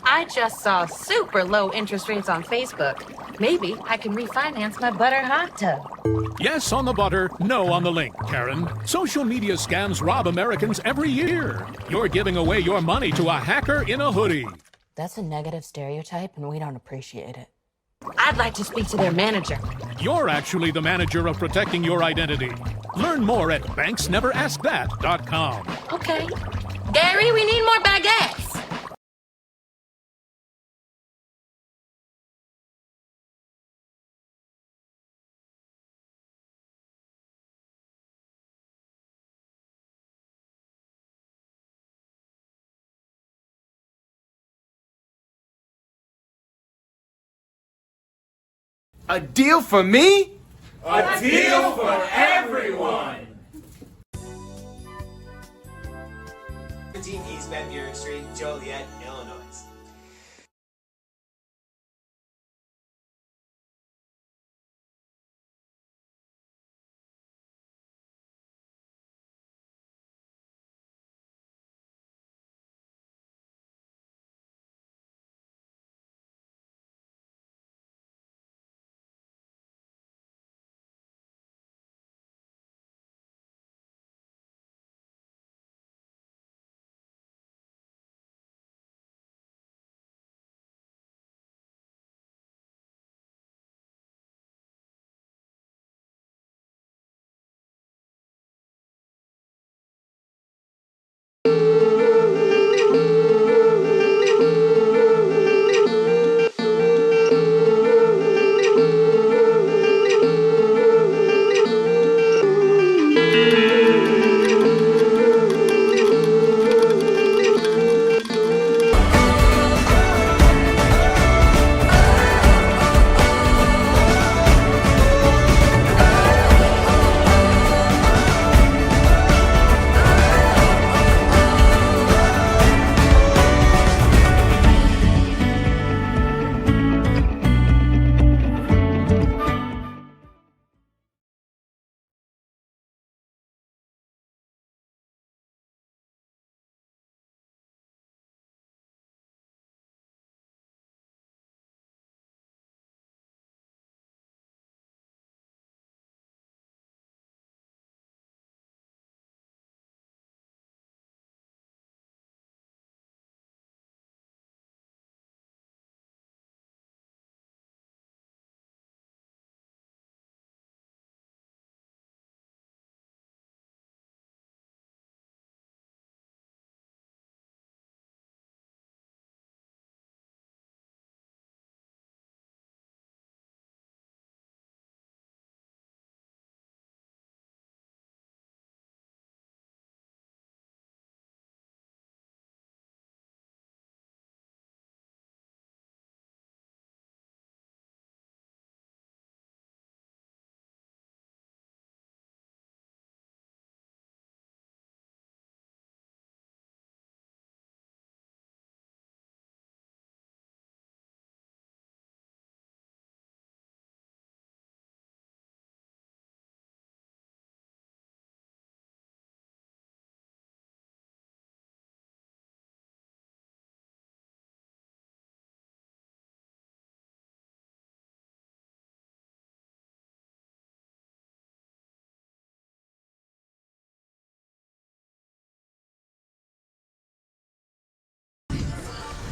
I just saw super low interest rates on Facebook. Maybe I can refinance my butter hot tub. Yes on the butter, no on the link, Karen. Social media scams rob Americans every year. You're giving away your money to a hacker in a hoodie. That's a negative stereotype, and we don't appreciate it. I'd like to speak to their manager. You're actually the manager of protecting your identity. Learn more at banksneveraskthat.com. Okay. Gary, we need more baguettes. A deal for me? A deal for everyone! 17 East Van Buren Street, Joliet, Illinois.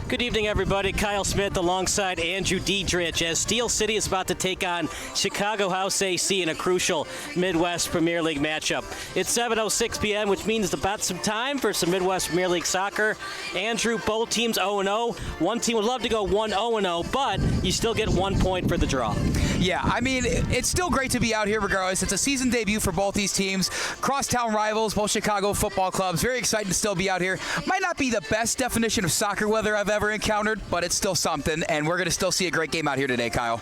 Good evening, everybody. Kyle Smith alongside Andrew Diedrich as Steel City is about to take on Chicago House AC in a crucial Midwest Premier League matchup. It's 7:06 p.m., which means about some time for some Midwest Premier League soccer. Andrew, both teams 0-0. One team would love to go 1-0-0, but you still get 1 point for the draw. Yeah, I mean, it's still great to be out here regardless. It's a season debut for both these teams. Crosstown rivals, both Chicago football clubs. Very excited to still be out here. Might not be the best definition of soccer weather I've ever encountered, but it's still something, and we're going to still see a great game out here today, Kyle.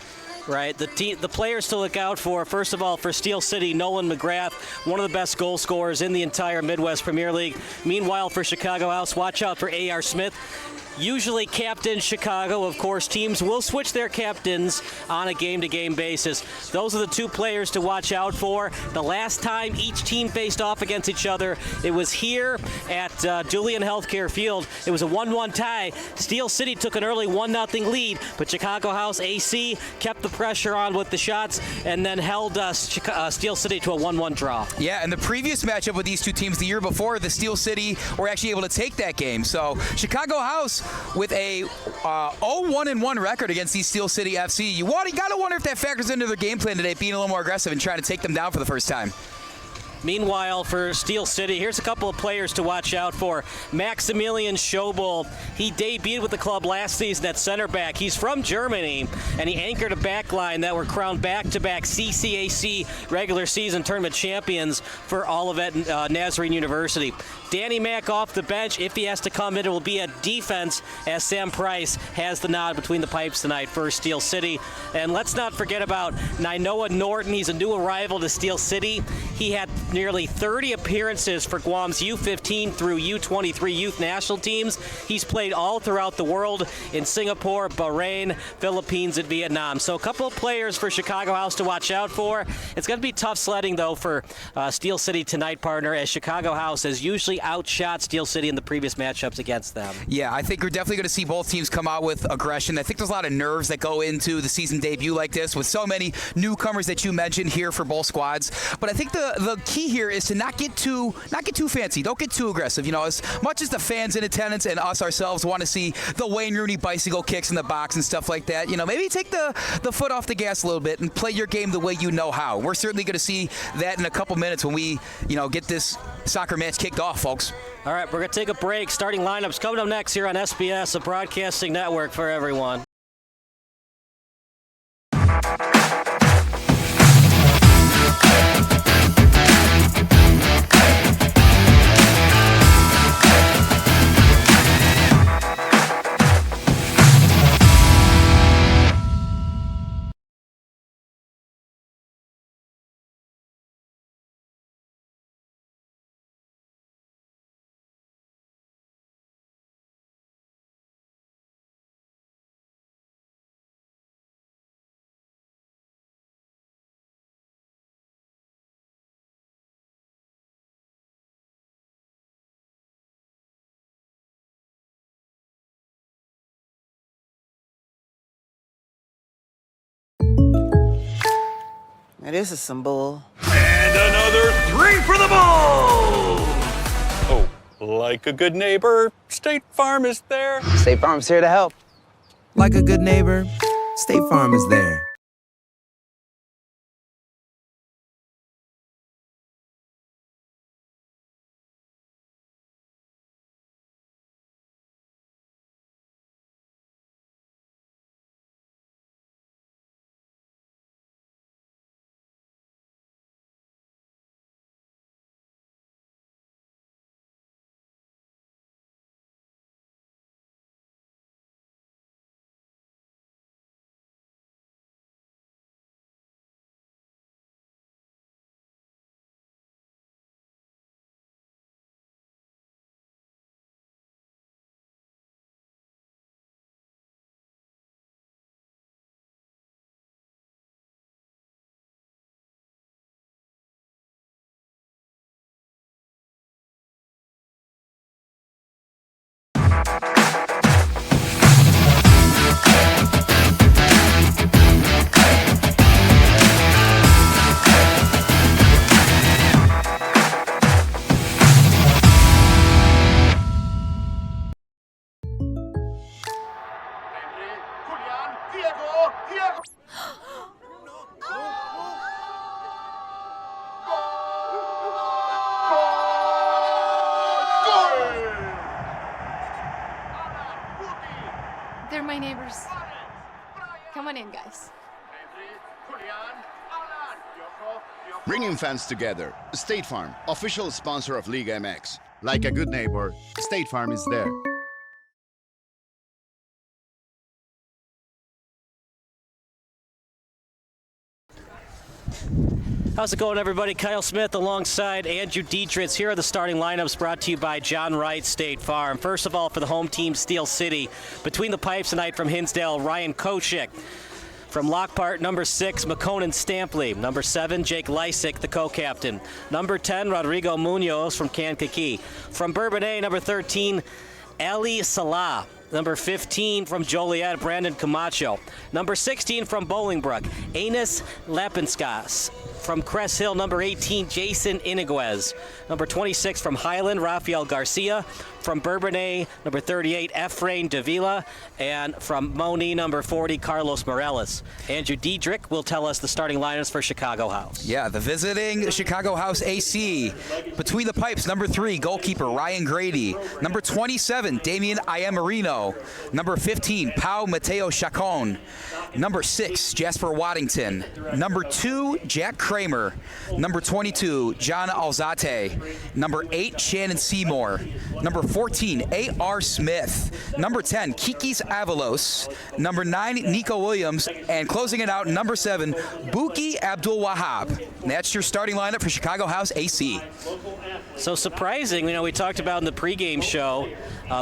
Right, the players to look out for, first of all, for Steel City, Nolan McGrath, one of the best goal scorers in the entire Midwest Premier League. Meanwhile, for Chicago House, watch out for A.R. Smith. usually captain Chicago. Of course, teams will switch their captains on a game-to-game basis. Those are the two players to watch out for. The last time each team faced off against each other, it was here at Julian Healthcare Field. It was a 1-1 tie. Steel City took an early 1-0 lead, but Chicago House AC kept the pressure on with the shots and then held Steel City to a 1-1 draw. Yeah, and the previous matchup with these two teams the year before, the Steel City were actually able to take that game. So Chicago House with a 0-1-1 record against these Steel City FC. You got to wonder if that factors into their game plan today, being a little more aggressive and trying to take them down for the first time. Meanwhile, for Steel City, here's a couple of players to watch out for. Maximilian Schobel, he debuted with the club last season at center back. He's from Germany, and he anchored a back line that were crowned back-to-back CCAC regular season tournament champions for Olivet Nazarene University. Danny Mack off the bench. If he has to come in, it will be a defense, as Sam Price has the nod between the pipes tonight for Steel City. And let's not forget about Nainoa Norton. He's a new arrival to Steel City. He had nearly 30 appearances for Guam's U15 through U23 youth national teams. He's played all throughout the world in Singapore, Bahrain, Philippines, and Vietnam. So a couple of players for Chicago House to watch out for. It's going to be tough sledding, though, for Steel City tonight, partner, as Chicago House has usually outshot Steel City in the previous matchups against them. Yeah, I think we're definitely going to see both teams come out with aggression. I think there's a lot of nerves that go into the season debut like this with so many newcomers that you mentioned here for both squads. But I think the key here is to not get too fancy. Don't get too aggressive. You know, as much as the fans in attendance and us ourselves want to see the Wayne Rooney bicycle kicks in the box and stuff like that, you know, maybe take the foot off the gas a little bit and play your game the way you know how. We're certainly going to see that in a couple minutes when we, get this soccer match kicked off, folks. All right, we're going to take a break. Starting lineups coming up next here on SBS, a broadcasting network for everyone. Now this is some bull. And another 3 for the ball! Oh, like a good neighbor, State Farm is there. State Farm's here to help. Like a good neighbor, State Farm is there. They're my neighbors. Come on in, guys. Bringing fans together. State Farm, official sponsor of Liga MX. Like a good neighbor, State Farm is there. How's it going, everybody? Kyle Smith alongside Andrew Dietrich. Here are the starting lineups brought to you by John Wright State Farm. First of all, for the home team, Steel City. Between the pipes tonight from Hinsdale, Ryan Kochik. From Lockport, number 6, McConan Stampley. Number 7, Jake Lysick, the co-captain. Number 10, Rodrigo Munoz from Kankakee. From Bourbonnais, number 13, Ali Salah. Number 15 from Joliet, Brandon Camacho. Number 16 from Bolingbrook, Enos Lapinskas. From Crest Hill, number 18, Jason Iniguez. Number 26 from Highland, Rafael Garcia. From Bourbonnais, number 38, Efrain Davila. And from Moni, number 40, Carlos Morales. Andrew Dietrich will tell us the starting lineups for Chicago House. Yeah, the visiting Chicago House AC. Between the pipes, number 3, goalkeeper Ryan Grady. Number 27, Damian Iamarino. Number 15, Pau Mateo Chacon. Number 6, Jasper Waddington. Number 2, Jack Kramer. Number 22, John Alzate. Number 8, Shannon Seymour. Number 14, A.R. Smith. Number 10, Kikis Avalos. Number 9, Nico Williams. And closing it out, number 7, Buki Abdul Wahab. And that's your starting lineup for Chicago House AC. So surprising, we talked about in the pregame show,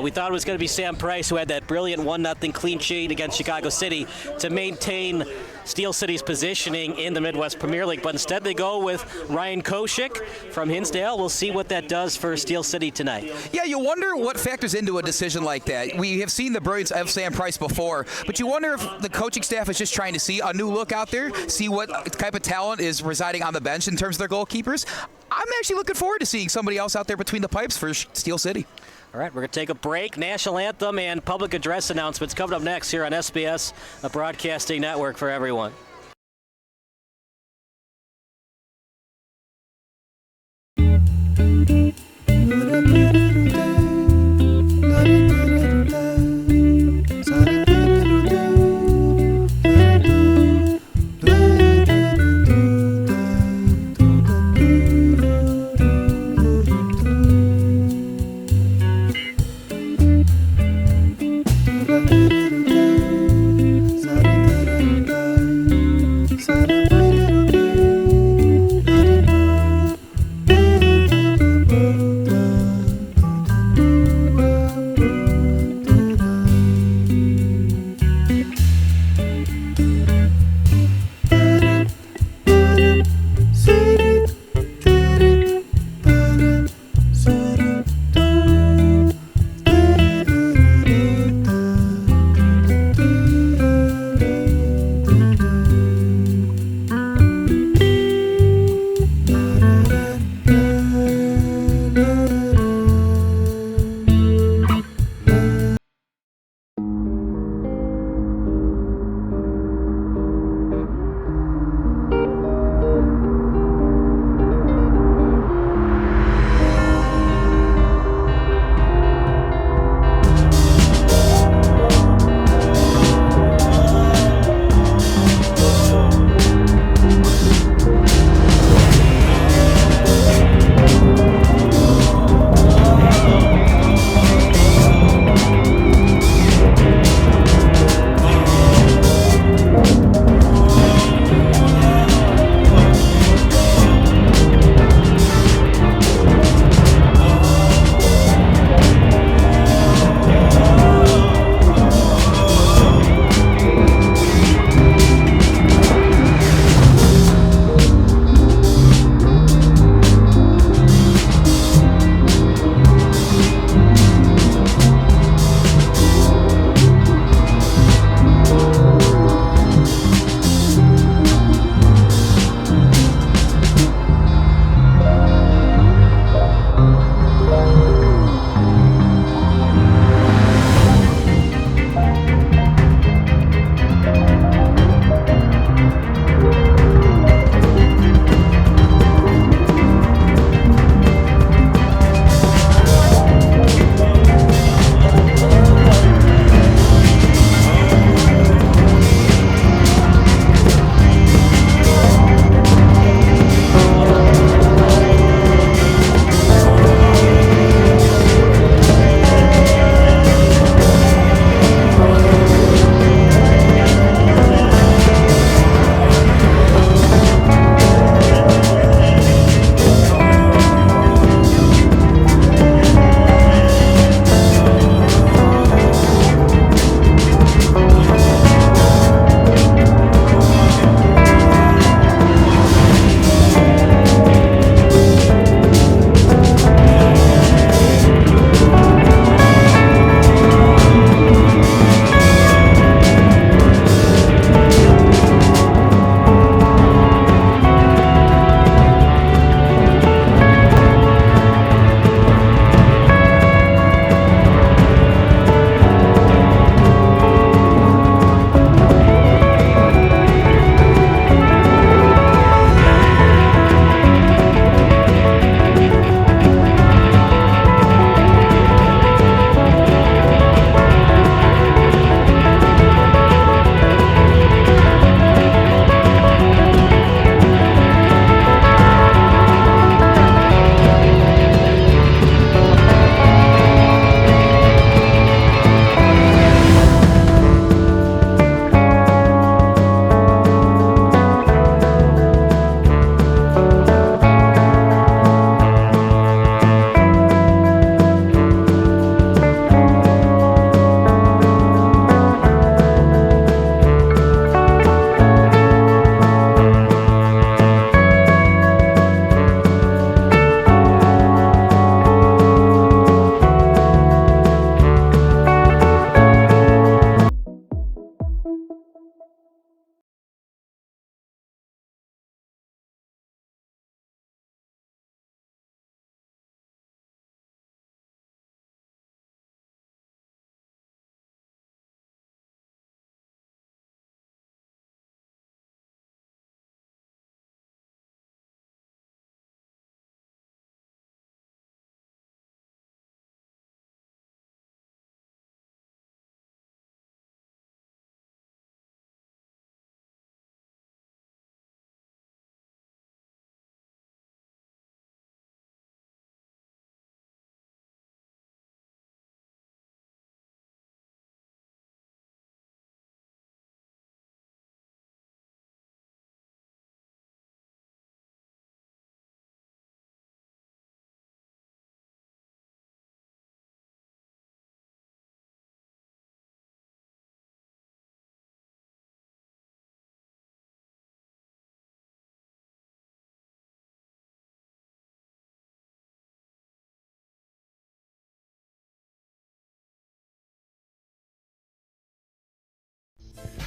we thought it was going to be Sam Price, who had that brilliant 1-0 clean sheet against Chicago City to maintain Steel City's positioning in the Midwest Premier League, but instead they go with Ryan Kochik from Hinsdale. We'll see what that does for Steel City tonight. Yeah, you wonder what factors into a decision like that. We have seen the brilliance of Sam Price before, but you wonder if the coaching staff is just trying to see a new look out there, see what type of talent is residing on the bench in terms of their goalkeepers. I'm actually looking forward to seeing somebody else out there between the pipes for Steel City. All right, we're going to take a break. National anthem and public address announcements coming up next here on SBS, a broadcasting network for everyone.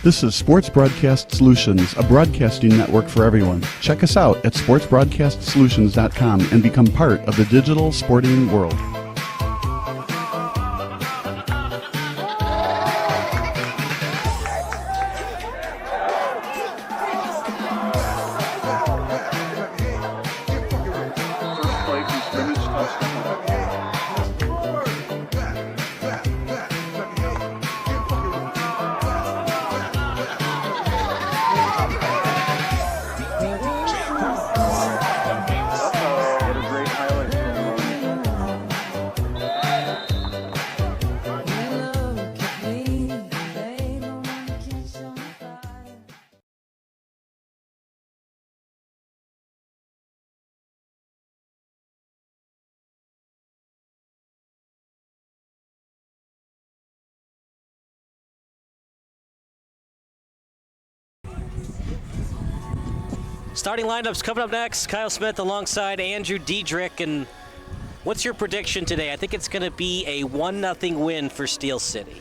This is Sports Broadcast Solutions, a broadcasting network for everyone. Check us out at sportsbroadcastsolutions.com and become part of the digital sporting world. Starting lineups coming up next. Kyle Smith alongside Andrew Diedrich. And what's your prediction today? I think it's going to be a 1-0 win for Steel City.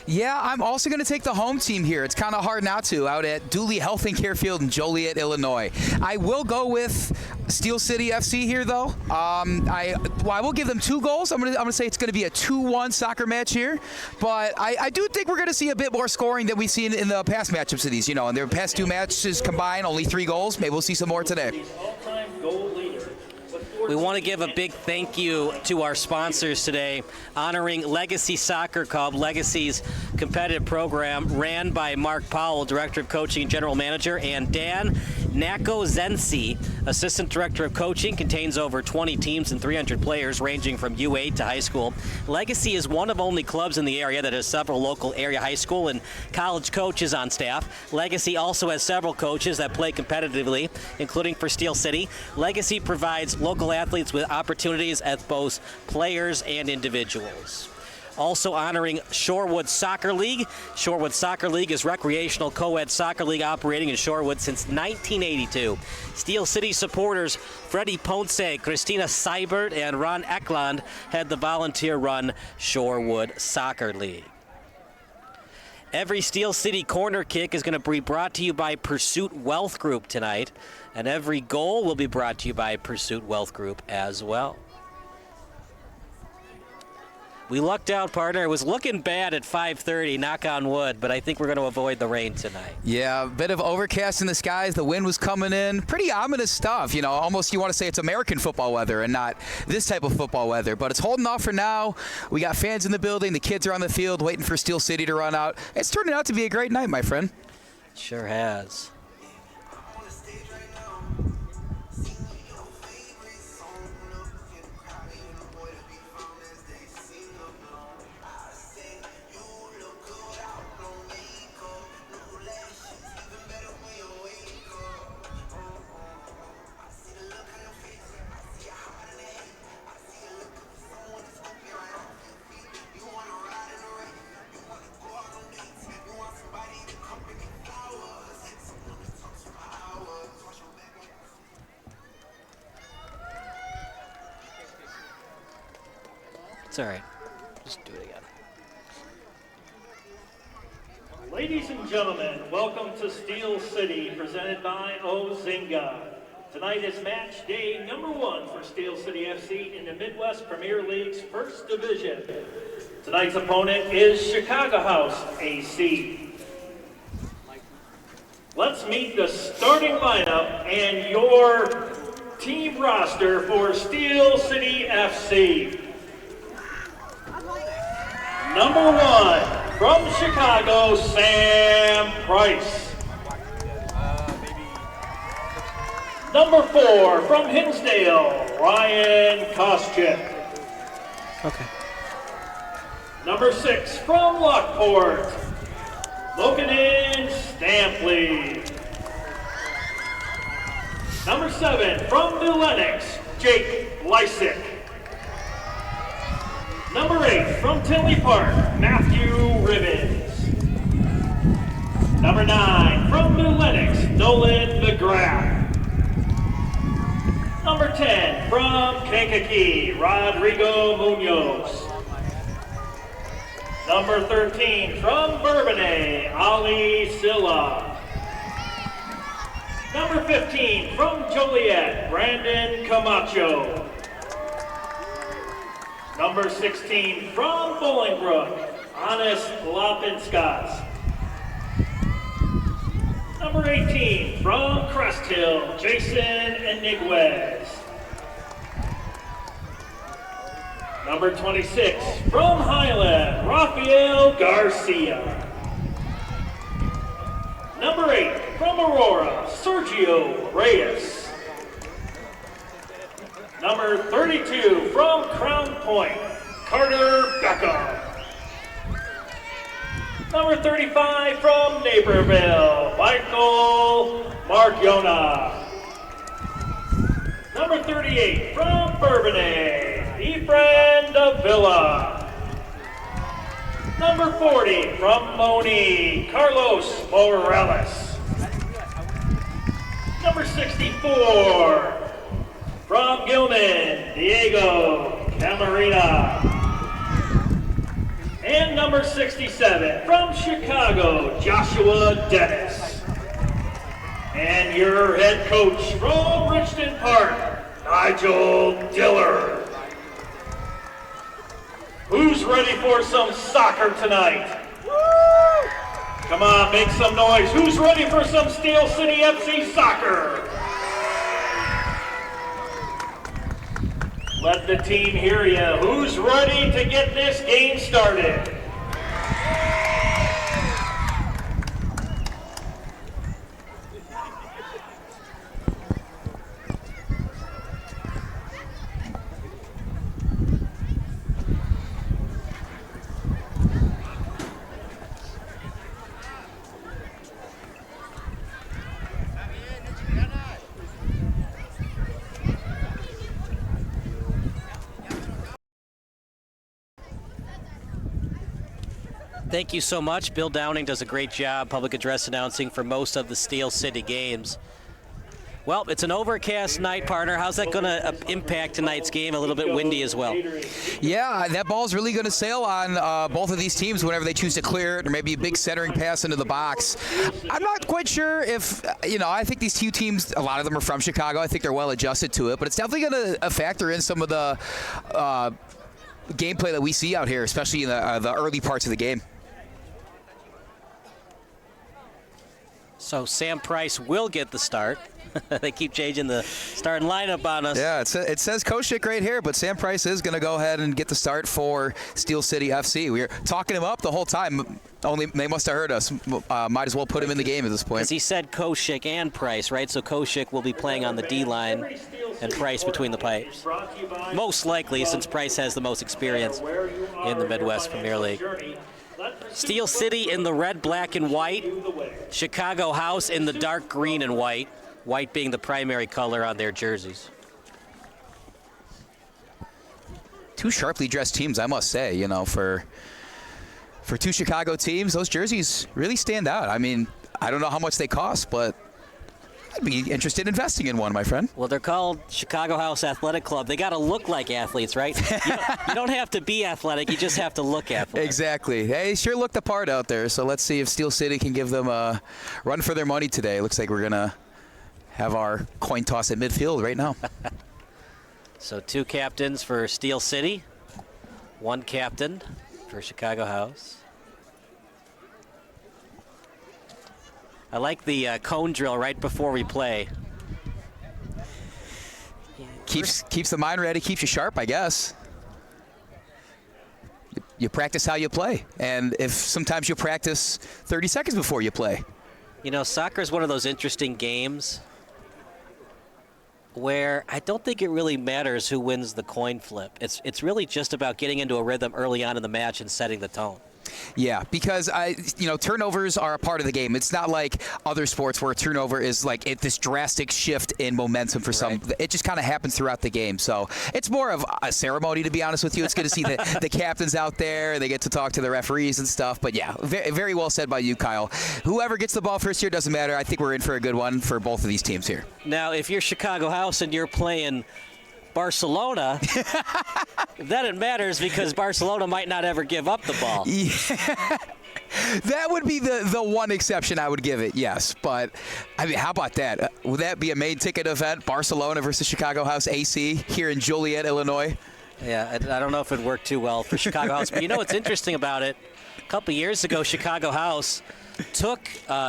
Yeah, I'm also going to take the home team here. It's kind of hard not to, out at Dooley Health and Care Field in Joliet, Illinois. I will go with Steel City FC here, though. I will give them 2 goals. I'm going to say it's going to be a 2-1 soccer match here. But I do think we're going to see a bit more scoring than we've seen in the past matchups of these. You know, in their past 2 matches combined, only 3 goals. Maybe we'll see some more today. We want to give a big thank you to our sponsors today, honoring Legacy Soccer Club, Legacy's competitive program ran by Mark Powell, Director of Coaching and General Manager, and Dan Nakozensi, Assistant Director of Coaching, contains over 20 teams and 300 players ranging from U8 to high school. Legacy is one of only clubs in the area that has several local area high school and college coaches on staff. Legacy also has several coaches that play competitively, including for Steel City. Legacy provides local athletes with opportunities as both players and individuals. Also honoring Shorewood Soccer League. Shorewood Soccer League is recreational co-ed soccer league operating in Shorewood since 1982. Steel City supporters Freddie Ponce, Christina Seibert, and Ron Eklund head the volunteer-run Shorewood Soccer League. Every Steel City corner kick is going to be brought to you by Pursuit Wealth Group tonight, and every goal will be brought to you by Pursuit Wealth Group as well. We lucked out, partner. It was looking bad at 5:30, knock on wood, but I think we're going to avoid the rain tonight. Yeah, a bit of overcast in the skies. The wind was coming in. Pretty ominous stuff. You know, almost you want to say it's American football weather and not this type of football weather. But it's holding off for now. We got fans in the building. The kids are on the field waiting for Steel City to run out. It's turning out to be a great night, my friend. It sure has. It's all right. Just do it again. Ladies and gentlemen, welcome to Steel City, presented by Ozinga. Tonight is match day number 1 for Steel City FC in the Midwest Premier League's first division. Tonight's opponent is Chicago House AC. Let's meet the starting lineup and your team roster for Steel City FC. Number 1, from Chicago, Sam Price. Number 4, from Hinsdale, Ryan Koscheck. Okay. Number 6, from Lockport, Lokanen Stampley. Number 7, from New Lenox, Jake Lysick. Number 8, from Tinley Park, Matthew Ribbons. Number 9, from New Lenox, Nolan McGrath. Number 10, from Kankakee, Rodrigo Munoz. Number 13 from Bourbonnais, Ali Silla. Number 15 from Joliet, Brandon Camacho. Number 16 from Bolingbrook, Anis Lapinskas. Number 18 from Crest Hill, Jason Eniguez. Number 26 from Highland, Rafael Garcia. Number 8 from Aurora, Sergio Reyes. Number 32 from Crown Point, Carter Beckham. Number 35 from Naperville, Michael Margiona. Number 38 from Bourbonnais, Efren Davila. Number 40 from Moni, Carlos Morales. Number 64 from Gilman, Diego Camarena. And number 67 from Chicago, Joshua Dennis. And your head coach from Richmond Park, Nigel Dillard. Who's ready for some soccer tonight? Woo! Come on, make some noise. Who's ready for some Steel City FC soccer? Let the team hear you. Who's ready to get this game started? Thank you so much. Bill Downing does a great job public address announcing for most of the Steel City games. Well, it's an overcast night, partner. How's that going to impact tonight's game? A little bit windy as well. Yeah, that ball's really going to sail on both of these teams whenever they choose to clear it, or maybe a big centering pass into the box. I'm not quite sure if, I think these two teams, a lot of them are from Chicago. I think they're well adjusted to it, but it's definitely going to factor in some of the gameplay that we see out here, especially in the early parts of the game. So Sam Price will get the start. They keep changing the starting lineup on us. Yeah, it says Koshik right here, but Sam Price is going to go ahead and get the start for Steel City FC. We were talking him up the whole time. Only they must have heard us. Might as well put him in the game at this point. Because he said Koshik and Price, right? So Koshik will be playing on the D-line and Price between the pipes. Most likely, since Price has the most experience in the Midwest Premier League. Steel City in the red, black, and white. Chicago House in the dark green and white. White being the primary color on their jerseys. Two sharply dressed teams, I must say. For two Chicago teams, those jerseys really stand out. I mean, I don't know how much they cost, but I'd be interested in investing in one, my friend. Well, they're called Chicago House Athletic Club. They got to look like athletes, right? You don't have to be athletic. You just have to look athletic. Exactly. They sure look the part out there. So let's see if Steel City can give them a run for their money today. Looks like we're going to have our coin toss at midfield right now. So two captains for Steel City. One captain for Chicago House. I like the cone drill right before we play. Keeps the mind ready, keeps you sharp, I guess. You practice how you play, and if sometimes you practice 30 seconds before you play. Soccer is one of those interesting games where I don't think it really matters who wins the coin flip. It's really just about getting into a rhythm early on in the match and setting the tone. Yeah, because turnovers are a part of the game. It's not like other sports where a turnover is like this drastic shift in momentum for some. It just kind of happens throughout the game. So it's more of a ceremony, to be honest with you. It's good to see the captains out there. They get to talk to the referees and stuff. But yeah, very, very well said by you, Kyle. Whoever gets the ball first here doesn't matter. I think we're in for a good one for both of these teams here. Now, if you're Chicago House and you're playing Barcelona, then it matters because Barcelona might not ever give up the ball. Yeah. That would be the one exception I would give it, yes. But, I mean, how about that? Would that be a main ticket event, Barcelona versus Chicago House AC here in Joliet, Illinois? Yeah, I don't know if it worked too well for Chicago House. But you know what's interesting about it? A couple of years ago, Chicago House took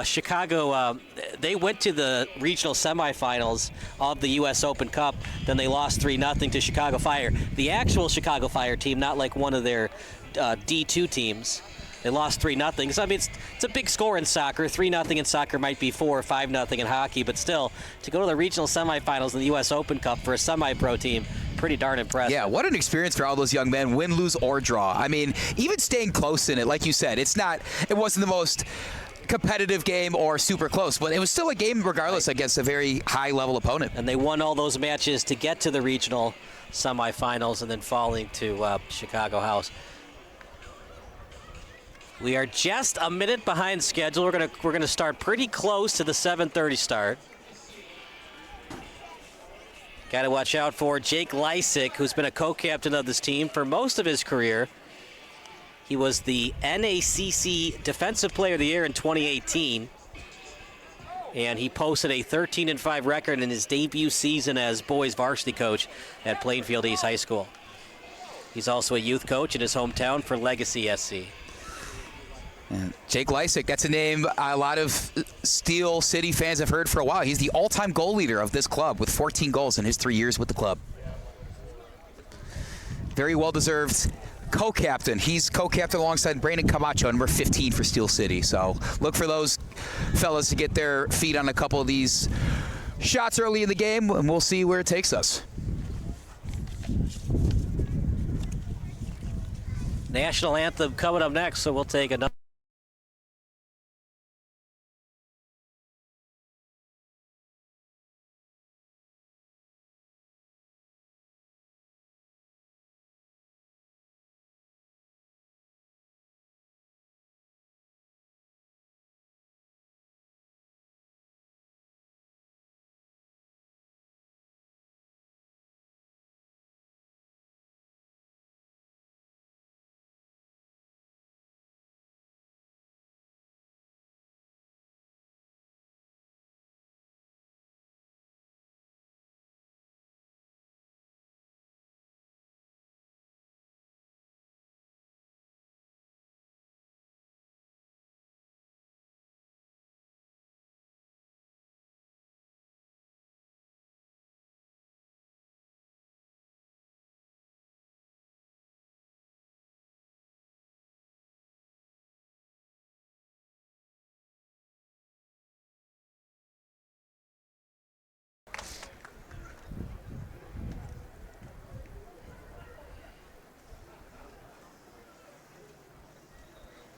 Chicago, they went to the regional semifinals of the U.S. Open Cup. Then they lost 3-0 to Chicago Fire. The actual Chicago Fire team, not like one of their D2 teams. They lost 3-0. So, I mean, it's a big score in soccer. 3-0 in soccer might be 4 or 5-0 in hockey, but still, to go to the regional semifinals in the U.S. Open Cup for a semi-pro team, pretty darn impressive. Yeah, what an experience for all those young men, win, lose, or draw. I mean, even staying close in it, like you said, it wasn't the most competitive game or super close, but it was still a game regardless against a very high-level opponent. And they won all those matches to get to the regional semifinals and then falling to Chicago House. We are just a minute behind schedule. We're gonna start pretty close to the 7:30 start. Got to watch out for Jake Lysick, who's been a co-captain of this team for most of his career. He was the NACC Defensive Player of the Year in 2018, and he posted a 13-5 record in his debut season as boys varsity coach at Plainfield East High School. He's also a youth coach in his hometown for Legacy SC. And Jake Lysick, that's a name a lot of Steel City fans have heard for a while. He's the all-time goal leader of this club with 14 goals in his 3 years with the club. Very well-deserved co-captain. He's co-captain alongside Brandon Camacho, number 15 for Steel City. So look for those fellas to get their feet on a couple of these shots early in the game, and we'll see where it takes us. National anthem coming up next, so we'll take another.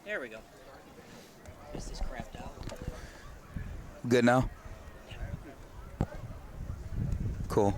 There we go. This is crapped out. Good now? Cool.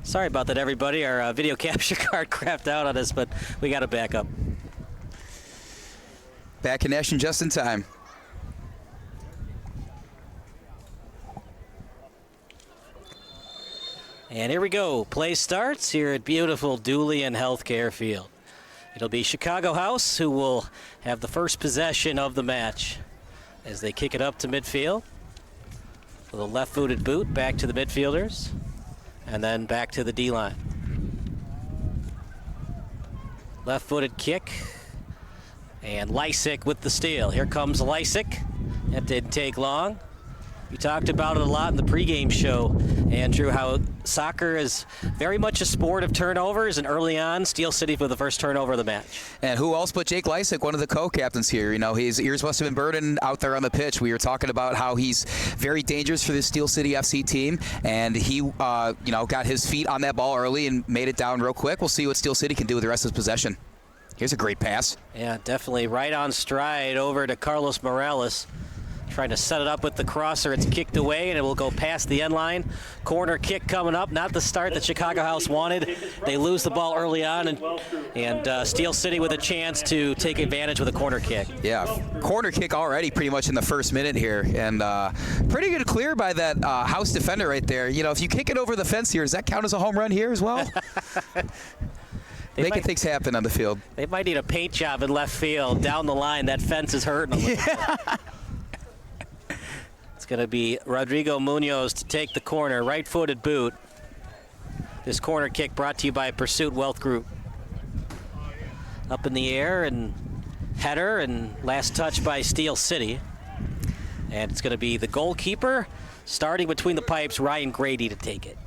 Sorry about that, everybody. Our video capture card crapped out on us, but we got to back up. Back in action just in time. And here we go. Play starts here at beautiful Dulian Healthcare Field. It'll be Chicago House who will have the first possession of the match as they kick it up to midfield. With a left-footed boot back to the midfielders. And then back to the D-line. Left-footed kick. And Lysick with the steal. Here comes Lysick. That didn't take long. You talked about it a lot in the pregame show, Andrew, how soccer is very much a sport of turnovers, and early on, Steel City with the first turnover of the match. And who else but Jake Lysick, one of the co-captains here. You know, his ears must have been burning out there on the pitch. We were talking about how he's very dangerous for this Steel City FC team, and he, got his feet on that ball early and made it down real quick. We'll see what Steel City can do with the rest of his possession. Here's a great pass. Yeah, definitely right on stride over to Carlos Morales. Trying to set it up with the crosser. It's kicked away, and it will go past the end line. Corner kick coming up. Not the start that Chicago House wanted. They lose the ball early on, and Steel City with a chance to take advantage with a corner kick. Yeah, corner kick already pretty much in the first minute here, and pretty good clear by that House defender right there. You know, if you kick it over the fence here, does that count as a home run here as well? Making things happen on the field. They might need a paint job in left field. Down the line, that fence is hurting a little bit. It's going to be Rodrigo Munoz to take the corner, right-footed boot. This corner kick brought to you by Pursuit Wealth Group. Up in the air and header, and last touch by Steel City. And it's going to be the goalkeeper, starting between the pipes, Ryan Grady, to take it.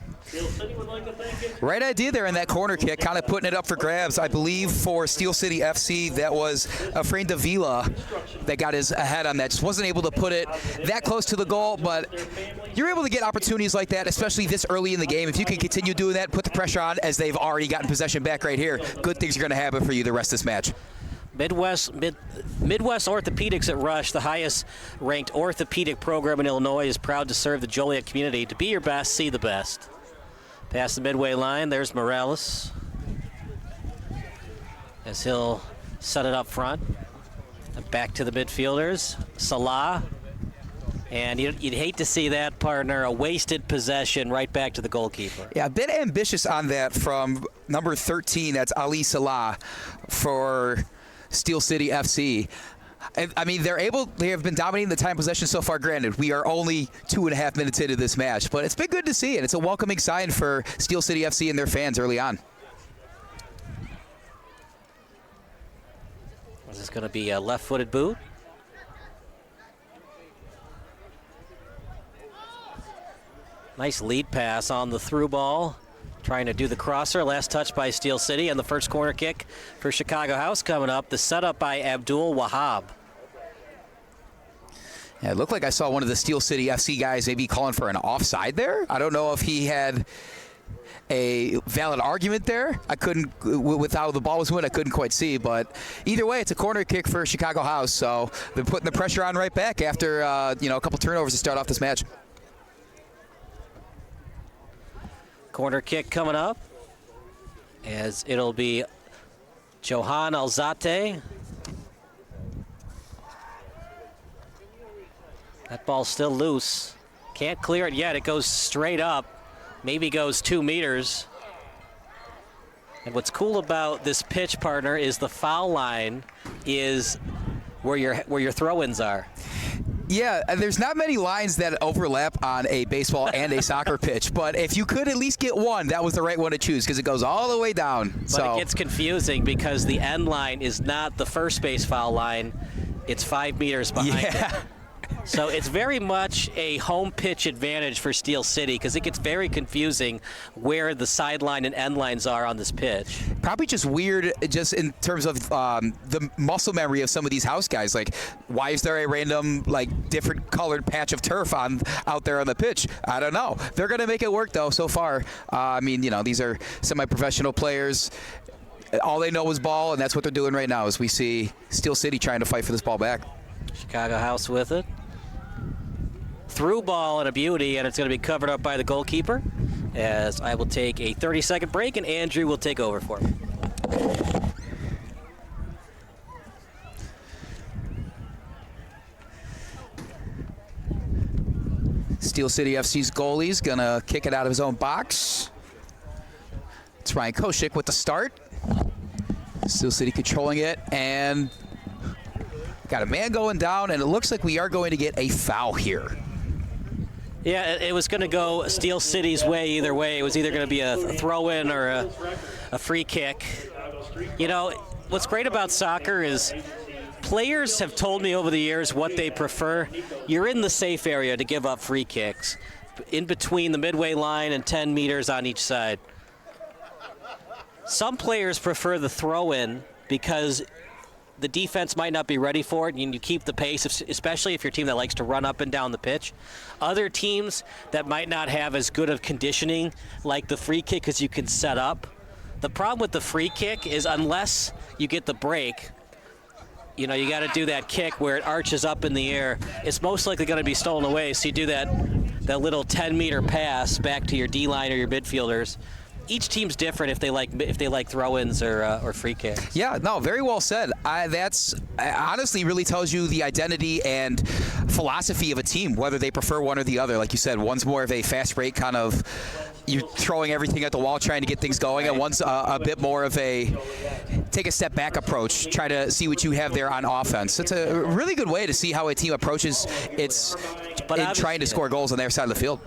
Right idea there in that corner kick, kind of putting it up for grabs. I believe for Steel City FC, that was Efrain Davila that got his head on that. Just wasn't able to put it that close to the goal, but you're able to get opportunities like that, especially this early in the game. If you can continue doing that, put the pressure on as they've already gotten possession back right here, good things are going to happen for you the rest of this match. Midwest Orthopedics at Rush, the highest-ranked orthopedic program in Illinois, is proud to serve the Joliet community. To be your best, see the best. Past the midway line, there's Morales as he'll set it up front. And back to the midfielders, Salah. And you'd hate to see that, partner, a wasted possession right back to the goalkeeper. Yeah, a bit ambitious on that from number 13, that's Ali Salah for Steel City FC. And, I mean, they have been dominating the time possession so far. Granted, we are only 2.5 minutes into this match, but it's been good to see it. It's a welcoming sign for Steel City FC and their fans early on. Is this going to be a left-footed boot? Nice lead pass on the through ball. Trying to do the crosser. Last touch by Steel City, and the first corner kick for Chicago House coming up. The setup by Abdul Wahab. Yeah, it looked like I saw one of the Steel City FC guys maybe calling for an offside there. I don't know if he had a valid argument there. I couldn't, with how the ball was moving, I couldn't quite see. But either way, it's a corner kick for Chicago House. So they're putting the pressure on right back after a couple turnovers to start off this match. Corner kick coming up, as it'll be Johan Alzate. That ball's still loose. Can't clear it yet. It goes straight up. Maybe goes 2 meters. And what's cool about this pitch, partner, is the foul line is where your throw-ins are. Yeah, there's not many lines that overlap on a baseball and a soccer pitch, but if you could at least get one, that was the right one to choose because it goes all the way down. But it gets confusing because the end line is not the first base foul line. It's 5 meters behind it. So it's very much a home pitch advantage for Steel City because it gets very confusing where the sideline and end lines are on this pitch. Probably just weird just in terms of the muscle memory of some of these house guys. Like, why is there a random, different colored patch of turf out there on the pitch? I don't know. They're going to make it work, though, so far. These are semi-professional players. All they know is ball, and that's what they're doing right now as we see Steel City trying to fight for this ball back. Chicago House with it. Through ball and a beauty, and it's going to be covered up by the goalkeeper as I will take a 30-second break, and Andrew will take over for me. Steel City FC's goalie's going to kick it out of his own box. It's Ryan Koshik with the start. Steel City controlling it, and got a man going down, and it looks like we are going to get a foul here. Yeah, it was going to go Steel City's way either way. It was either going to be a throw-in or a free kick. You know, what's great about soccer is Players have told me over the years what they prefer. You're in the safe area to give up free kicks, in between the midway line and 10 meters on each side. Some players prefer the throw-in because the defense might not be ready for it, and you keep the pace, especially if you're a team that likes to run up and down the pitch. Other teams that might not have as good of conditioning like the free kick because you can set up. The problem with the free kick is unless you get the break, you know, you got to do that kick where it arches up in the air. It's most likely going to be stolen away, so you do that little 10-meter pass back to your D-line or your midfielders. Each team's different if they like throw-ins or free kicks. Yeah, no, very well said. That's honestly really tells you the identity and philosophy of a team, whether they prefer one or the other. Like you said, one's more of a fast break kind of you're throwing everything at the wall trying to get things going, and one's a bit more of a take a step back approach, try to see what you have there on offense. It's a really good way to see how a team approaches its trying to score goals on their side of the field.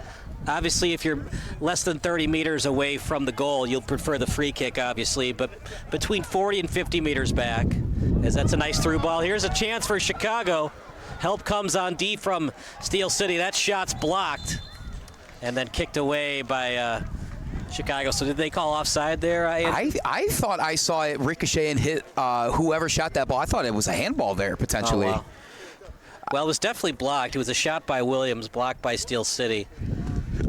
Obviously, if you're less than 30 meters away from the goal, you'll prefer the free kick, obviously. But between 40 and 50 meters back, as that's a nice through ball. Here's a chance for Chicago. Help comes on D from Steel City. That shot's blocked and then kicked away by Chicago. So did they call offside there? I thought I saw it ricochet and hit whoever shot that ball. I thought it was a handball there, potentially. Oh, wow. Well, it was definitely blocked. It was a shot by Williams, blocked by Steel City.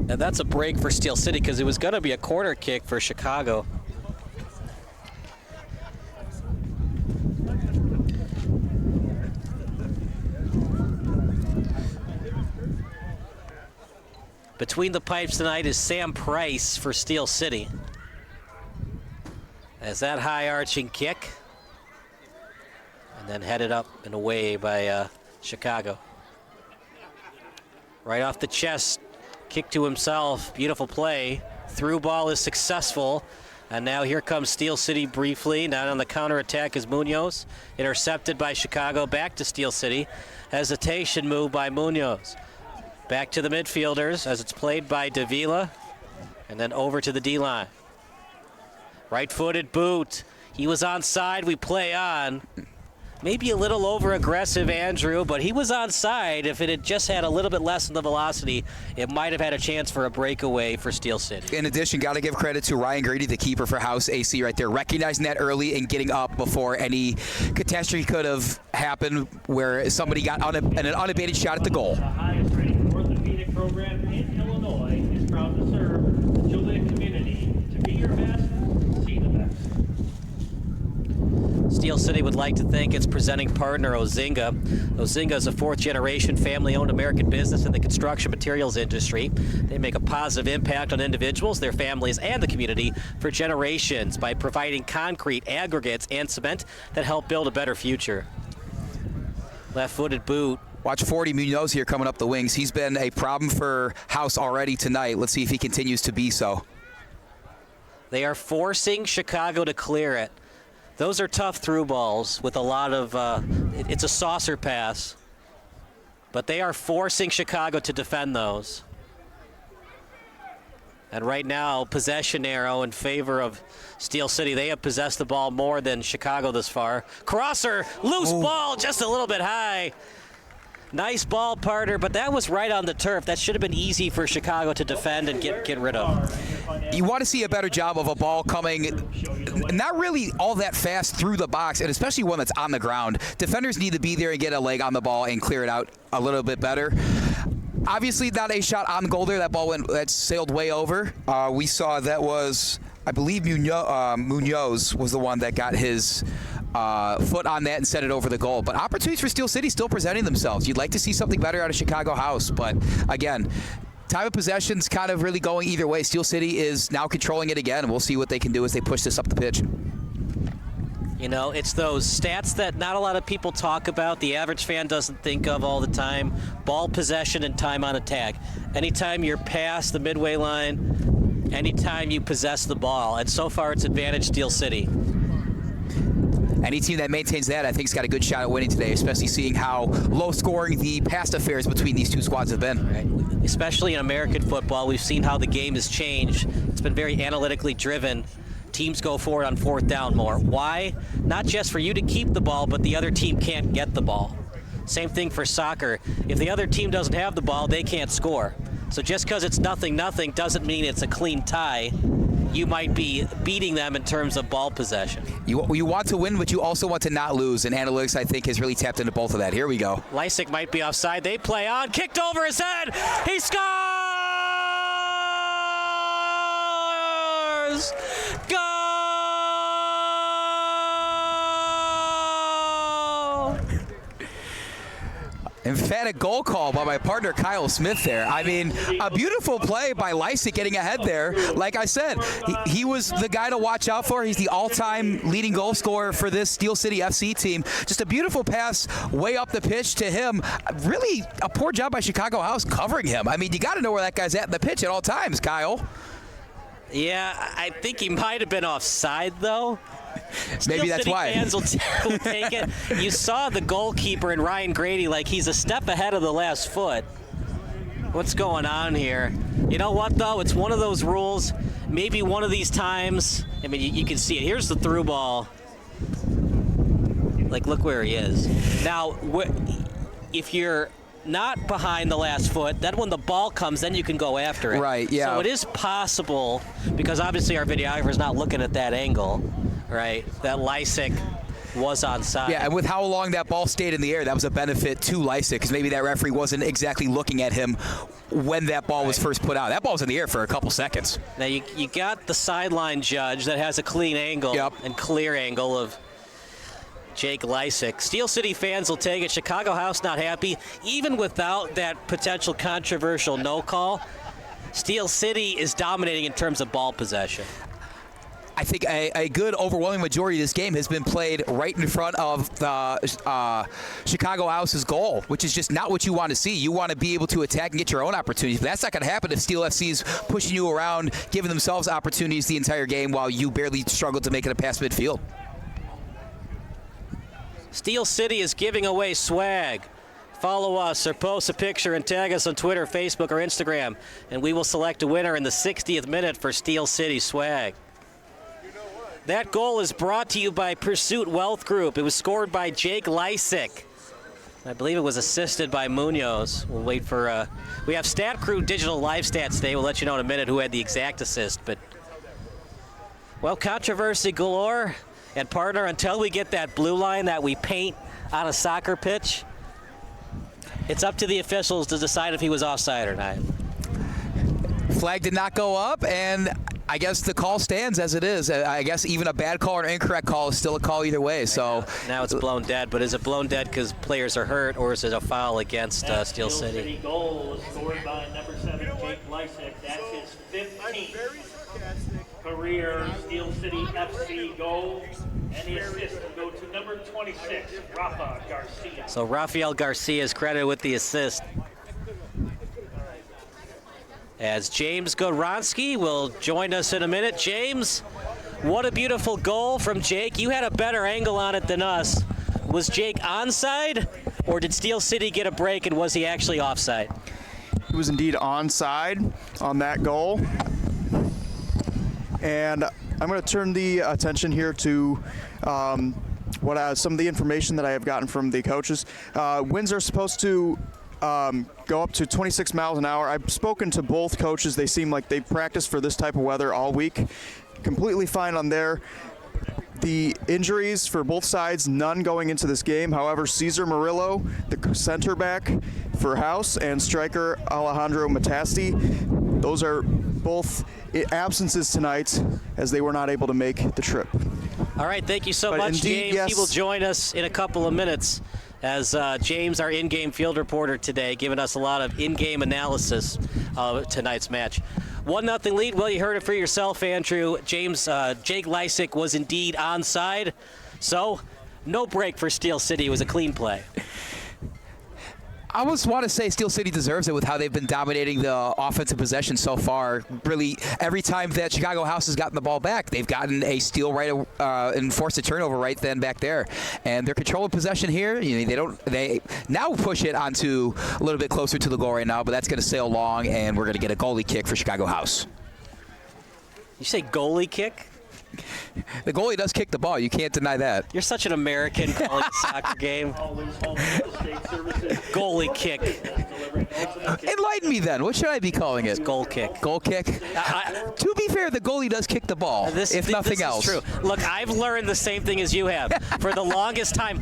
And that's a break for Steel City because it was going to be a corner kick for Chicago. Between the pipes tonight is Sam Price for Steel City. As that high arching kick. And then headed up and away by Chicago. Right off the chest. Kick to himself, beautiful play. Through ball is successful. And now here comes Steel City briefly. Now on the counterattack is Munoz. Intercepted by Chicago, back to Steel City. Hesitation move by Munoz. Back to the midfielders as it's played by Davila. And then over to the D-line. Right-footed boot. He was onside, we play on. Maybe a little over-aggressive, Andrew, but he was onside. If it had just had a little bit less in the velocity, it might have had a chance for a breakaway for Steel City. In addition, got to give credit to Ryan Grady, the keeper for House AC right there, recognizing that early and getting up before any catastrophe could have happened where somebody got an unabated shot at the goal. The highest-rated orthopedic program in Illinois is proud to serve the Joliet community. To be your best, see the best. Steel City would like to thank its presenting partner, Ozinga. Ozinga is a fourth-generation family-owned American business in the construction materials industry. They make a positive impact on individuals, their families, and the community for generations by providing concrete, aggregates, and cement that help build a better future. Left-footed boot. Watch 40 Munoz here coming up the wings. He's been a problem for House already tonight. Let's see if he continues to be so. They are forcing Chicago to clear it. Those are tough through balls with a lot of, it's a saucer pass. But they are forcing Chicago to defend those. And right now, possession arrow in favor of Steel City. They have possessed the ball more than Chicago this far. Crosser, loose ball, just a little bit high. Nice ball, Parter, but that was right on the turf. That should have been easy for Chicago to defend and get rid of. You want to see a better job of a ball coming not really all that fast through the box, and especially one that's on the ground. Defenders need to be there and get a leg on the ball and clear it out a little bit better. Obviously not a shot on goal there. That ball that sailed way over. We saw that was, I believe Munoz was the one that got his foot on that and set it over the goal. But opportunities for Steel City still presenting themselves. You'd like to see something better out of Chicago House, but again, time of possession's kind of really going either way. Steel City is now controlling it again, and we'll see what they can do as they push this up the pitch. You know, it's those stats that not a lot of people talk about, the average fan doesn't think of all the time. Ball possession and time on attack. Anytime you're past the midway line, anytime you possess the ball, and so far it's advantage Steel City. Any team that maintains that, I think, has got a good shot at winning today, especially seeing how low-scoring the past affairs between these two squads have been. Right. Especially in American football, we've seen how the game has changed. It's been very analytically driven teams go for it on 4th down more. Why? Not just for you to keep the ball, but the other team can't get the ball. Same thing for soccer. If the other team doesn't have the ball, they can't score. So just because it's 0-0 doesn't mean it's a clean tie. You might be beating them in terms of ball possession. You want to win, but you also want to not lose, and analytics, I think, has really tapped into both of that. Here we go. Lysick might be offside. They play on. Kicked over his head. He scores! Goal! Emphatic goal call by my partner Kyle Smith there. I mean, a beautiful play by Lysick getting ahead there. Like I said, he was the guy to watch out for. He's the all-time leading goal scorer for this Steel City FC team. Just a beautiful pass way up the pitch to him. Really a poor job by Chicago House covering him. I mean, you got to know where that guy's at in the pitch at all times, Kyle. Yeah, I think he might have been offside, though. Maybe that's why. Fans will take it. You saw the goalkeeper and Ryan Grady, like he's a step ahead of the last foot. What's going on here? You know what, though? It's one of those rules. Maybe one of these times, I mean, you can see it. Here's the through ball. Like, look where he is. Now, if you're not behind the last foot, then when the ball comes, then you can go after it. Right, yeah. So it is possible, because obviously our videographer's not looking at that angle, right, that Lysick was onside. Yeah, and with how long that ball stayed in the air, that was a benefit to Lysick, because maybe that referee wasn't exactly looking at him when that ball was first put out. That ball was in the air for a couple seconds. Now, you got the sideline judge that has a clean angle and clear angle of Jake Lysick. Steel City fans will take it. Chicago House not happy. Even without that potential controversial no call, Steel City is dominating in terms of ball possession. I think a good overwhelming majority of this game has been played right in front of the Chicago House's goal, which is just not what you want to see. You want to be able to attack and get your own opportunities. But that's not going to happen if Steel FC's pushing you around, giving themselves opportunities the entire game while you barely struggle to make it a pass midfield. Steel City is giving away swag. Follow us or post a picture and tag us on Twitter, Facebook, or Instagram, and we will select a winner in the 60th minute for Steel City swag. That goal is brought to you by Pursuit Wealth Group. It was scored by Jake Lysick. I believe it was assisted by Munoz. We'll wait for, we have Stat Crew Digital Live Stats today. We'll let you know in a minute who had the exact assist. But, well, controversy galore. And partner, until we get that blue line that we paint on a soccer pitch, it's up to the officials to decide if he was offside or not. Flag did not go up, and I guess the call stands as it is. I guess even a bad call or an incorrect call is still a call either way. So now it's blown dead, but is it blown dead because players are hurt, or is it a foul against Steel City? City goal was scored by number 7, Jake Lysick. That's his 15th career Steel City FC goal. And the assist will go to number 26, Rafa Garcia. So Rafael Garcia is credited with the assist. As James Godronsky will join us in a minute. James, what a beautiful goal from Jake. You had a better angle on it than us. Was Jake onside, or did Steel City get a break, and was he actually offside? He was indeed onside on that goal. And I'm going to turn the attention here to some of the information that I have gotten from the coaches. Winds are supposed to go up to 26 miles an hour. I've spoken to both coaches. They seem like they've practiced for this type of weather all week. Completely fine on there. The injuries for both sides, none going into this game. However, Cesar Murillo, the center back for House, and striker Alejandro Matasti, those are both absences tonight as they were not able to make the trip. All right, thank you so much, indeed, James. yes. He will join us in a couple of minutes as James, our in-game field reporter today, giving us a lot of in-game analysis of tonight's match. 1-0 lead. Well, you heard it for yourself, Andrew. James, Jake Lysick was indeed onside, so no break for Steel City. It was a clean play. I almost want to say Steel City deserves it with how they've been dominating the offensive possession so far. Really, every time that Chicago House has gotten the ball back, they've gotten a steal right and forced a turnover right then back there. And their control of possession here, they now push it onto a little bit closer to the goal right now, but that's going to sail long, and we're going to get a goalie kick for Chicago House. You say goalie kick? The goalie does kick the ball. You can't deny that. You're such an American calling a soccer game. Goalie kick. Enlighten me then. What should I be calling it? Goal kick. Goal kick? To be fair, the goalie does kick the ball, if nothing else. This is true. Look, I've learned the same thing as you have. For the longest time,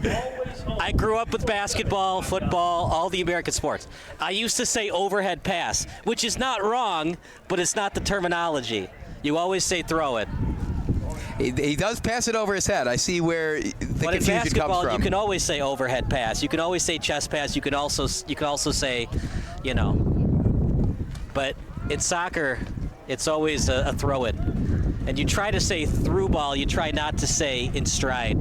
I grew up with basketball, football, all the American sports. I used to say overhead pass, which is not wrong, but it's not the terminology. You always say throw it. He does pass it over his head. I see where the but in confusion basketball, comes from. you can always say overhead pass. You can always say chest pass. You can also say, you know. But in soccer, it's always a throw it. And you try to say through ball. You try not to say in stride.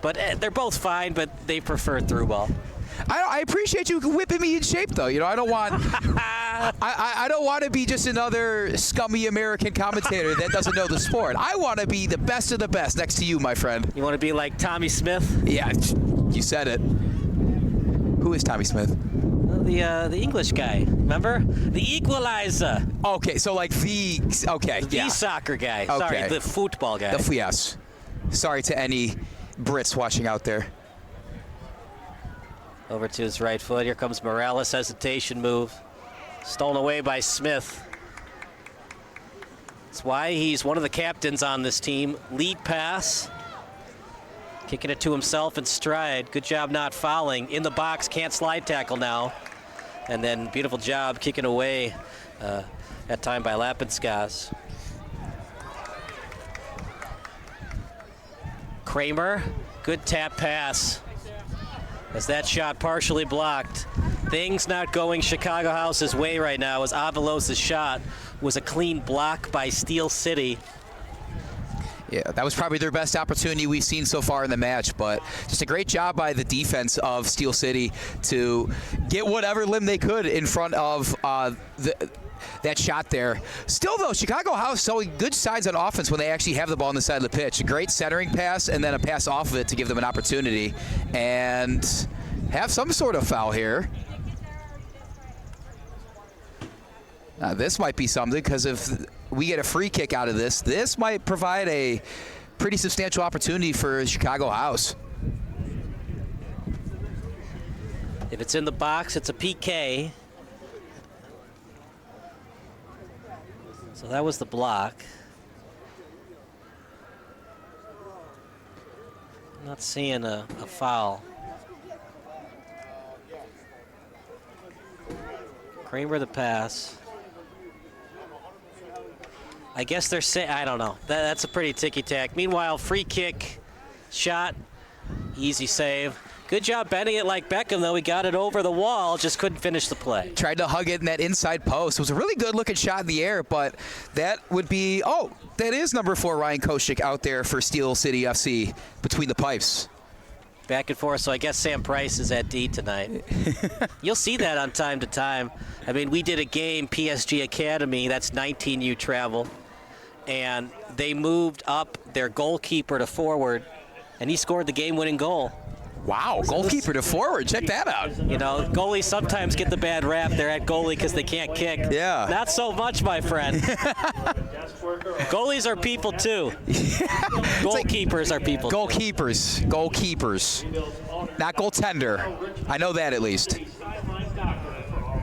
But they're both fine, but they prefer through ball. I appreciate you whipping me in shape, though. You know, I don't want I don't want to be just another scummy American commentator that doesn't know the sport. I want to be the best of the best next to you, my friend. You want to be like Tommy Smith? Yeah, you said it. Who is Tommy Smith? The English guy. Remember? The equalizer. Okay, so like the soccer guy. Okay. Sorry, the football guy. Yes. Sorry to any Brits watching out there. Over to his right foot. Here comes Morales. Hesitation move. Stolen away by Smith. That's why he's one of the captains on this team. Lead pass. Kicking it to himself in stride. Good job not fouling. In the box. Can't slide tackle now. And then beautiful job kicking away that time by Lapinskaz. Kramer. Good tap pass. As that shot partially blocked. Things not going Chicago House's way right now as Avalos' shot was a clean block by Steel City. Yeah, that was probably their best opportunity we've seen so far in the match, but just a great job by the defense of Steel City to get whatever limb they could in front of that shot there. Still, though, Chicago House showing good signs on offense when they actually have the ball on the side of the pitch. A great centering pass and then a pass off of it to give them an opportunity and have some sort of foul here. Now, this might be something because if we get a free kick out of this, this might provide a pretty substantial opportunity for Chicago House. If it's in the box, it's a PK. So that was the block. I'm not seeing a foul. Kramer the pass. I guess they're saying, I don't know. That's a pretty ticky-tack. Meanwhile, free kick, shot, easy save. Good job bending it like Beckham, though. He got it over the wall, just couldn't finish the play. Tried to hug it in that inside post. It was a really good-looking shot in the air, but that would be, that is number 4 Ryan Koshik out there for Steel City FC between the pipes. Back and forth, so I guess Sam Price is at D tonight. You'll see that on time to time. I mean, we did a game, PSG Academy, that's 19U travel, and they moved up their goalkeeper to forward, and he scored the game-winning goal. Wow, goalkeeper to forward. Check that out. You know, goalies sometimes get the bad rap. They're at goalie because they can't kick. Yeah. Not so much, my friend. Goalies are people, too. Goalkeepers are people. Goalkeepers. Not goaltender. I know that at least.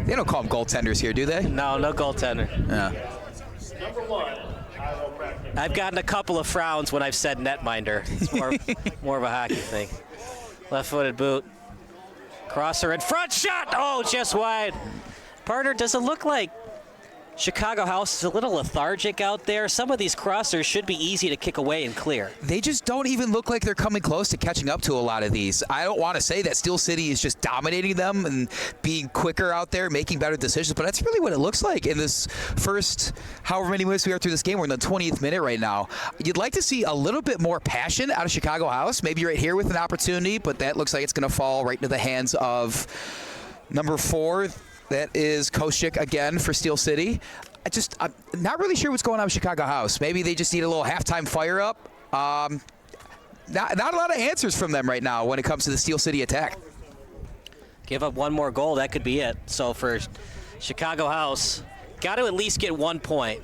They don't call them goaltenders here, do they? No goaltender. Yeah. Number 1. I've gotten a couple of frowns when I've said netminder. It's more of a hockey thing. Left-footed boot. Crosser in front, shot! Oh, just wide. Partner, does it look like Chicago House is a little lethargic out there? Some of these crossers should be easy to kick away and clear. They just don't even look like they're coming close to catching up to a lot of these. I don't want to say that Steel City is just dominating them and being quicker out there, making better decisions, but that's really what it looks like in this first however many minutes we are through this game. We're in the 20th minute right now. You'd like to see a little bit more passion out of Chicago House, maybe right here with an opportunity, but that looks like it's going to fall right into the hands of number 4. That is Koshik again for Steel City. I'm not really sure what's going on with Chicago House. Maybe they just need a little halftime fire up. Not a lot of answers from them right now when it comes to the Steel City attack. Give up one more goal, that could be it. So for Chicago House, got to at least get 1 point.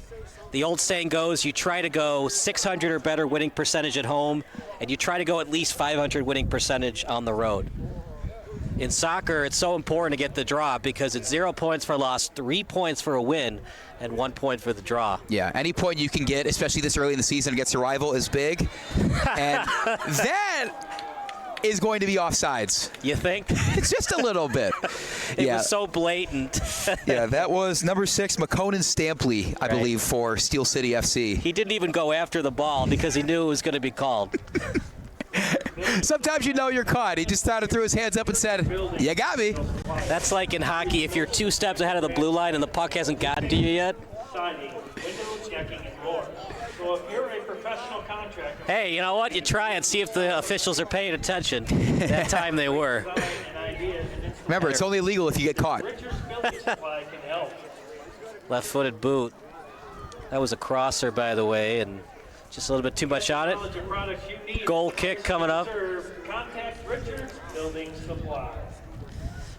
The old saying goes, you try to go 600 or better winning percentage at home, and you try to go at least 500 winning percentage on the road. In soccer, it's so important to get the draw because it's 0 points for a loss, 3 points for a win, and 1 point for the draw. Yeah, any point you can get, especially this early in the season against a rival, is big. And that is going to be offsides. You think? It's just a little bit. It was so blatant. Yeah, that was number 6, McConan Stampley, I believe, for Steel City FC. He didn't even go after the ball because he knew it was going to be called. Sometimes you know you're caught. He just threw his hands up and said, "You got me." That's like in hockey. If you're 2 steps ahead of the blue line and the puck hasn't gotten to you yet. Siding, windows, decking, and more. So if you're a professional contractor, Hey, you know what? You try and see if the officials are paying attention. That time they were. Remember, it's only illegal if you get caught. Richards Building Supply can help. Left-footed boot. That was a crosser, by the way, and just a little bit too much on it. Goal kick coming up. Contact Richards Building Supply.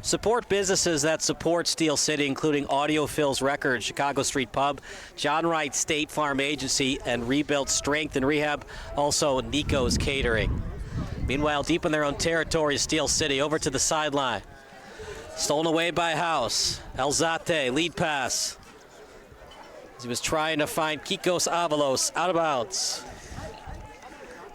Support businesses that support Steel City, including Audiophils Records, Chicago Street Pub, John Wright State Farm Agency, and Rebuilt Strength and Rehab, also Nico's Catering. Meanwhile, deep in their own territory, Steel City over to the sideline. Stolen away by House. Elzate, lead pass. As he was trying to find Kikos Avalos out of bounds.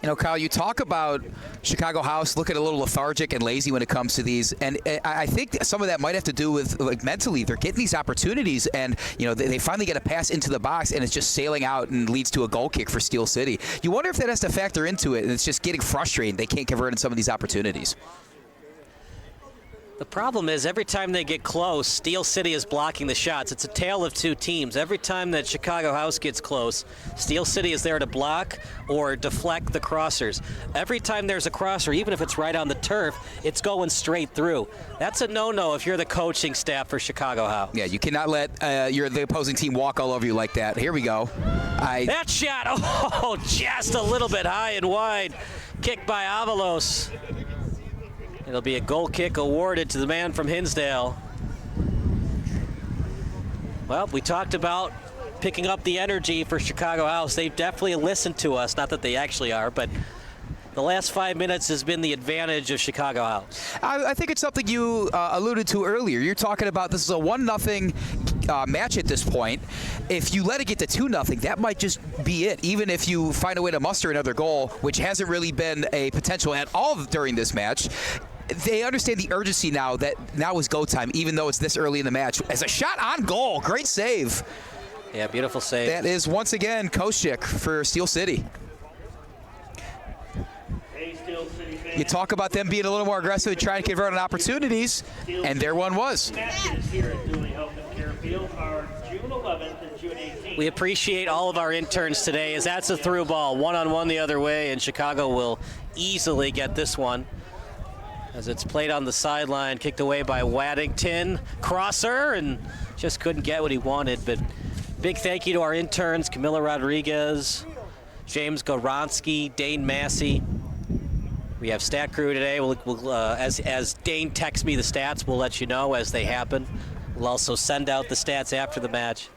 You know, Kyle, you talk about Chicago House looking a little lethargic and lazy when it comes to these, and I think some of that might have to do with, like, mentally. They're getting these opportunities, and, you know, they finally get a pass into the box, and it's just sailing out and leads to a goal kick for Steel City. You wonder if that has to factor into it, and it's just getting frustrating. They can't convert in some of these opportunities. The problem is every time they get close, Steel City is blocking the shots. It's a tale of two teams. Every time that Chicago House gets close, Steel City is there to block or deflect the crossers. Every time there's a crosser, even if it's right on the turf, it's going straight through. That's a no-no if you're the coaching staff for Chicago House. Yeah, you cannot let the opposing team walk all over you like that. Here we go. That shot, oh, just a little bit high and wide. Kicked by Avalos. It'll be a goal kick awarded to the man from Hinsdale. Well, we talked about picking up the energy for Chicago House. They've definitely listened to us, not that they actually are, but the last 5 minutes has been the advantage of Chicago House. I think it's something you alluded to earlier. You're talking about this is a 1-0 match at this point. If you let it get to 2-0, that might just be it. Even if you find a way to muster another goal, which hasn't really been a potential at all during this match, they understand the urgency now that now is go time, even though it's this early in the match. As a shot on goal, great save. Yeah, beautiful save. That is once again Koscheck for Steel City. You talk about them being a little more aggressive and trying to convert on opportunities, and there one was. Matches here at Dooley Health and Care Field are June 11th and June 18th. We appreciate all of our interns today, as that's a through ball, one-on-one the other way, and Chicago will easily get this one. As it's played on the sideline, kicked away by Waddington. Crosser, and just couldn't get what he wanted. But big thank you to our interns, Camila Rodriguez, James Goronsky, Dane Massey. We have stat crew today. As Dane texts me the stats, we'll let you know as they happen. We'll also send out the stats after the match.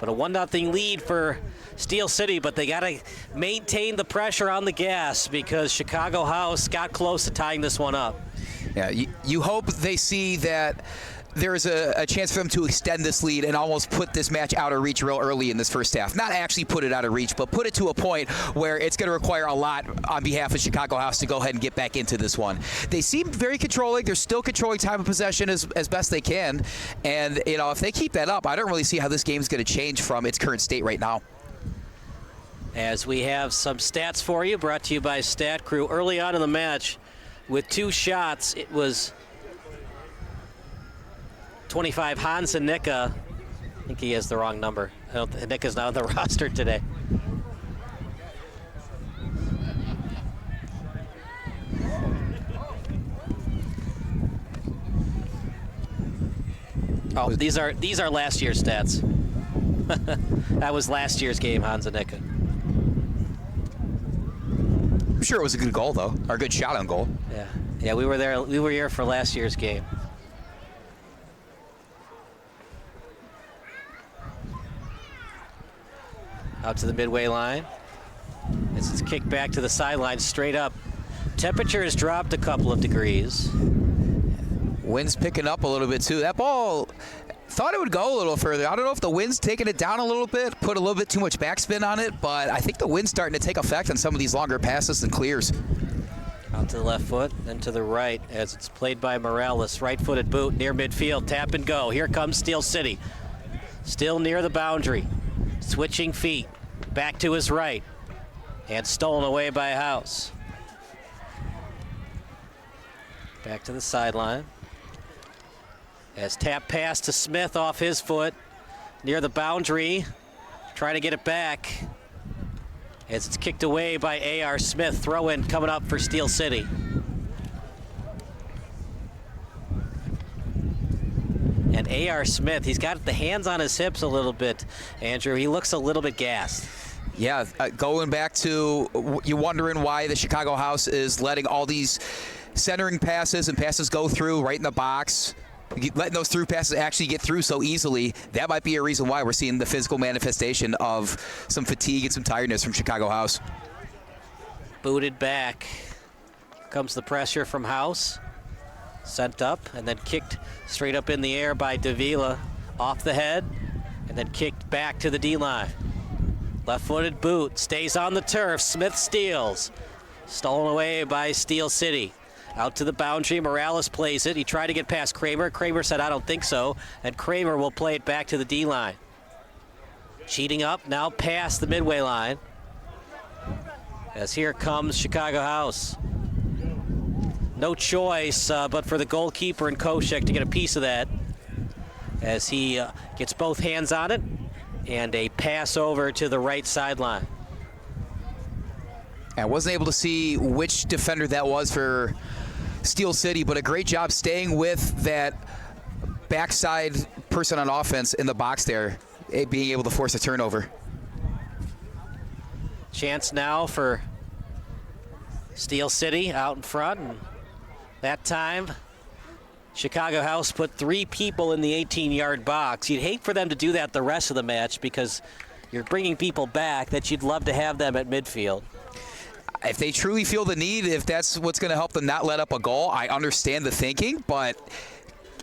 But a 1-0 lead for Steel City, but they got to maintain the pressure on the gas because Chicago House got close to tying this one up. Yeah, you hope they see that there is a chance for them to extend this lead and almost put this match out of reach real early in this first half. Not actually put it out of reach, but put it to a point where it's going to require a lot on behalf of Chicago House to go ahead and get back into this one. They seem very controlling. They're still controlling time of possession as best they can. And, you know, if they keep that up, I don't really see how this game's going to change from its current state right now. As we have some stats for you, brought to you by Stat Crew. Early on in the match, with 2 shots, it was 25 Hansa Nicka. I think he has the wrong number. Nicka's not on the roster today. Oh, these are last year's stats. That was last year's game, Hansa Nicka. I'm sure it was a good goal, though, or a good shot on goal. Yeah, we were there. We were here for last year's game. Out to the midway line. This is kicked back to the sideline straight up. Temperature has dropped a couple of degrees. Wind's picking up a little bit too. That ball, thought it would go a little further. I don't know if the wind's taking it down a little bit, put a little bit too much backspin on it, but I think the wind's starting to take effect on some of these longer passes and clears. Out to the left foot, then to the right as it's played by Morales. Right-footed boot near midfield, tap and go. Here comes Steel City. Still near the boundary. Switching feet, back to his right. And stolen away by House. Back to the sideline. As tap pass to Smith off his foot. Near the boundary. Trying to get it back. As it's kicked away by A.R. Smith. Throw in coming up for Steel City. And A.R. Smith, he's got the hands on his hips a little bit, Andrew. He looks a little bit gassed. Yeah, going back to you wondering why the Chicago House is letting all these centering passes and passes go through right in the box, letting those through passes actually get through so easily. That might be a reason why we're seeing the physical manifestation of some fatigue and some tiredness from Chicago House. Booted back. Comes the pressure from House. Sent up and then kicked straight up in the air by Davila. Off the head and then kicked back to the D-line. Left-footed boot, stays on the turf. Smith steals. Stolen away by Steel City. Out to the boundary, Morales plays it. He tried to get past Kramer. Kramer said, I don't think so. And Kramer will play it back to the D-line. Cheating up, now past the midway line. As here comes Chicago House. No choice but for the goalkeeper and Koshek to get a piece of that. As he gets both hands on it. And a pass over to the right sideline. I wasn't able to see which defender that was for Steel City, but a great job staying with that backside person on offense in the box there, being able to force a turnover. Chance now for Steel City out in front. And that time, Chicago House put 3 people in the 18-yard box. You'd hate for them to do that the rest of the match because you're bringing people back that you'd love to have them at midfield. If they truly feel the need, if that's what's going to help them not let up a goal, I understand the thinking, but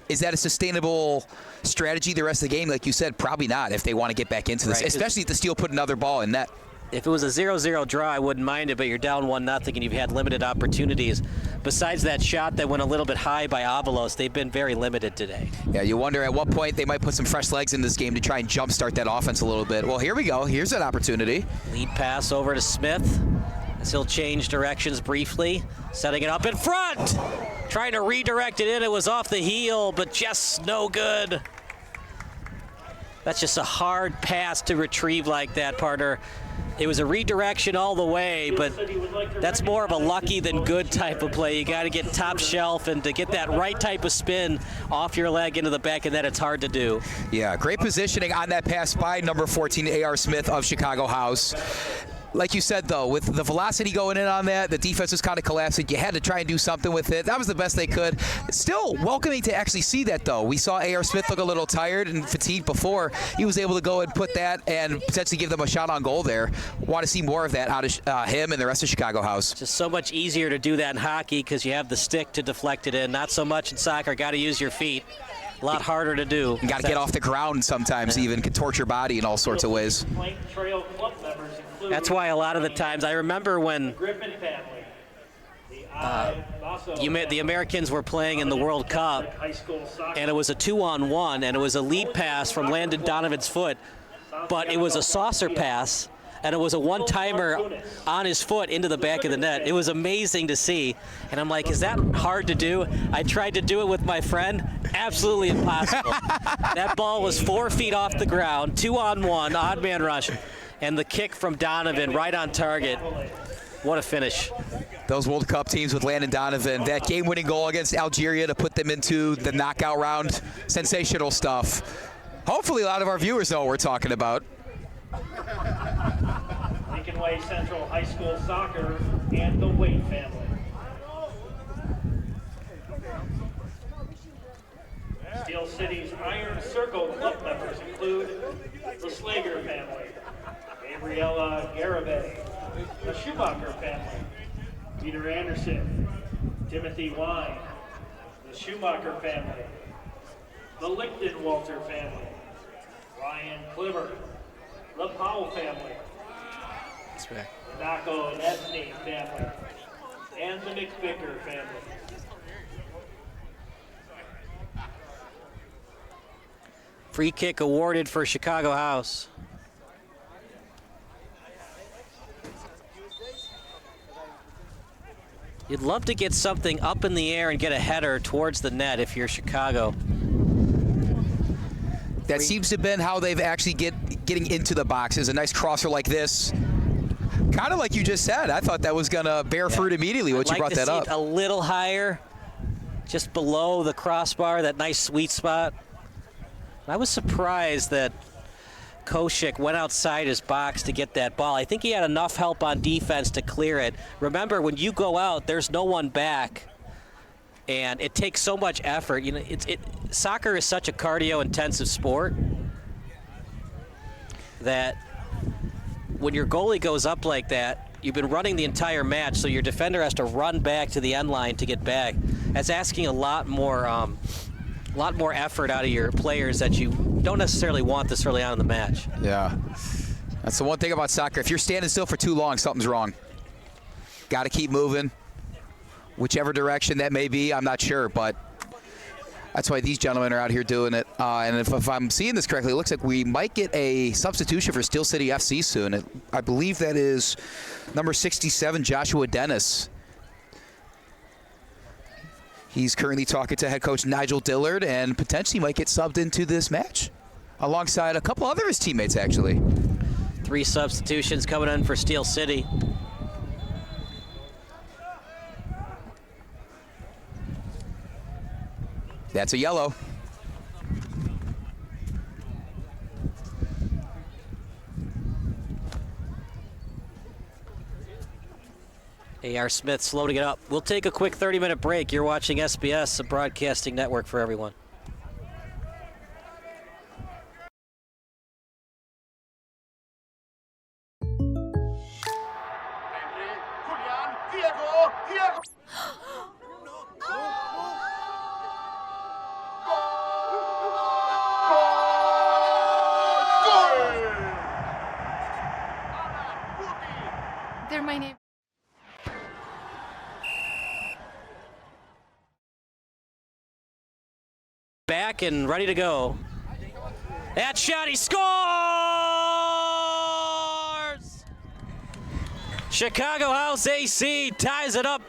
is that a sustainable strategy the rest of the game? Like you said, probably not if they want to get back into this, especially if the Steel put another ball in net. If it was a 0-0 draw, I wouldn't mind it, but you're down 1-0 and you've had limited opportunities. Besides that shot that went a little bit high by Avalos, they've been very limited today. Yeah, you wonder at what point they might put some fresh legs in this game to try and jumpstart that offense a little bit. Well, here we go. Here's an opportunity. Lead pass over to Smith. As he'll change directions briefly, setting it up in front. Trying to redirect it in. It was off the heel, but just no good. That's just a hard pass to retrieve like that, partner. It was a redirection all the way, but that's more of a lucky than good type of play. You got to get top shelf, and to get that right type of spin off your leg into the back of that, it's hard to do. Yeah, great positioning on that pass by number 14, A.R. Smith of Chicago House. Like you said, though, with the velocity going in on that, the defense was kind of collapsing. You had to try and do something with it. That was the best they could. Still welcoming to actually see that, though. We saw A.R. Smith look a little tired and fatigued before. He was able to go and put that and potentially give them a shot on goal there. Want to see more of that out of him and the rest of Chicago House. Just so much easier to do that in hockey because you have the stick to deflect it in. Not so much in soccer. Got to use your feet. A lot harder to do. You got to get off the ground sometimes, even contort your body in all sorts of ways. That's why a lot of the times, I remember when the Americans were playing in the World Cup, and it was a 2-on-1, and it was a lead pass from Landon Donovan's foot, but it was a saucer pass, and it was a one-timer on his foot into the back of the net. It was amazing to see, and I'm like, is that hard to do? I tried to do it with my friend. Absolutely impossible. That ball was 4 feet off the ground, 2-on-1, odd man rush. And the kick from Donovan right on target. What a finish. Those World Cup teams with Landon Donovan, that game-winning goal against Algeria to put them into the knockout round, sensational stuff. Hopefully a lot of our viewers know what we're talking about. Lincoln Way Central High School Soccer and the Wade family. Steel City's Iron Circle club members include the Slager family, Gabriella Garibay, the Schumacher family. Peter Anderson, Timothy Wine, the Schumacher family. The Lichtenwalter family. Ryan Cliver, the Powell family. That's right. The Nako and Esney family. And the McVicker family. Free kick awarded for Chicago House. You'd love to get something up in the air and get a header towards the net if you're Chicago. That seems to have been how they've actually getting into the box, is a nice crosser like this. Kind of like you just said. I thought that was going to bear fruit immediately once you brought that up. I'd like to see it a little higher, just below the crossbar, that nice sweet spot. I was surprised that Koshik went outside his box to get that ball. I think he had enough help on defense to clear it. Remember, when you go out, there's no one back, and it takes so much effort. You know, soccer is such a cardio-intensive sport that when your goalie goes up like that, you've been running the entire match, so your defender has to run back to the end line to get back. That's asking a lot more effort out of your players that you don't necessarily want this early on in the match. Yeah. That's the one thing about soccer. If you're standing still for too long, something's wrong. Got to keep moving. Whichever direction that may be, I'm not sure, but that's why these gentlemen are out here doing it. And if I'm seeing this correctly, it looks like we might get a substitution for Steel City FC soon. I believe that is number 67, Joshua Dennis. He's currently talking to head coach Nigel Dillard and potentially might get subbed into this match alongside a couple other of his teammates, actually. 3 substitutions coming in for Steel City. That's a yellow. A.R. Smith's loading it up. We'll take a quick 30-minute break. You're watching SBS, a broadcasting network for everyone. They're my neighbors. Back and ready to go. That shot, he scores! Chicago House AC ties it up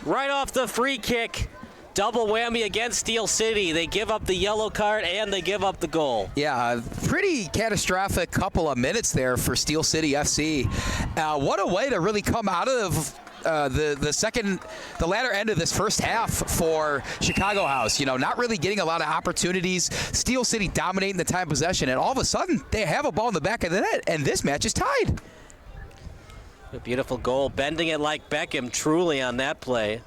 right off the free kick. Double whammy against Steel City. They give up the yellow card and they give up the goal. Yeah, pretty catastrophic couple of minutes there for Steel City FC. What a way to really come out of the latter end of this first half for Chicago House. You know, not really getting a lot of opportunities. Steel City dominating the time possession, and all of a sudden they have a ball in the back of the net, and this match is tied. A beautiful goal, bending it like Beckham, truly on that play.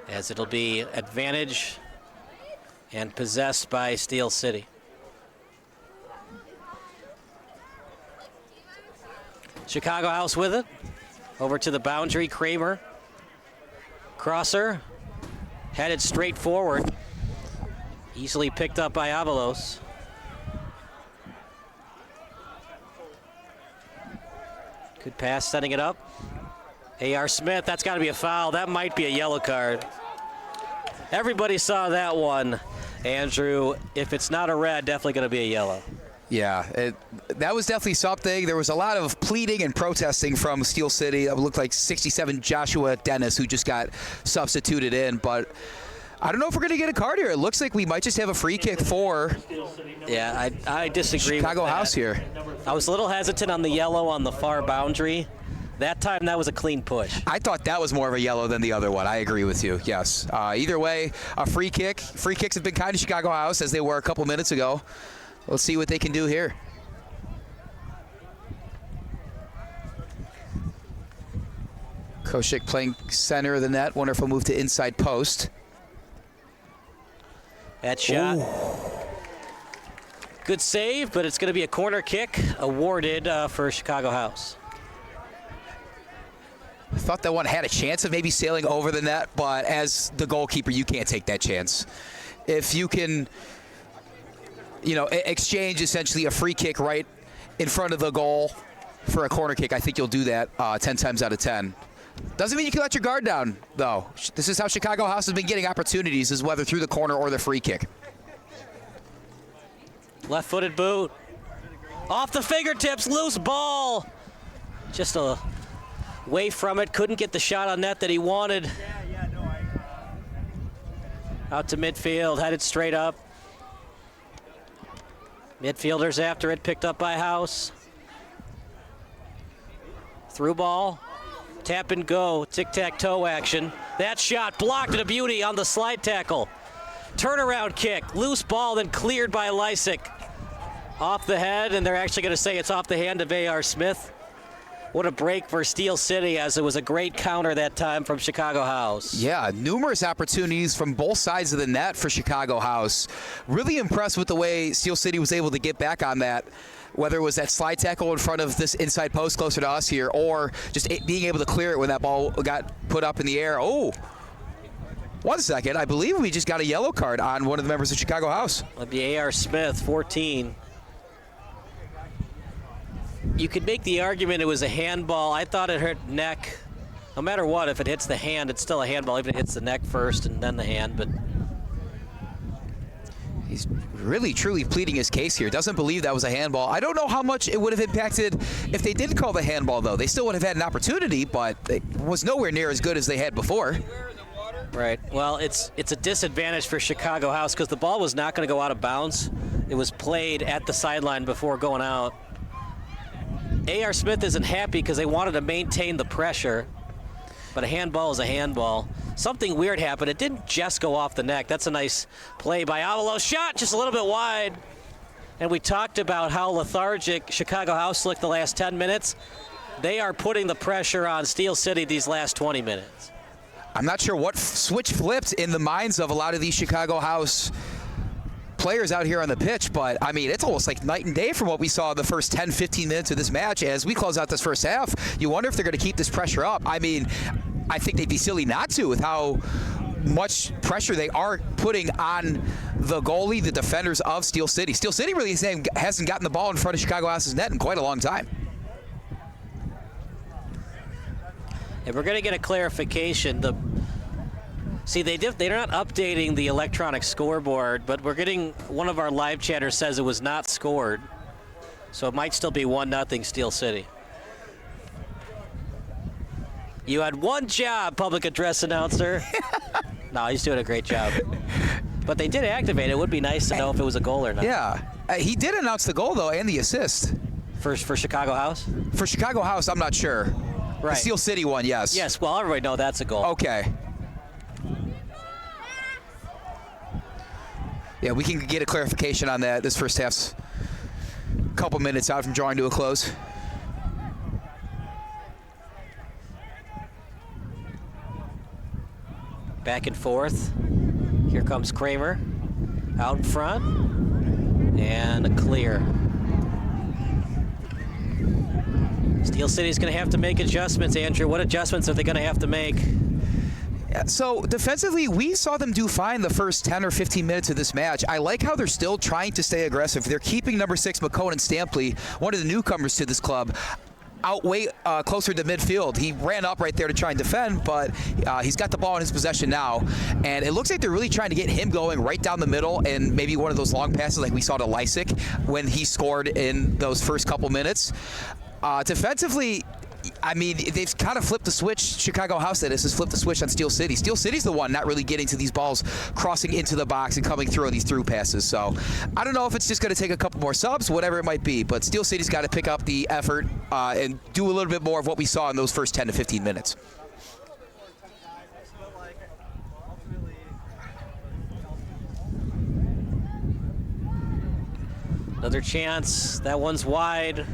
As it'll be advantage and possessed by Steel City. Chicago House with it. Over to the boundary, Kramer. Crosser, headed straight forward. Easily picked up by Avalos. Good pass, setting it up. A.R. Smith, that's got to be a foul. That might be a yellow card. Everybody saw that one. Andrew, if it's not a red, definitely going to be a yellow. Yeah, that was definitely something. There was a lot of pleading and protesting from Steel City. It looked like 67 Joshua Dennis, who just got substituted in. But I don't know if we're going to get a card here. It looks like we might just have a free kick for I disagree Chicago with that. House here. I was a little hesitant on the yellow on the far boundary. That time, that was a clean push. I thought that was more of a yellow than the other one. I agree with you, yes. Either way, a free kick. Free kicks have been kind to Chicago House, as they were a couple minutes ago. Let's see what they can do here. Koshik playing center of the net. Wonder if he'll move to inside post. That shot. Ooh. Good save, but it's going to be a corner kick awarded for Chicago House. I thought that one had a chance of maybe sailing over the net, but as the goalkeeper, you can't take that chance. If you can, exchange essentially a free kick right in front of the goal for a corner kick, I think you'll do that 10 times out of 10. Doesn't mean you can let your guard down, though. This is how Chicago House has been getting opportunities, is whether through the corner or the free kick. Left-footed boot. Off the fingertips, loose ball. Just away from it, couldn't get the shot on net that he wanted. Out to midfield, headed straight up. Midfielders after it, picked up by House. Through ball, tap and go, tic-tac-toe action. That shot blocked and a beauty on the slide tackle. Turnaround kick, loose ball, then cleared by Lysick. Off the head, and they're actually going to say it's off the hand of A.R. Smith. What a break for Steel City, as it was a great counter that time from Chicago House. Yeah, numerous opportunities from both sides of the net for Chicago House. Really impressed with the way Steel City was able to get back on that, whether it was that slide tackle in front of this inside post closer to us here, or just being able to clear it when that ball got put up in the air. Oh, 1 second. I believe we just got a yellow card on one of the members of Chicago House. That'd be A.R. Smith, 14. You could make the argument it was a handball. I thought it hurt neck. No matter what, if it hits the hand, it's still a handball, even if it hits the neck first and then the hand. But he's really, truly pleading his case here. Doesn't believe that was a handball. I don't know how much it would have impacted if they did call the handball, though. They still would have had an opportunity, but it was nowhere near as good as they had before. Right. Well, it's a disadvantage for Chicago House because the ball was not going to go out of bounds. It was played at the sideline before going out. A.R. Smith isn't happy because they wanted to maintain the pressure, but a handball is a handball. Something weird happened. It didn't just go off the neck. That's a nice play by Avalos. Shot just a little bit wide. And we talked about how lethargic Chicago House looked the last 10 minutes. They are putting the pressure on Steel City these last 20 minutes. I'm not sure what switch flipped in the minds of a lot of these Chicago House players out here on the pitch, but I mean, it's almost like night and day from what we saw in the first 10, 15 minutes of this match. As we close out this first half, you wonder if they're going to keep this pressure up. I mean, I think they'd be silly not to with how much pressure they are putting on the goalie, the defenders of Steel City. Steel City really hasn't gotten the ball in front of Chicago House's net in quite a long time. And we're going to get a clarification. See, they're not updating the electronic scoreboard, but we're getting, one of our live chatters says it was not scored. So it might still be 1-0 Steel City. You had one job, public address announcer. No, he's doing a great job. But they did activate it. It would be nice to know if it was a goal or not. Yeah. He did announce the goal, though, and the assist. For Chicago House? For Chicago House, I'm not sure. Right. The Steel City one, yes. Yes, well, everybody knows that's a goal. Okay. Yeah, we can get a clarification on that. This first half's a couple minutes out from drawing to a close. Back and forth. Here comes Kramer. Out in front. And a clear. Steel City's going to have to make adjustments, Andrew. What adjustments are they going to have to make? So defensively, we saw them do fine the first 10 or 15 minutes of this match. I like how they're still trying to stay aggressive. They're keeping number 6, McConan Stampley, one of the newcomers to this club, way closer to midfield. He ran up right there to try and defend, but he's got the ball in his possession now. And it looks like they're really trying to get him going right down the middle and maybe one of those long passes like we saw to Lysick when he scored in those first couple minutes. Defensively, I mean, they've kind of flipped the switch. Chicago House, that is, has flipped the switch on Steel City. Steel City's the one not really getting to these balls, crossing into the box and coming through on these through passes. So I don't know if it's just going to take a couple more subs, whatever it might be. But Steel City's got to pick up the effort and do a little bit more of what we saw in those first 10 to 15 minutes. Another chance. That one's wide.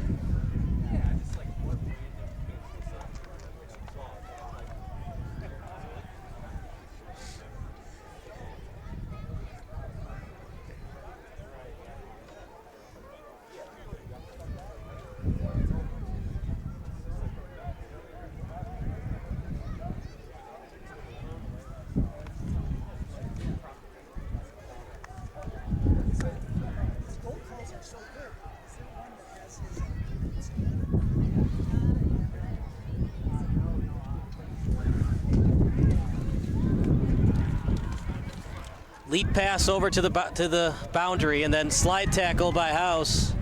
Leap pass over to the boundary, and then slide tackle by House.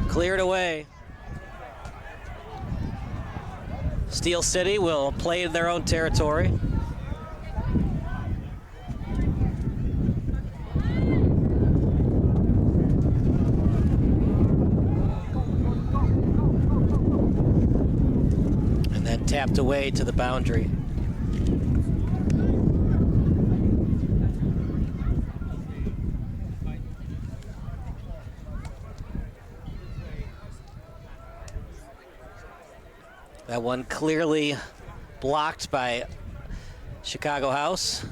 Cleared away. Steel City will play in their own territory. And then tapped away to the boundary. That one clearly blocked by Chicago House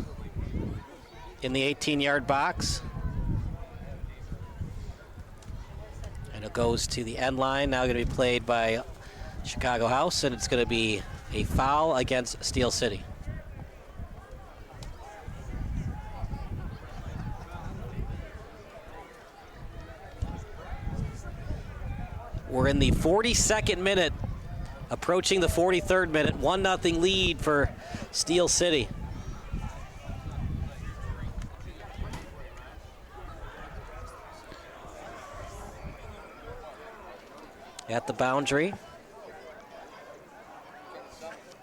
in the 18-yard box. And it goes to the end line, now going to be played by Chicago House, and it's going to be a foul against Steel City. We're in the 42nd minute. Approaching the 43rd minute, 1-0 lead for Steel City. At the boundary.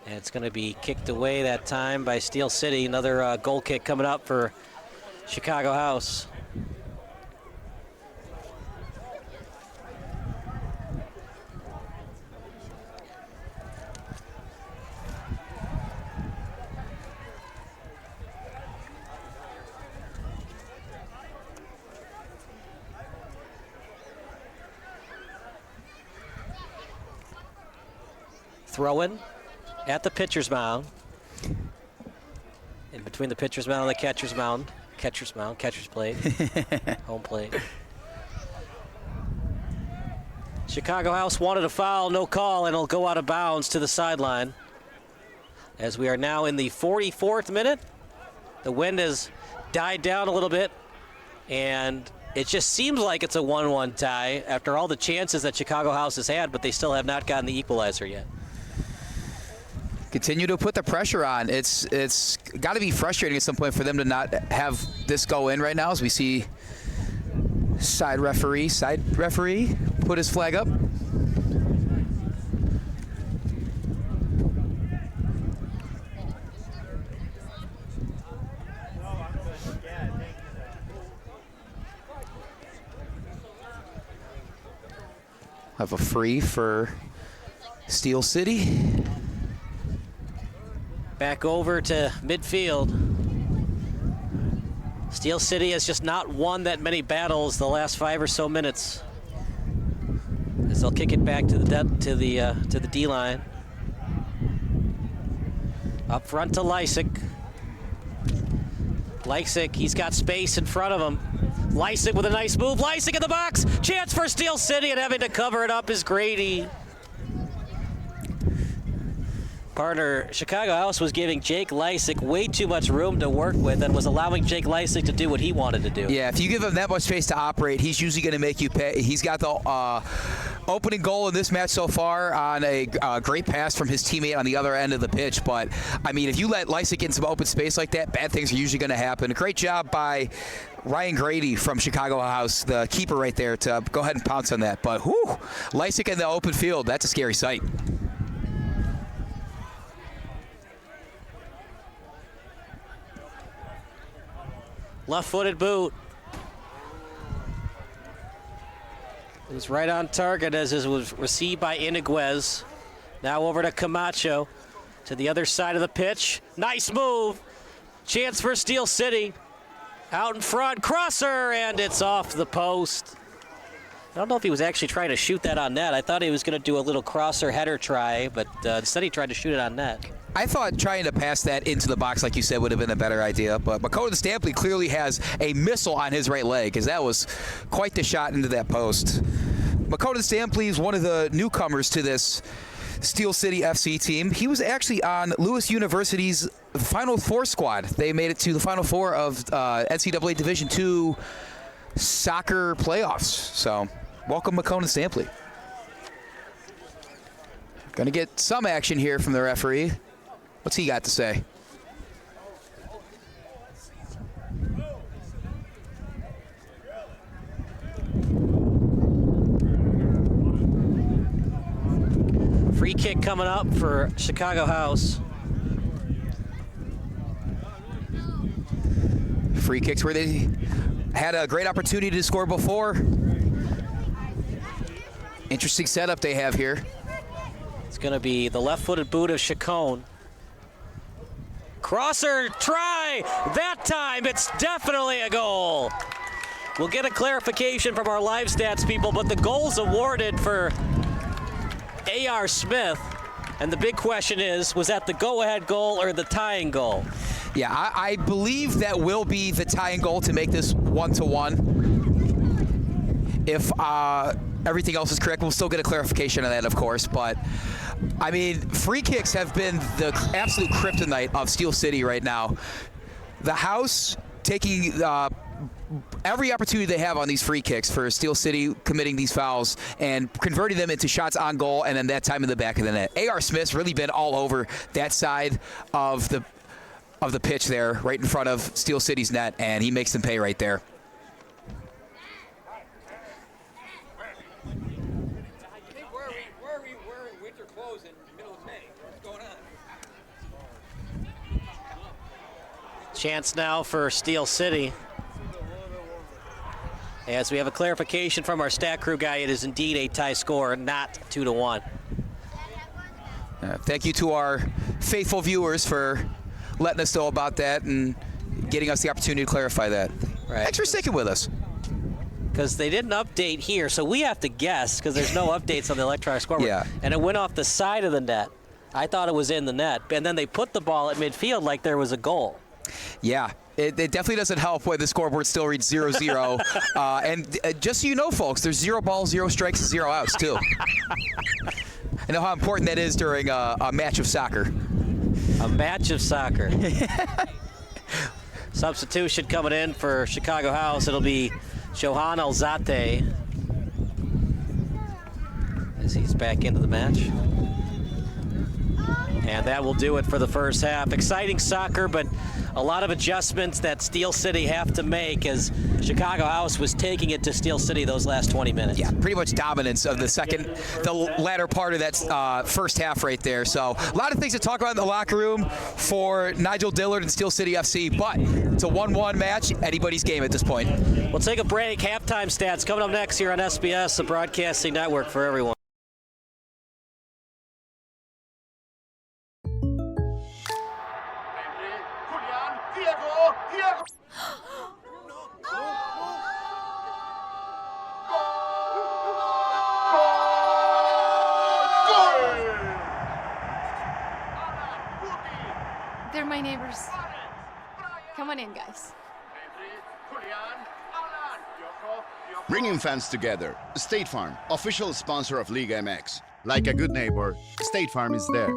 And it's going to be kicked away that time by Steel City. Another goal kick coming up for Chicago House. Throw-in at the pitcher's mound. In between the pitcher's mound and the catcher's mound. Catcher's plate. Home plate. Chicago House wanted a foul, no call, and it'll go out of bounds to the sideline. As we are now in the 44th minute. The wind has died down a little bit, and it just seems like it's a 1-1 tie after all the chances that Chicago House has had, but they still have not gotten the equalizer yet. Continue to put the pressure on. It's got to be frustrating at some point for them to not have this go in right now, as we see side referee put his flag up. Have a free for Steel City. Back over to midfield. Steel City has just not won that many battles the last 5 or so minutes. As they'll kick it back to the D line. Up front to Lysick. Lysick, he's got space in front of him. Lysick with a nice move. Lysick in the box. Chance for Steel City, and having to cover it up is Grady. Partner, Chicago House was giving Jake Lysick way too much room to work with and was allowing Jake Lysick to do what he wanted to do. Yeah, if you give him that much space to operate, he's usually going to make you pay. He's got the opening goal in this match so far on a great pass from his teammate on the other end of the pitch. But, I mean, if you let Lysick get in some open space like that, bad things are usually going to happen. A great job by Ryan Grady from Chicago House, the keeper right there, to go ahead and pounce on that. But, whew, Lysick in the open field, that's a scary sight. Left-footed boot. It was right on target as it was received by Iniguez. Now over to Camacho to the other side of the pitch. Nice move. Chance for Steel City. Out in front, crosser, and it's off the post. I don't know if he was actually trying to shoot that on net. I thought he was going to do a little crosser header try, but instead he tried to shoot it on net. I thought trying to pass that into the box, like you said, would have been a better idea. But Makoto Stampley clearly has a missile on his right leg, because that was quite the shot into that post. Makoto Stampley is one of the newcomers to this Steel City FC team. He was actually on Lewis University's Final Four squad. They made it to the Final Four of NCAA Division II soccer playoffs. So, welcome Makoto Stampley. Going to get some action here from the referee. What's he got to say? Free kick coming up for Chicago House. Free kicks where they had a great opportunity to score before. Interesting setup they have here. It's going to be the left-footed boot of Chacon. Crosser, try! That time, it's definitely a goal. We'll get a clarification from our live stats people, but the goal's awarded for A.R. Smith. And the big question is, was that the go-ahead goal or the tying goal? Yeah, I believe that will be the tying goal to make this 1-1. If everything else is correct, we'll still get a clarification on that, of course. But, I mean, free kicks have been the absolute kryptonite of Steel City right now. The House taking every opportunity they have on these free kicks for Steel City committing these fouls and converting them into shots on goal, and then that time in the back of the net. A.R. Smith's really been all over that side of the pitch there, right in front of Steel City's net, and he makes them pay right there. Chance now for Steel City. As we have a clarification from our stat crew guy, it is indeed a tie score, not 2-1. Thank you to our faithful viewers for letting us know about that and getting us the opportunity to clarify that. Right. Thanks for sticking with us. Because they didn't update here, so we have to guess because there's no updates on the electronic scoreboard. Yeah. And it went off the side of the net. I thought it was in the net, and then they put the ball at midfield like there was a goal. Yeah, it definitely doesn't help when the scoreboard still reads 0-0. And just so you know, folks, there's 0 balls, 0 strikes, and 0 outs, too. I know how important that is during a match of soccer. A match of soccer. Substitution coming in for Chicago House. It'll be Johan Alzate as he's back into the match. And that will do it for the first half. Exciting soccer, but a lot of adjustments that Steel City have to make as Chicago House was taking it to Steel City those last 20 minutes. Yeah, pretty much dominance of the latter part of that first half right there. So a lot of things to talk about in the locker room for Nigel Dillard and Steel City FC, but it's a 1-1 match, anybody's game at this point. We'll take a break. Halftime stats coming up next here on SBS, the broadcasting network for everyone. They're my neighbors. Come on in, guys. Bringing fans together. State Farm, official sponsor of Liga MX. Like a good neighbor, State Farm is there.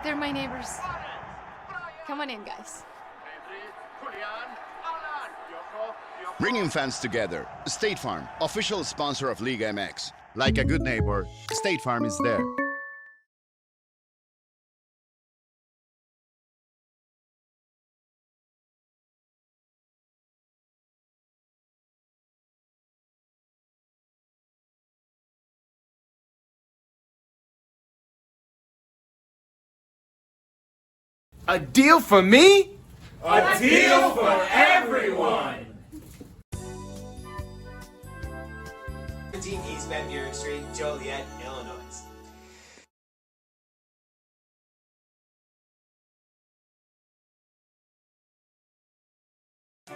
They're my neighbors. Come on in, guys. Bringing fans together. State Farm, official sponsor of Liga MX. Like a good neighbor, State Farm is there. A deal for me? A deal for everyone! 17 East Van Buren Street, Joliet, Illinois.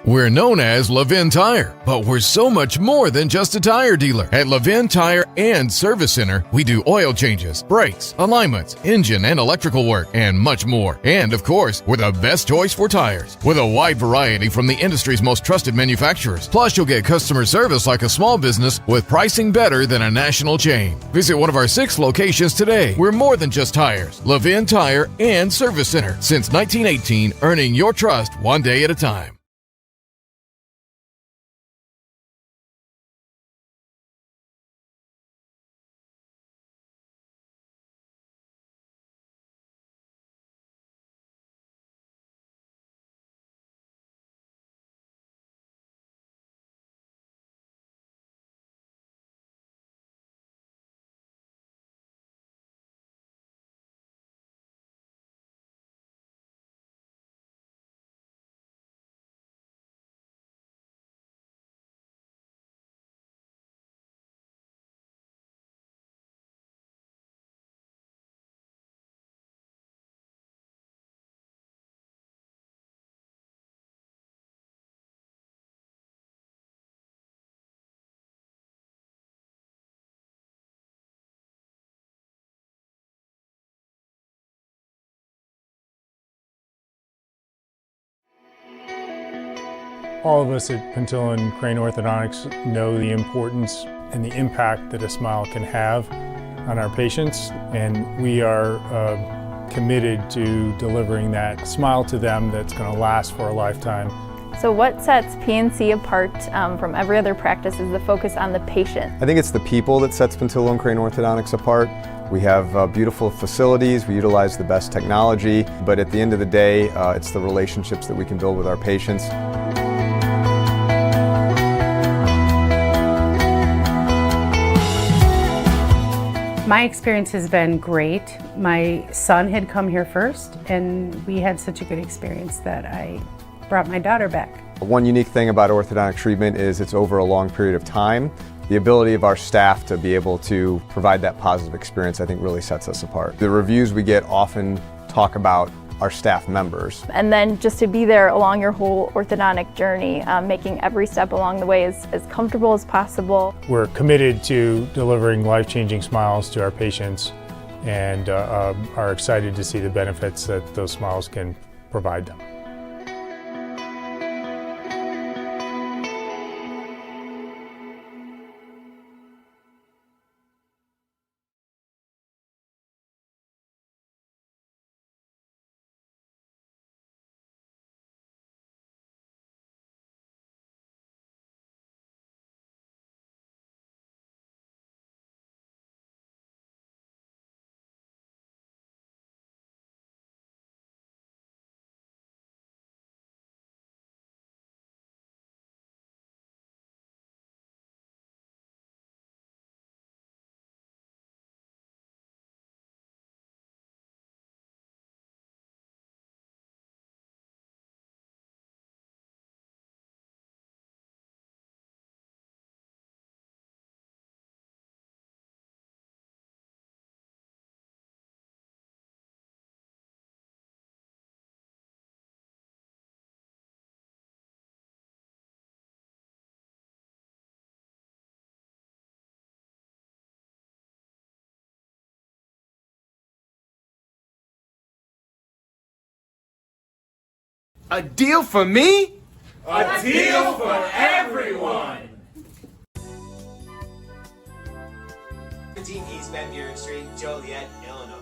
We're known as Levin Tire, but we're so much more than just a tire dealer. At Levin Tire and Service Center, we do oil changes, brakes, alignments, engine and electrical work, and much more. And of course, we're the best choice for tires, with a wide variety from the industry's most trusted manufacturers. Plus, you'll get customer service like a small business with pricing better than a national chain. Visit one of our 6 locations today. We're more than just tires. Levin Tire and Service Center, since 1918, earning your trust one day at a time. All of us at Pentilla Crane Orthodontics know the importance and the impact that a smile can have on our patients, and we are committed to delivering that smile to them that's going to last for a lifetime. So what sets PNC apart from every other practice is the focus on the patient. I think it's the people that sets Pentilla Crane Orthodontics apart. We have beautiful facilities, we utilize the best technology, but at the end of the day, it's the relationships that we can build with our patients. My experience has been great. My son had come here first, and we had such a good experience that I brought my daughter back. One unique thing about orthodontic treatment is it's over a long period of time. The ability of our staff to be able to provide that positive experience, I think, really sets us apart. The reviews we get often talk about our staff members. And then just to be there along your whole orthodontic journey, making every step along the way as comfortable as possible. We're committed to delivering life-changing smiles to our patients and are excited to see the benefits that those smiles can provide them. A deal for me? A deal for everyone! 17 East Van Buren Street, Joliet, Illinois.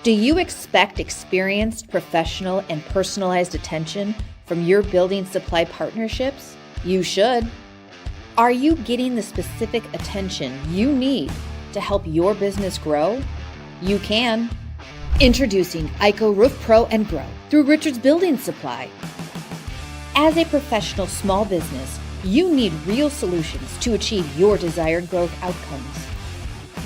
Do you expect experienced, professional, and personalized attention from your building supply partnerships? You should. Are you getting the specific attention you need to help your business grow? You can. Introducing ICO Roof Pro and Grow through Richards Building Supply. As a professional small business, you need real solutions to achieve your desired growth outcomes.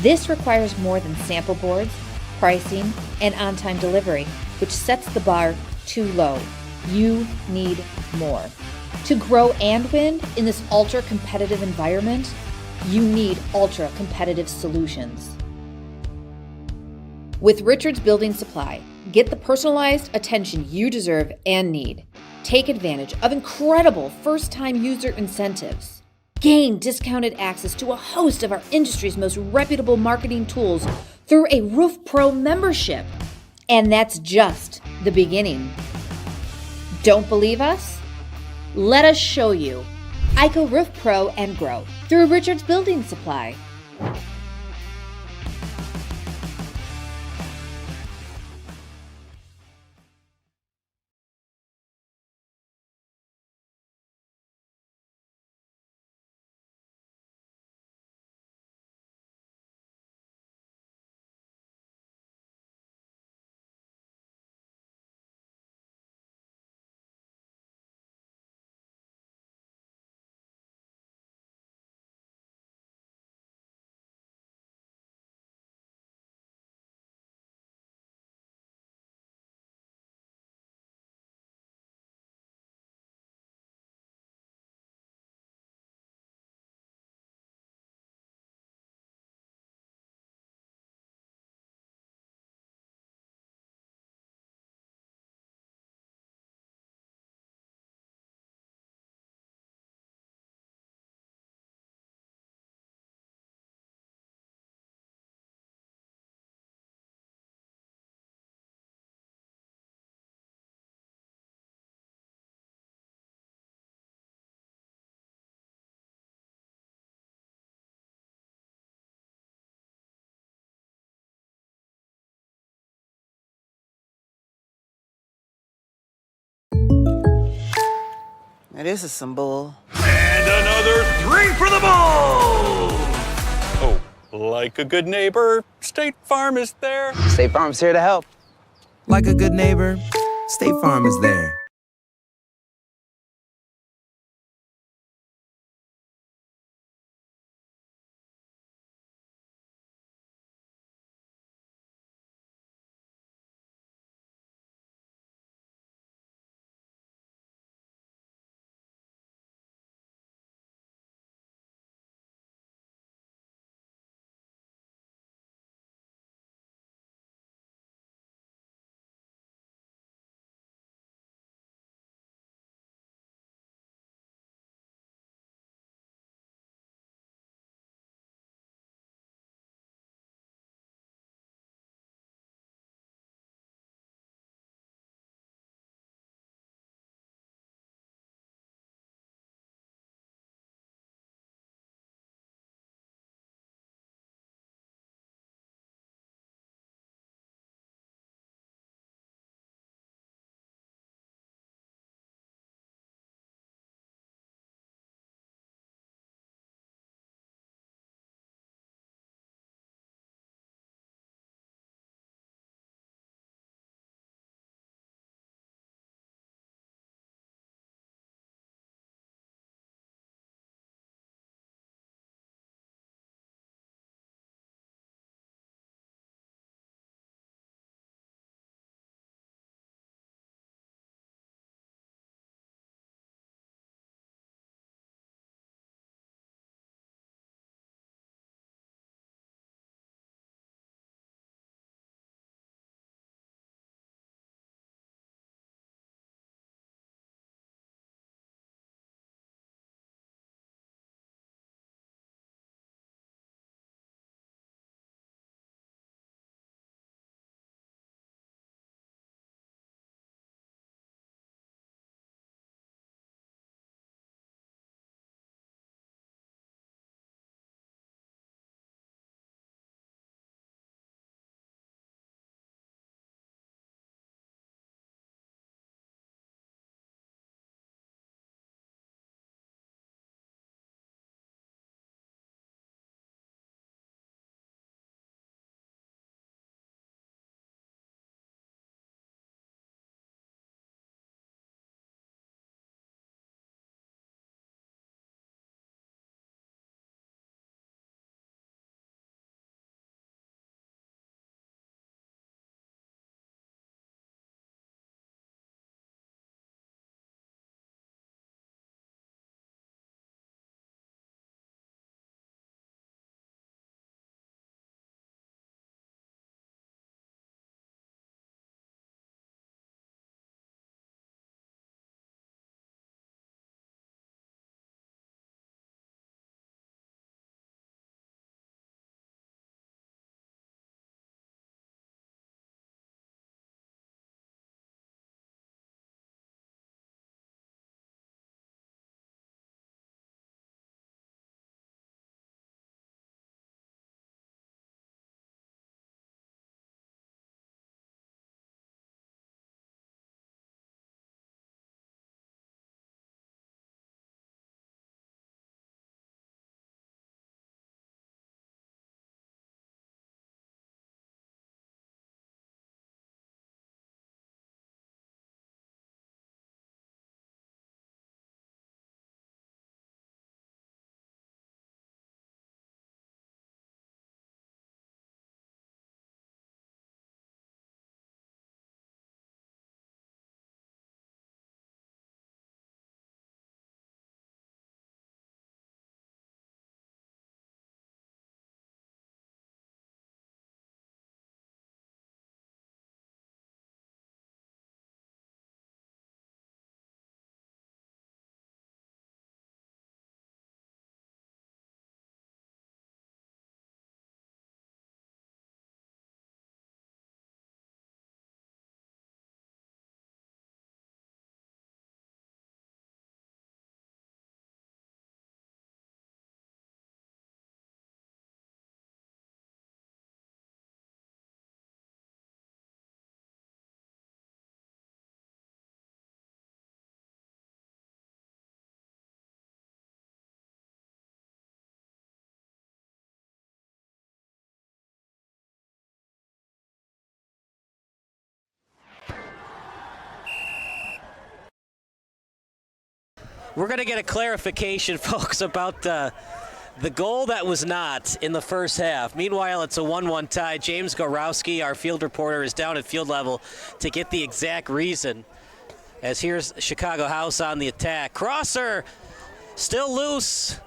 This requires more than sample boards, pricing, and on-time delivery, which sets the bar too low. You need more. To grow and win in this ultra-competitive environment, you need ultra-competitive solutions. With Richards Building Supply, get the personalized attention you deserve and need. Take advantage of incredible first-time user incentives. Gain discounted access to a host of our industry's most reputable marketing tools through a Roof Pro membership. And that's just the beginning. Don't believe us? Let us show you. ICO Roof Pro and Grow through Richards Building Supply. Now, this is some bull. And another 3 for the ball! Oh, like a good neighbor, State Farm is there. State Farm's here to help. Like a good neighbor, State Farm is there. We're going to get a clarification, folks, about the goal that was not in the first half. Meanwhile, it's a 1-1 tie. James Gorowski, our field reporter, is down at field level to get the exact reason. As here's Chicago House on the attack. Crosser still loose,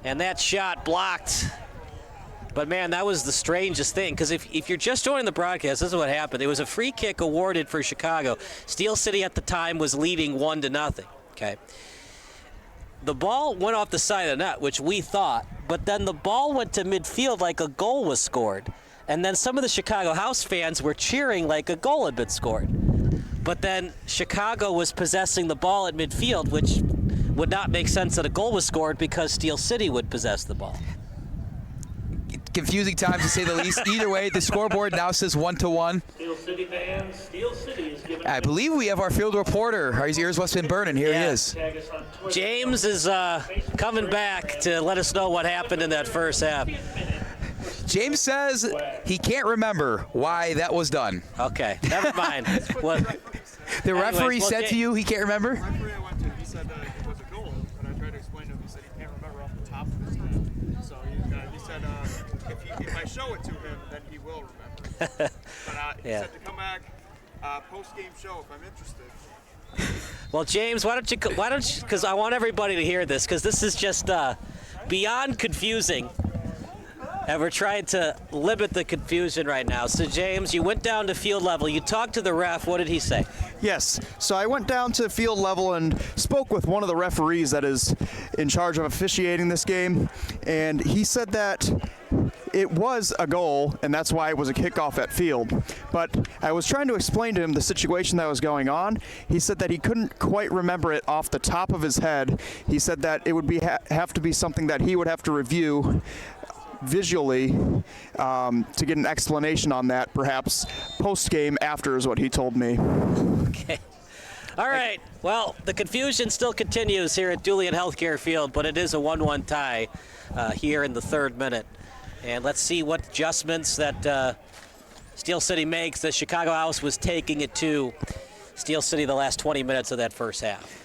and that shot blocked. But, man, that was the strangest thing, because if you're just joining the broadcast, this is what happened. It was a free kick awarded for Chicago. Steel City at the time was leading 1-0, okay? The ball went off the side of the net, which we thought, but then the ball went to midfield like a goal was scored. And then some of the Chicago House fans were cheering like a goal had been scored. But then Chicago was possessing the ball at midfield, which would not make sense that a goal was scored because Steel City would possess the ball. Confusing times to say the least. Either way, the scoreboard now says 1-1. Steel City fans, Steel City is giving. I believe we have our field reporter. His ears must have been burning. Here he is. James is coming back to let us know what happened in that first half. James says he can't remember why that was done. Okay, never mind. Well, the referee said to you he can't remember? The referee I went to, he said it was a goal, but I tried to explain to him, he said he can't remember off the top of his head. So he said if I show it to him, then he will remember. But he said to come back, post-game show if I'm interested. Well, James, why don't you, because I want everybody to hear this, because this is just beyond confusing. And we're trying to limit the confusion right now. So, James, you went down to field level. You talked to the ref. What did he say? Yes. So I went down to field level and spoke with one of the referees that is in charge of officiating this game. And he said that it was a goal, and that's why it was a kickoff at field. But I was trying to explain to him the situation that was going on. He said that he couldn't quite remember it off the top of his head. He said that it would be have to be something that he would have to review visually to get an explanation on that, perhaps post-game after is what he told me. Okay. All right. Well, the confusion still continues here at Dulian Healthcare Field, but it is a 1-1 tie here in the third minute. And let's see what adjustments that Steel City makes. The Chicago House was taking it to Steel City the last 20 minutes of that first half.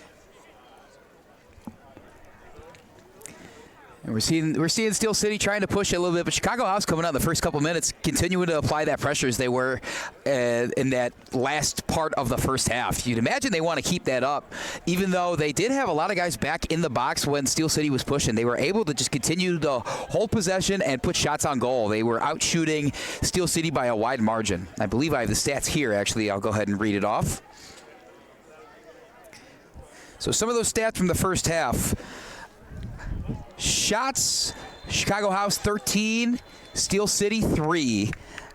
And we're seeing Steel City trying to push it a little bit, but Chicago House coming out in the first couple minutes, continuing to apply that pressure as they were in that last part of the first half. You'd imagine they want to keep that up, even though they did have a lot of guys back in the box when Steel City was pushing. They were able to just continue to hold possession and put shots on goal. They were out shooting Steel City by a wide margin. I believe I have the stats here, actually. I'll go ahead and read it off. So some of those stats from the first half. Shots, Chicago House 13, Steel City 3.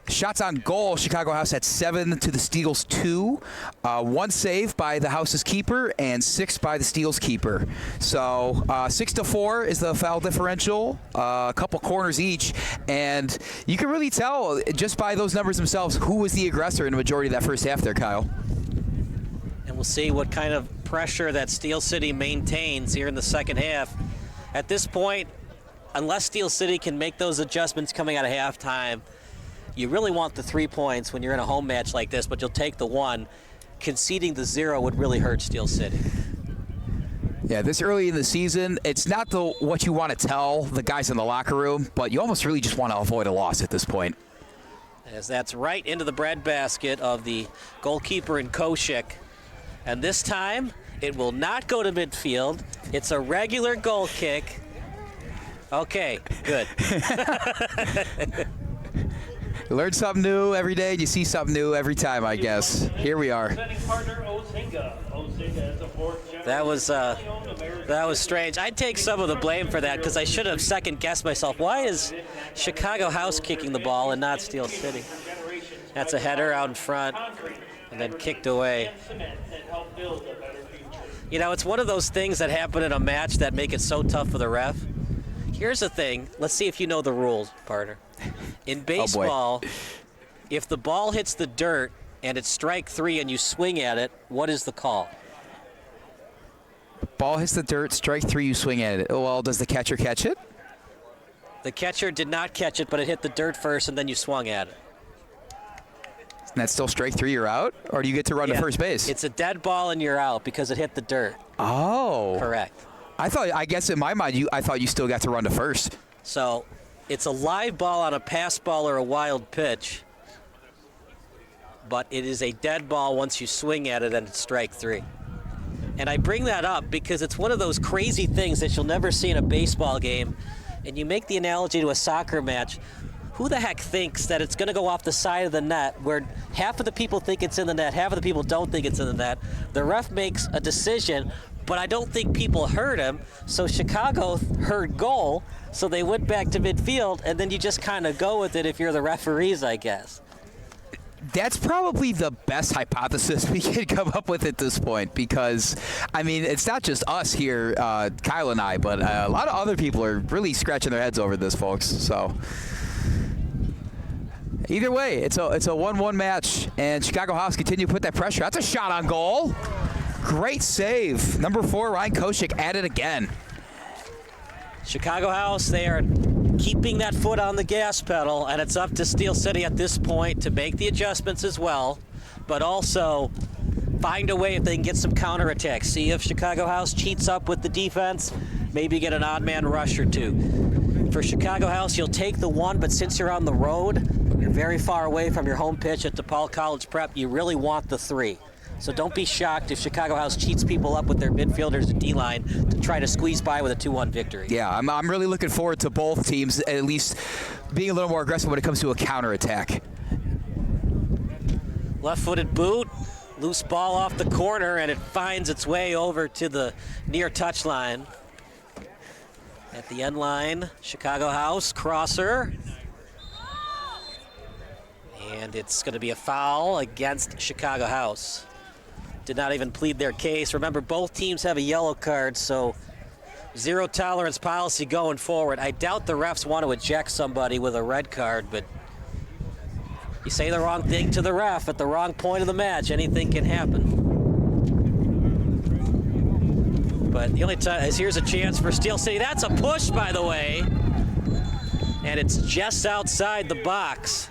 Shots on goal, Chicago House had 7 to the Steel's 2. 1 save by the House's keeper and 6 by the Steel's keeper. So 6-4 is the foul differential, a couple corners each. And you can really tell just by those numbers themselves who was the aggressor in the majority of that first half there, Kyle. And we'll see what kind of pressure that Steel City maintains here in the second half. At this point, unless Steel City can make those adjustments coming out of halftime, you really want the 3 points when you're in a home match like this, but you'll take the 1. Conceding the 0 would really hurt Steel City. Yeah, this early in the season, it's not what you want to tell the guys in the locker room, but you almost really just want to avoid a loss at this point. As that's right into the breadbasket of the goalkeeper in Koshik. And this time, it will not go to midfield. It's a regular goal kick. Okay, good. You learn something new every day, and you see something new every time, I guess. Here we are. That was strange. I'd take some of the blame for that because I should have second-guessed myself. Why is Chicago House kicking the ball and not Steel City? That's a header out in front and then kicked away. You know, it's one of those things that happen in a match that make it so tough for the ref. Here's the thing. Let's see if you know the rules, partner. In baseball, if the ball hits the dirt and it's strike 3 and you swing at it, what is the call? Ball hits the dirt, strike 3, you swing at it. Well, does the catcher catch it? The catcher did not catch it, but it hit the dirt first and then you swung at it. And that's still strike 3, you're out? Or do you get to run to first base? It's a dead ball and you're out because it hit the dirt. Oh. Correct. I guess in my mind, I thought you still got to run to first. So it's a live ball on a pass ball or a wild pitch, but it is a dead ball once you swing at it and it's strike 3. And I bring that up because it's one of those crazy things that you'll never see in a baseball game. And you make the analogy to a soccer match. Who the heck thinks that it's going to go off the side of the net where half of the people think it's in the net, half of the people don't think it's in the net? The ref makes a decision, but I don't think people heard him. So Chicago heard goal, so they went back to midfield, and then you just kind of go with it if you're the referees, I guess. That's probably the best hypothesis we can come up with at this point because, I mean, it's not just us here, Kyle and I, but a lot of other people are really scratching their heads over this, folks. So either way, it's a 1-1 match, and Chicago House continue to put that pressure. That's a shot on goal. Great save. Number 4, Ryan Koshik at it again. Chicago House, they are keeping that foot on the gas pedal, and it's up to Steel City at this point to make the adjustments as well, but also find a way if they can get some counterattacks. See if Chicago House cheats up with the defense, maybe get an odd man rush or 2. For Chicago House, you'll take the 1, but since you're on the road, you're very far away from your home pitch at DePaul College Prep, you really want the 3. So don't be shocked if Chicago House cheats people up with their midfielders and D-line to try to squeeze by with a 2-1 victory. Yeah, I'm really looking forward to both teams at least being a little more aggressive when it comes to a counterattack. Left-footed boot, loose ball off the corner, and it finds its way over to the near touchline. At the end line, Chicago House, crosser. And it's going to be a foul against Chicago House. Did not even plead their case. Remember, both teams have a yellow card, so zero tolerance policy going forward. I doubt the refs want to eject somebody with a red card, but you say the wrong thing to the ref at the wrong point of the match, anything can happen. But the only time is here's a chance for Steel City. That's a push, by the way, and it's just outside the box.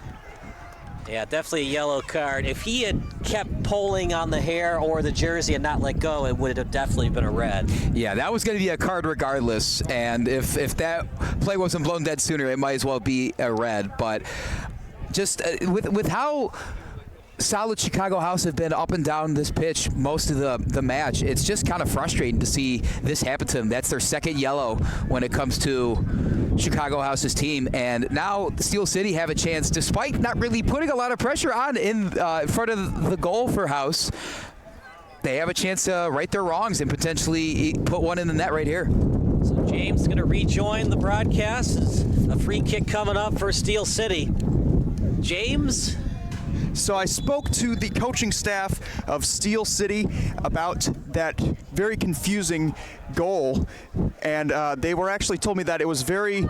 Yeah, definitely a yellow card. If he had kept pulling on the hair or the jersey and not let go, it would have definitely been a red. Yeah, that was going to be a card regardless, and if that play wasn't blown dead sooner, it might as well be a red. But just with how solid Chicago House have been up and down this pitch most of the match, it's just kind of frustrating to see this happen to them. That's their second yellow when it comes to Chicago House's team, and now Steel City have a chance, despite not really putting a lot of pressure on in front of the goal for House. They have a chance to right their wrongs and potentially put one in the net right here. So James is going to rejoin the broadcast. It's a free kick coming up for Steel City. James? So I spoke to the coaching staff of Steel City about that very confusing goal, and they were actually told me that it was very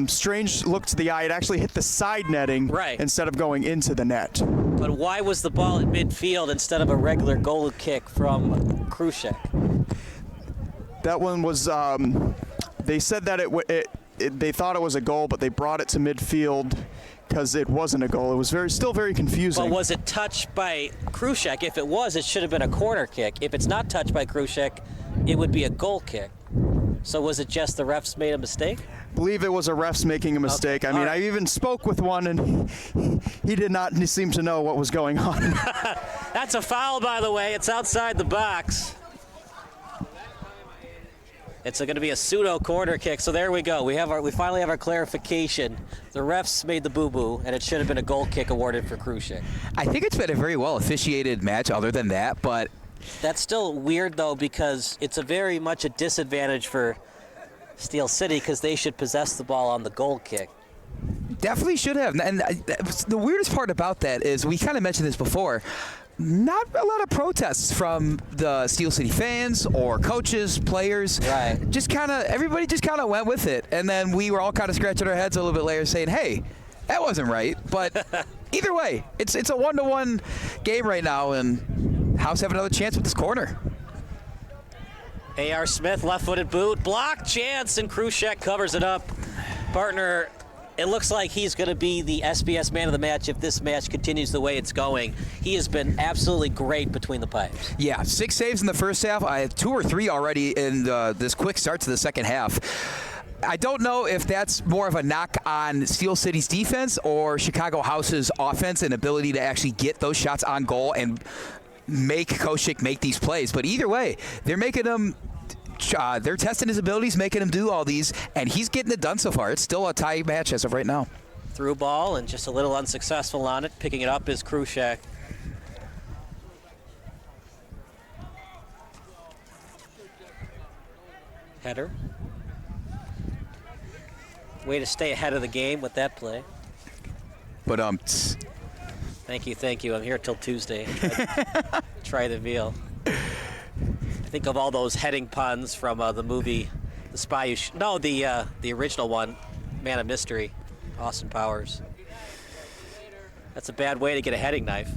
strange look to the eye. It actually hit the side netting instead of going into the net. But why was the ball at midfield instead of a regular goal kick from Krushek? That one was, they said that they thought it was a goal, but they brought it to midfield because it wasn't a goal. It was still very confusing. But was it touched by Krushek? If it was, it should have been a corner kick. If it's not touched by Krushek, it would be a goal kick. So was it just the refs made a mistake? I believe it was a refs making a mistake. Okay. I mean, I even spoke with one, and he did not seem to know what was going on. That's a foul, by the way. It's outside the box. It's going to be a pseudo corner kick. So there we go. We finally have our clarification. The refs made the boo-boo, and it should have been a goal kick awarded for Krushek. I think it's been a very well officiated match other than that, but that's still weird though, because it's a very much a disadvantage for Steel City because they should possess the ball on the goal kick. Definitely should have. And the weirdest part about that is, we kind of mentioned this before, not a lot of protests from the Steel City fans or coaches, players. Right. Everybody just kind of went with it. And then we were all kind of scratching our heads a little bit later saying, hey, that wasn't right. But either way, it's a 1-1 game right now, and House have another chance with this corner. A.R. Smith, left-footed boot, blocked chance, and Krushek covers it up. Partner It looks like he's going to be the SBS man of the match if this match continues the way it's going. He has been absolutely great between the pipes. Yeah, 6 saves in the first half. I have 2 or 3 already in this quick start to the second half. I don't know if that's more of a knock on Steel City's defense or Chicago House's offense and ability to actually get those shots on goal and make Koshik make these plays. But either way, they're making them. They're testing his abilities, making him do all these, and he's getting it done so far. It's still a tie match as of right now. Through ball and just a little unsuccessful on it. Picking it up is Krushak. Header. Way to stay ahead of the game with that play. But Thank you. I'm here till Tuesday. Try the veal. Think of all those heading puns from the movie The Spy Who the original one, Man of Mystery, Austin Powers. That's a bad way to get a heading knife.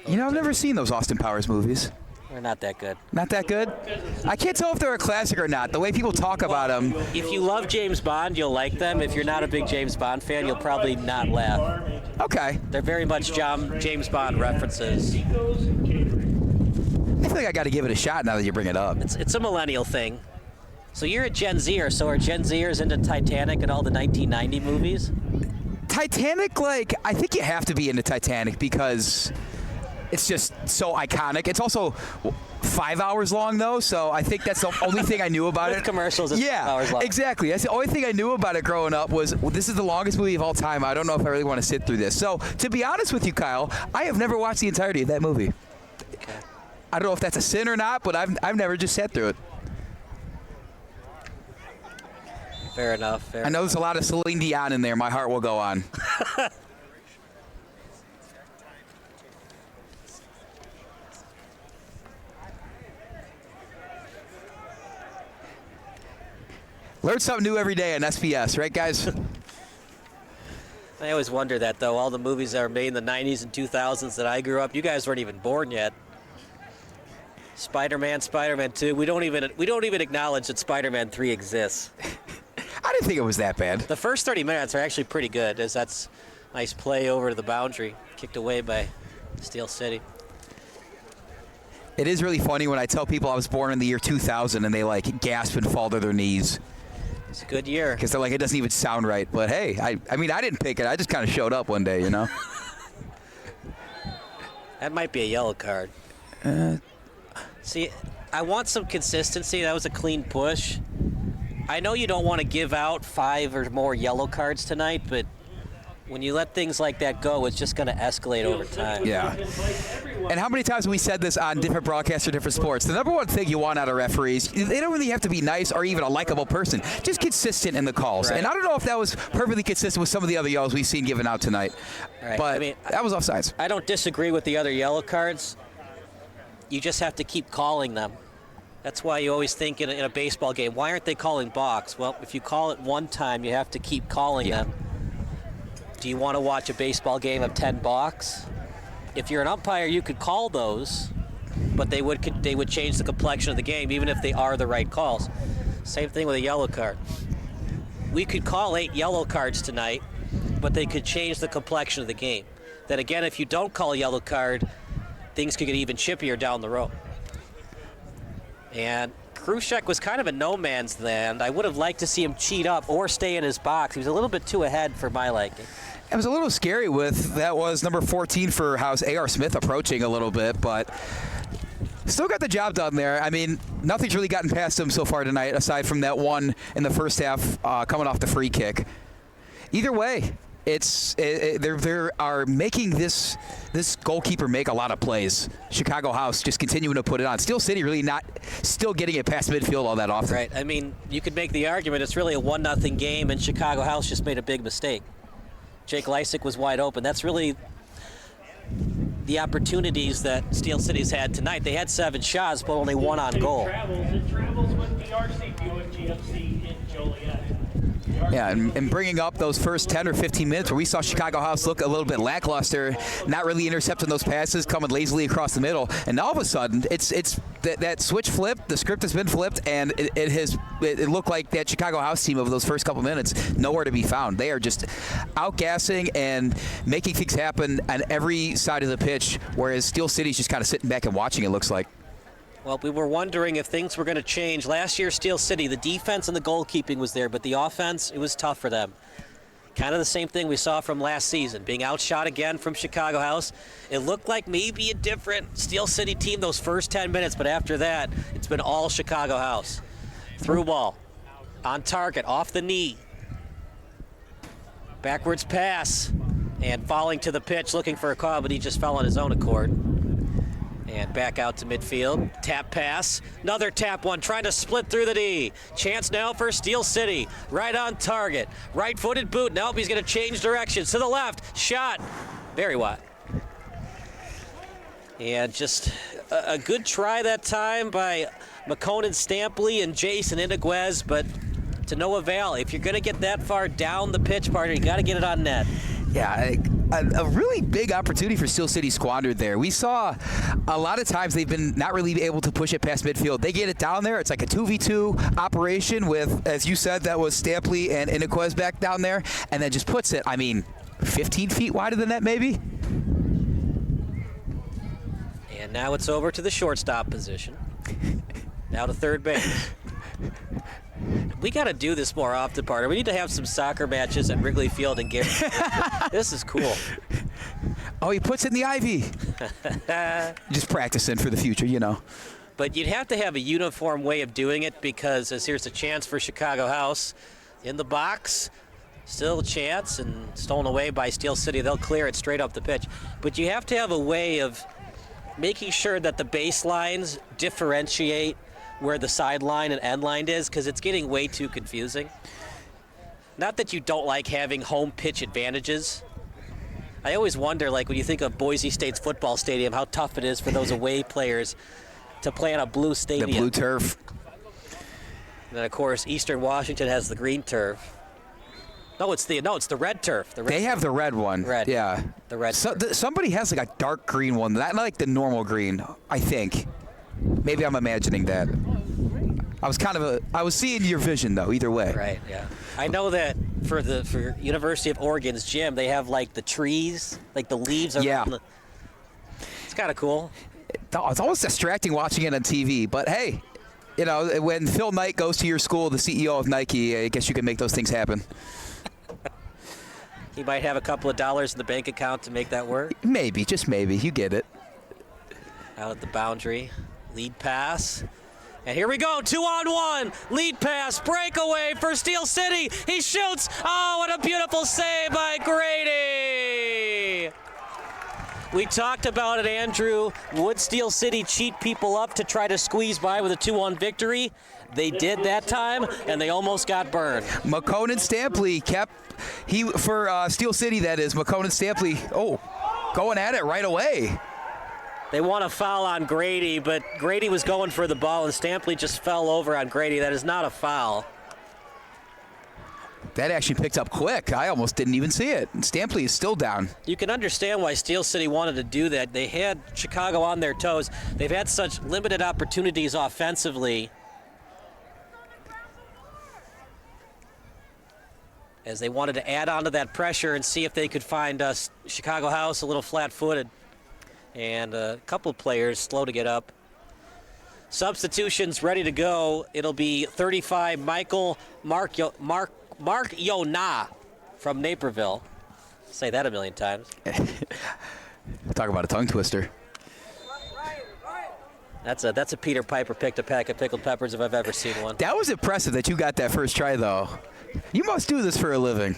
You know, I've never seen those Austin Powers movies. They're not that good. Not that good? I can't tell if they're a classic or not. The way people talk about them. If you love James Bond, you'll like them. If you're not a big James Bond fan, you'll probably not laugh. Okay. They're very much James Bond references. I feel like I got to give it a shot now that you bring it up. It's a millennial thing. So you're a Gen Zer, so are Gen Zers into Titanic and all the 1990 movies? Titanic, I think you have to be into Titanic because it's just so iconic. It's also 5 hours long, though, so I think that's the only thing I knew about it. Commercials, it's 5 hours long. Exactly. That's the only thing I knew about it growing up was, this is the longest movie of all time. I don't know if I really want to sit through this. So, to be honest with you, Kyle, I have never watched the entirety of that movie. Okay. I don't know if that's a sin or not, but I've never just sat through it. Fair enough. I know there's a lot of Celine Dion in there. My heart will go on. Learn something new every day on SBS, right, guys? I always wonder that, though. All the movies that were made in the 90s and 2000s that I grew up, you guys weren't even born yet. Spider-Man 2. We don't even acknowledge that Spider-Man 3 exists. I didn't think it was that bad. The first 30 minutes are actually pretty good, as that's a nice play over to the boundary, kicked away by Steel City. It is really funny when I tell people I was born in the year 2000 and they gasp and fall to their knees. It's a good year. Because they're like, it doesn't even sound right. But hey, I mean, I didn't pick it. I just kind of showed up one day, you know? That might be a yellow card. See, I want some consistency. That was a clean push. I know you don't want to give out 5 or more yellow cards tonight, but when you let things like that go, it's just going to escalate over time. Yeah. And how many times have we said this on different broadcasts or different sports? The number one thing you want out of referees, they don't really have to be nice or even a likable person. Just consistent in the calls. Right. And I don't know if that was perfectly consistent with some of the other yellows we've seen given out tonight. Right. But that was offsides. I don't disagree with the other yellow cards. You just have to keep calling them. That's why you always think in a baseball game, why aren't they calling balks? Well, if you call it one time, you have to keep calling them. Do you want to watch a baseball game of 10 balks? If you're an umpire, you could call those, but they would change the complexion of the game, even if they are the right calls. Same thing with a yellow card. We could call 8 yellow cards tonight, but they could change the complexion of the game. Then again, if you don't call a yellow card, things could get even chippier down the road. And Krushek was kind of a no man's land. I would have liked to see him cheat up or stay in his box. He was a little bit too ahead for my liking. It was a little scary that was number 14 for House, A.R. Smith, approaching a little bit, but still got the job done there. I mean, nothing's really gotten past him so far tonight, aside from that one in the first half coming off the free kick. Either way, they are making this goalkeeper make a lot of plays. Chicago House just continuing to put it on. Steel City really not still getting it past midfield all that often. Right. I mean, you could make the argument it's really a 1-0 game, and Chicago House just made a big mistake. Jake Lysick was wide open. That's really the opportunities that Steel City's had tonight. They had 7 shots, but only 1 on goal. It travels with the RC Buick GMC in Joliet. Yeah, and bringing up those first 10 or 15 minutes where we saw Chicago House look a little bit lackluster, not really intercepting those passes, coming lazily across the middle, and all of a sudden, it's that switch flipped, the script has been flipped, and it looked like that Chicago House team over those first couple minutes, nowhere to be found. They are just outgassing and making things happen on every side of the pitch, whereas Steel City's just kind of sitting back and watching, it looks like. Well, we were wondering if things were going to change. Last year, Steel City, the defense and the goalkeeping was there, but the offense, it was tough for them. Kind of the same thing we saw from last season, being outshot again from Chicago House. It looked like maybe a different Steel City team those first 10 minutes, but after that, it's been all Chicago House. Through ball, on target, off the knee. Backwards pass, and falling to the pitch, looking for a call, but he just fell on his own accord. And back out to midfield. Tap pass. Another tap one, trying to split through the D. Chance now for Steel City. Right on target. Right-footed boot. Now he's going to change directions. To the left. Shot. Very wide. And just a good try that time by McConan Stampley and Jason Iniguez, but to no avail. If you're going to get that far down the pitch, partner, you got to get it on net. Yeah, a really big opportunity for Steel City squandered there. We saw a lot of times they've been not really able to push it past midfield. They get it down there. It's like a 2v2 operation with, as you said, that was Stampley and Iniguez back down there, and then just puts it, 15 feet wider than that maybe? And now it's over to the shortstop position. Now to third base. We got to do this more often, partner. We need to have some soccer matches at Wrigley Field and Gary. This is cool. Oh, he puts it in the ivy. Just practicing for the future, you know. But you'd have to have a uniform way of doing it because as here's a chance for Chicago House in the box. Still a chance and stolen away by Steel City. They'll clear it straight up the pitch. But you have to have a way of making sure that the baselines differentiate where the sideline and end line is, because it's getting way too confusing. Not that you don't like having home pitch advantages. I always wonder, like when you think of Boise State's football stadium, how tough it is for those away players to play on a blue stadium. The blue turf. And then of course Eastern Washington has the green turf. No, it's the red turf. They have the red one. Red. Yeah. The red. Somebody has like a dark green one, not like the normal green, I think. Maybe I'm imagining that. I was seeing your vision though, either way. Right, yeah. I know that for University of Oregon's gym, they have like the trees, like the leaves. It's kind of cool. It's almost distracting watching it on TV, but hey, you know, when Phil Knight goes to your school, the CEO of Nike, I guess you can make those things happen. He might have a couple of dollars in the bank account to make that work. Maybe, just maybe. You get it. Out at the boundary. Lead pass. And here we go, 2-on-1. Lead pass, breakaway for Steel City. He shoots. Oh, what a beautiful save by Grady. We talked about it, Andrew. Would Steel City cheat people up to try to squeeze by with a 2-1 victory? They did that time, and they almost got burned. McConan Stampley for Steel City, that is. McConan Stampley, going at it right away. They want a foul on Grady, but Grady was going for the ball, and Stampley just fell over on Grady. That is not a foul. That actually picked up quick. I almost didn't even see it. Stampley is still down. You can understand why Steel City wanted to do that. They had Chicago on their toes. They've had such limited opportunities offensively. As they wanted to add on to that pressure and see if they could find Chicago House a little flat-footed. And a couple of players slow to get up. Substitutions ready to go. It'll be 35 Michael Mark Yona from Naperville. Say that a million times. Talk about a tongue twister. That's a Peter Piper picked a pack of pickled peppers if I've ever seen one. That was impressive that you got that first try, though. You must do this for a living.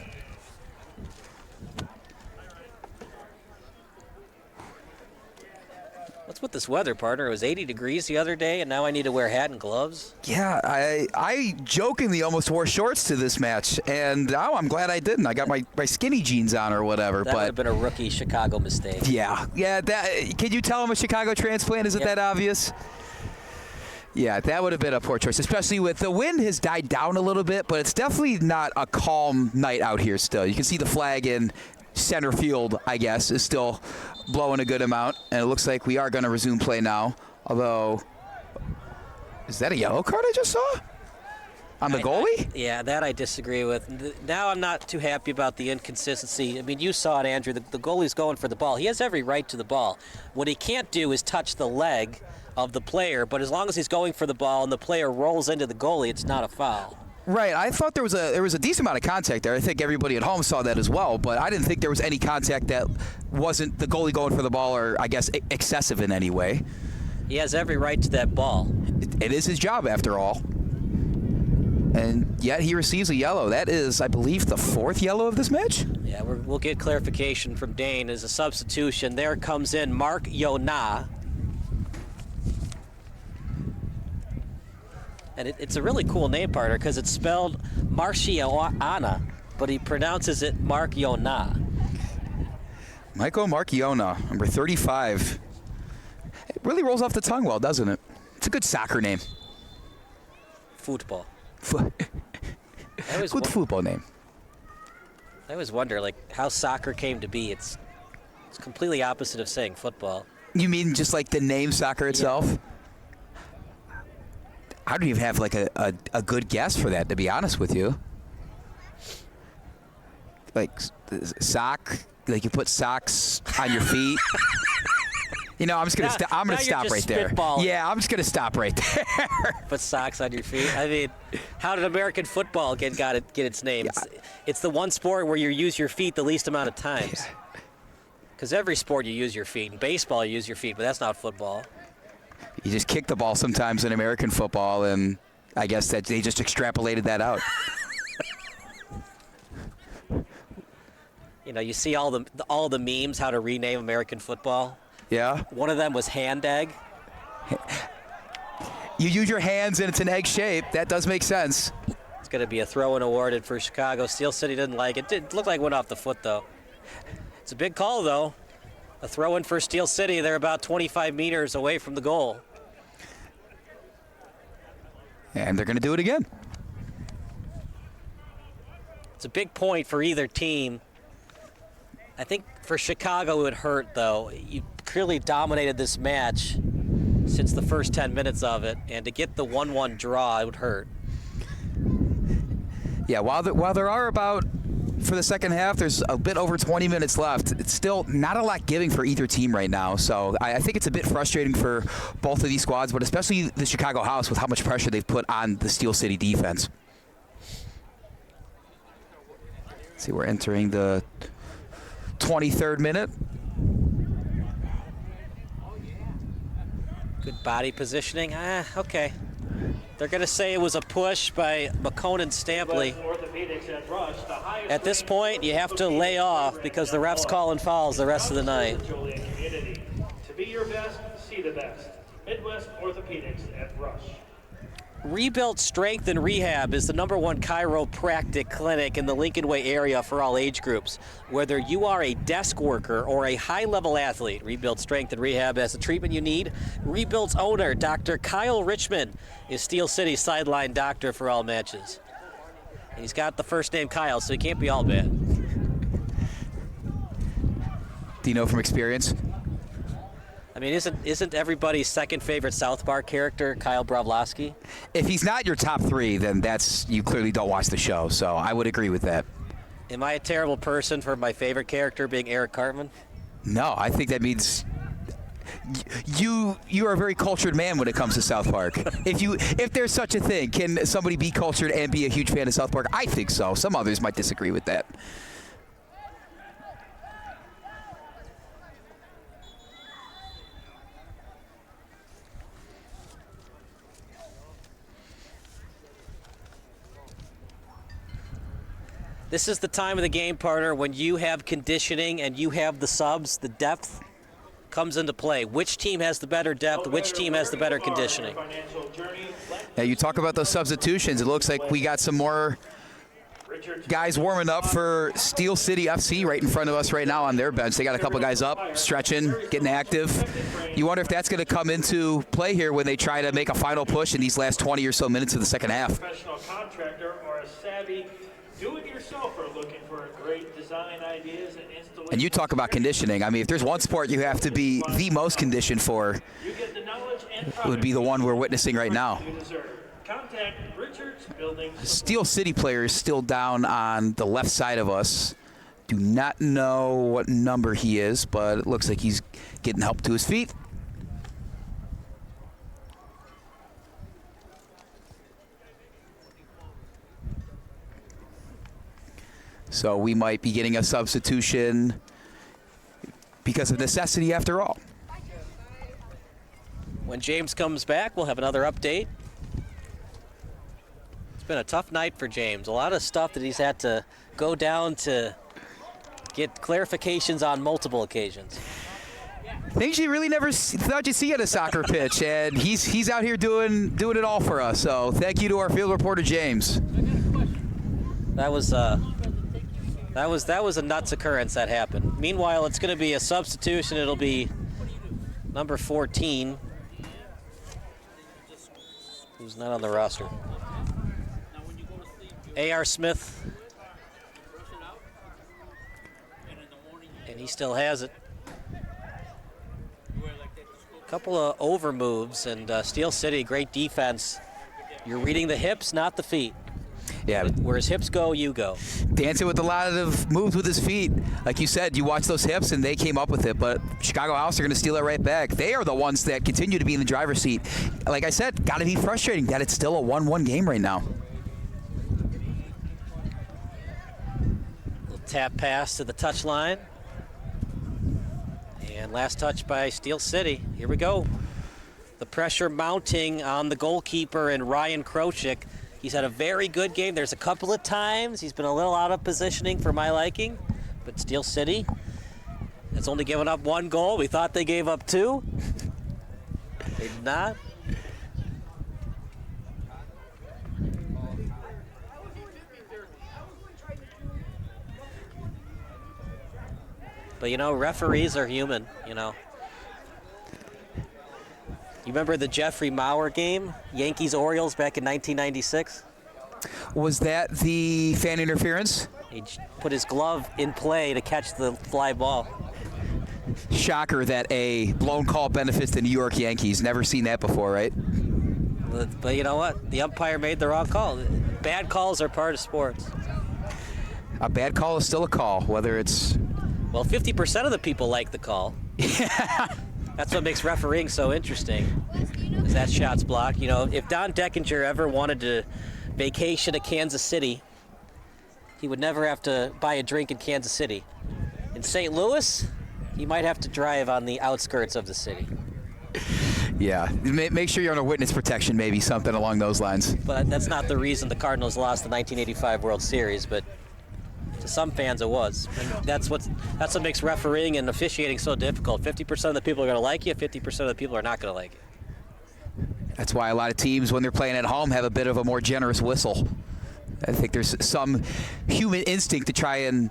What's with this weather, partner? It was 80 degrees the other day, and now I need to wear a hat and gloves? Yeah, I jokingly almost wore shorts to this match, and now I'm glad I didn't. I got my skinny jeans on or whatever. That would have been a rookie Chicago mistake. Yeah. Can you tell I'm a Chicago transplant? Is it that obvious? Yeah, that would have been a poor choice, especially with the wind has died down a little bit, but it's definitely not a calm night out here still. You can see the flag in center field, I guess, is still blowing a good amount, and it looks like we are going to resume play now, although, is that a yellow card I just saw? On the goalie? Yeah, that I disagree with. Now I'm not too happy about the inconsistency. I mean, you saw it, Andrew. The goalie's going for the ball. He has every right to the ball. What he can't do is touch the leg of the player, but as long as he's going for the ball and the player rolls into the goalie, it's not a foul. Right. I thought there was a decent amount of contact there. I think everybody at home saw that as well, but I didn't think there was any contact that wasn't the goalie going for the ball or, I guess, excessive in any way. He has every right to that ball. It is his job, after all. And yet he receives a yellow. That is, I believe, the 4th yellow of this match? Yeah, we'll get clarification from Dane as a substitution. There comes in Mark Yona. And it's a really cool name, partner, because it's spelled Marciana, but he pronounces it Mark Yona. Michael Marchiona, number 35. It really rolls off the tongue well, doesn't it? It's a good soccer name. Football. Good football name. I always wonder, like, how soccer came to be. It's completely opposite of saying football. You mean just like the name soccer itself? Yeah. I don't even have like a good guess for that, to be honest with you. Like sock, like you put socks on your feet. You know, I'm just gonna I'm gonna stop right there. Yeah, I'm just gonna stop right there. Put socks on your feet. I mean, how did American football get its name? Yeah. It's the one sport where you use your feet the least amount of times. Because every sport you use your feet. In baseball, you use your feet, but that's not football. You just kick the ball sometimes in American football, and I guess that they just extrapolated that out. You know, you see all the memes how to rename American football. Yeah. One of them was hand egg. You use your hands and it's an egg shape. That does make sense. It's going to be a throw-in awarded for Chicago. Steel City didn't like it. It looked like it went off the foot, though. It's a big call, though. A throw-in for Steel City. They're about 25 meters away from the goal. And they're going to do it again. It's a big point for either team. I think for Chicago it would hurt, though. You clearly dominated this match since the first 10 minutes of it, and to get the 1-1 draw, it would hurt. Yeah, while there are about, for the second half, there's a bit over 20 minutes left. It's still not a lot giving for either team right now, so I think it's a bit frustrating for both of these squads, but especially the Chicago House with how much pressure they've put on the Steel City defense. Let's see, we're entering the 23rd minute. Good body positioning. Okay. They're going to say it was a push by McCone and Stampley. At this point, you have to lay off because the ref's calling fouls the rest of the night. To be your best, see the best. Midwest Orthopedics at Rush. Rebuilt Strength and Rehab is the #1 chiropractic clinic in the Lincoln Way area for all age groups. Whether you are a desk worker or a high-level athlete, Rebuilt Strength and Rehab has the treatment you need. Rebuilt's owner, Dr. Kyle Richmond, is Steel City's sideline doctor for all matches. And he's got the first name Kyle, so he can't be all bad. Do you know from experience? I mean, isn't everybody's second favorite South Park character Kyle Broflovsky? If he's not your top 3, then you clearly don't watch the show, so I would agree with that. Am I a terrible person for my favorite character being Eric Cartman? No, I think that means you are a very cultured man when it comes to South Park. If there's such a thing, can somebody be cultured and be a huge fan of South Park? I think so. Some others might disagree with that. This is the time of the game, partner, when you have conditioning and you have the subs, the depth comes into play. Which team has the better depth? Which team has the better conditioning? Now, you talk about those substitutions. It looks like we got some more guys warming up for Steel City FC right in front of us right now on their bench. They got a couple guys up, stretching, getting active. You wonder if that's going to come into play here when they try to make a final push in these last 20 or so minutes of the second half. Professional contractor or a savvy do-it-yourselfer looking for great design ideas and installation. And you talk about conditioning. I mean, if there's one sport you have to be the most conditioned for, it would be the one we're witnessing right now. Contact Richards Building. Steel City player is still down on the left side of us. Do not know what number he is, but it looks like he's getting help to his feet. So we might be getting a substitution because of necessity after all. When James comes back, we'll have another update. It's been a tough night for James. A lot of stuff that he's had to go down to get clarifications on multiple occasions. Things you really never thought you'd see at a soccer pitch, and he's out here doing it all for us. So thank you to our field reporter James. That was a nuts occurrence that happened. Meanwhile, it's going to be a substitution. It'll be number 14, who's not on the roster. A.R. Smith, and he still has it. A couple of over moves, and Steel City, great defense. You're reading the hips, not the feet. Yeah. Where his hips go, you go. Dancing with a lot of moves with his feet. Like you said, you watch those hips, and they came up with it. But Chicago House are going to steal it right back. They are the ones that continue to be in the driver's seat. Like I said, got to be frustrating that it's still a 1-1 game right now. Little tap pass to the touchline. And last touch by Steel City. Here we go. The pressure mounting on the goalkeeper and Ryan Krochik. He's had a very good game. There's a couple of times he's been a little out of positioning for my liking, but Steel City has only given up one goal. We thought they gave up two. They did not. But, you know, referees are human, you know. You remember the Jeffrey Maurer game, Yankees-Orioles back in 1996? Was that the fan interference? He put his glove in play to catch the fly ball. Shocker that a blown call benefits the New York Yankees. Never seen that before, right? But you know what? The umpire made the wrong call. Bad calls are part of sports. A bad call is still a call, whether it's... Well, 50% of the people like the call. That's what makes refereeing so interesting, is that shot's blocked. You know, if Don Deckinger ever wanted to vacation to Kansas City, he would never have to buy a drink in Kansas City. In St. Louis, he might have to drive on the outskirts of the city. Yeah, make sure you're on a witness protection, maybe, something along those lines. But that's not the reason the Cardinals lost the 1985 World Series, but to some fans it was. And that's what makes refereeing and officiating so difficult. 50% of the people are going to like you, 50% of the people are not going to like you. That's why a lot of teams, when they're playing at home, have a bit of a more generous whistle. I think there's some human instinct to try and,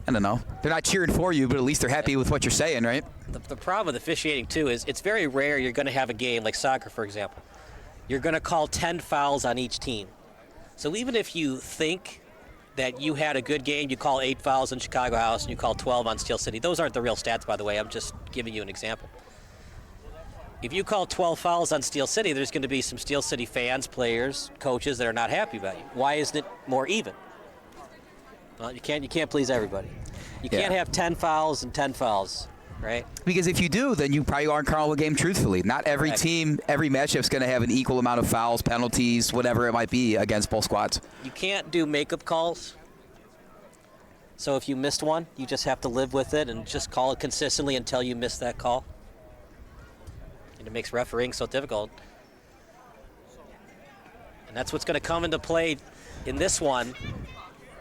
I don't know, they're not cheering for you, but at least they're happy with what you're saying, right? The problem with officiating, too, is it's very rare you're going to have a game like soccer, for example. You're going to call 10 fouls on each team. So even if you think that you had a good game, you call 8 fouls in Chicago House and you call 12 on Steel City. Those aren't the real stats, by the way. I'm just giving you an example. If you call 12 fouls on Steel City, there's going to be some Steel City fans, players, coaches that are not happy about you. Why isn't it more even? Well, you can't please everybody. You can't have 10 fouls and 10 fouls, right? Because if you do, then you probably aren't calling the game truthfully. Not every team, every matchup's going to have an equal amount of fouls, penalties, whatever it might be against both squads. You can't do makeup calls. So if you missed one, you just have to live with it and just call it consistently until you miss that call. And it makes refereeing so difficult. And that's what's going to come into play in this one.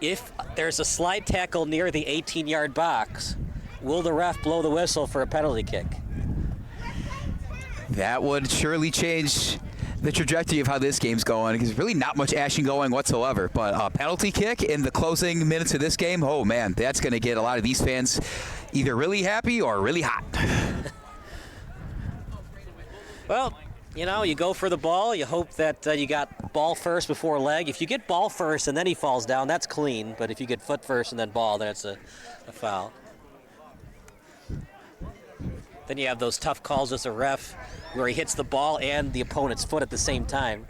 If there's a slide tackle near the 18-yard box, will the ref blow the whistle for a penalty kick? That would surely change the trajectory of how this game's going, because there's really not much action going whatsoever. But a penalty kick in the closing minutes of this game, oh man, that's going to get a lot of these fans either really happy or really hot. Well, you know, you go for the ball. You hope that you got ball first before leg. If you get ball first and then he falls down, that's clean. But if you get foot first and then ball, then it's a foul. Then you have those tough calls as a ref where he hits the ball and the opponent's foot at the same time.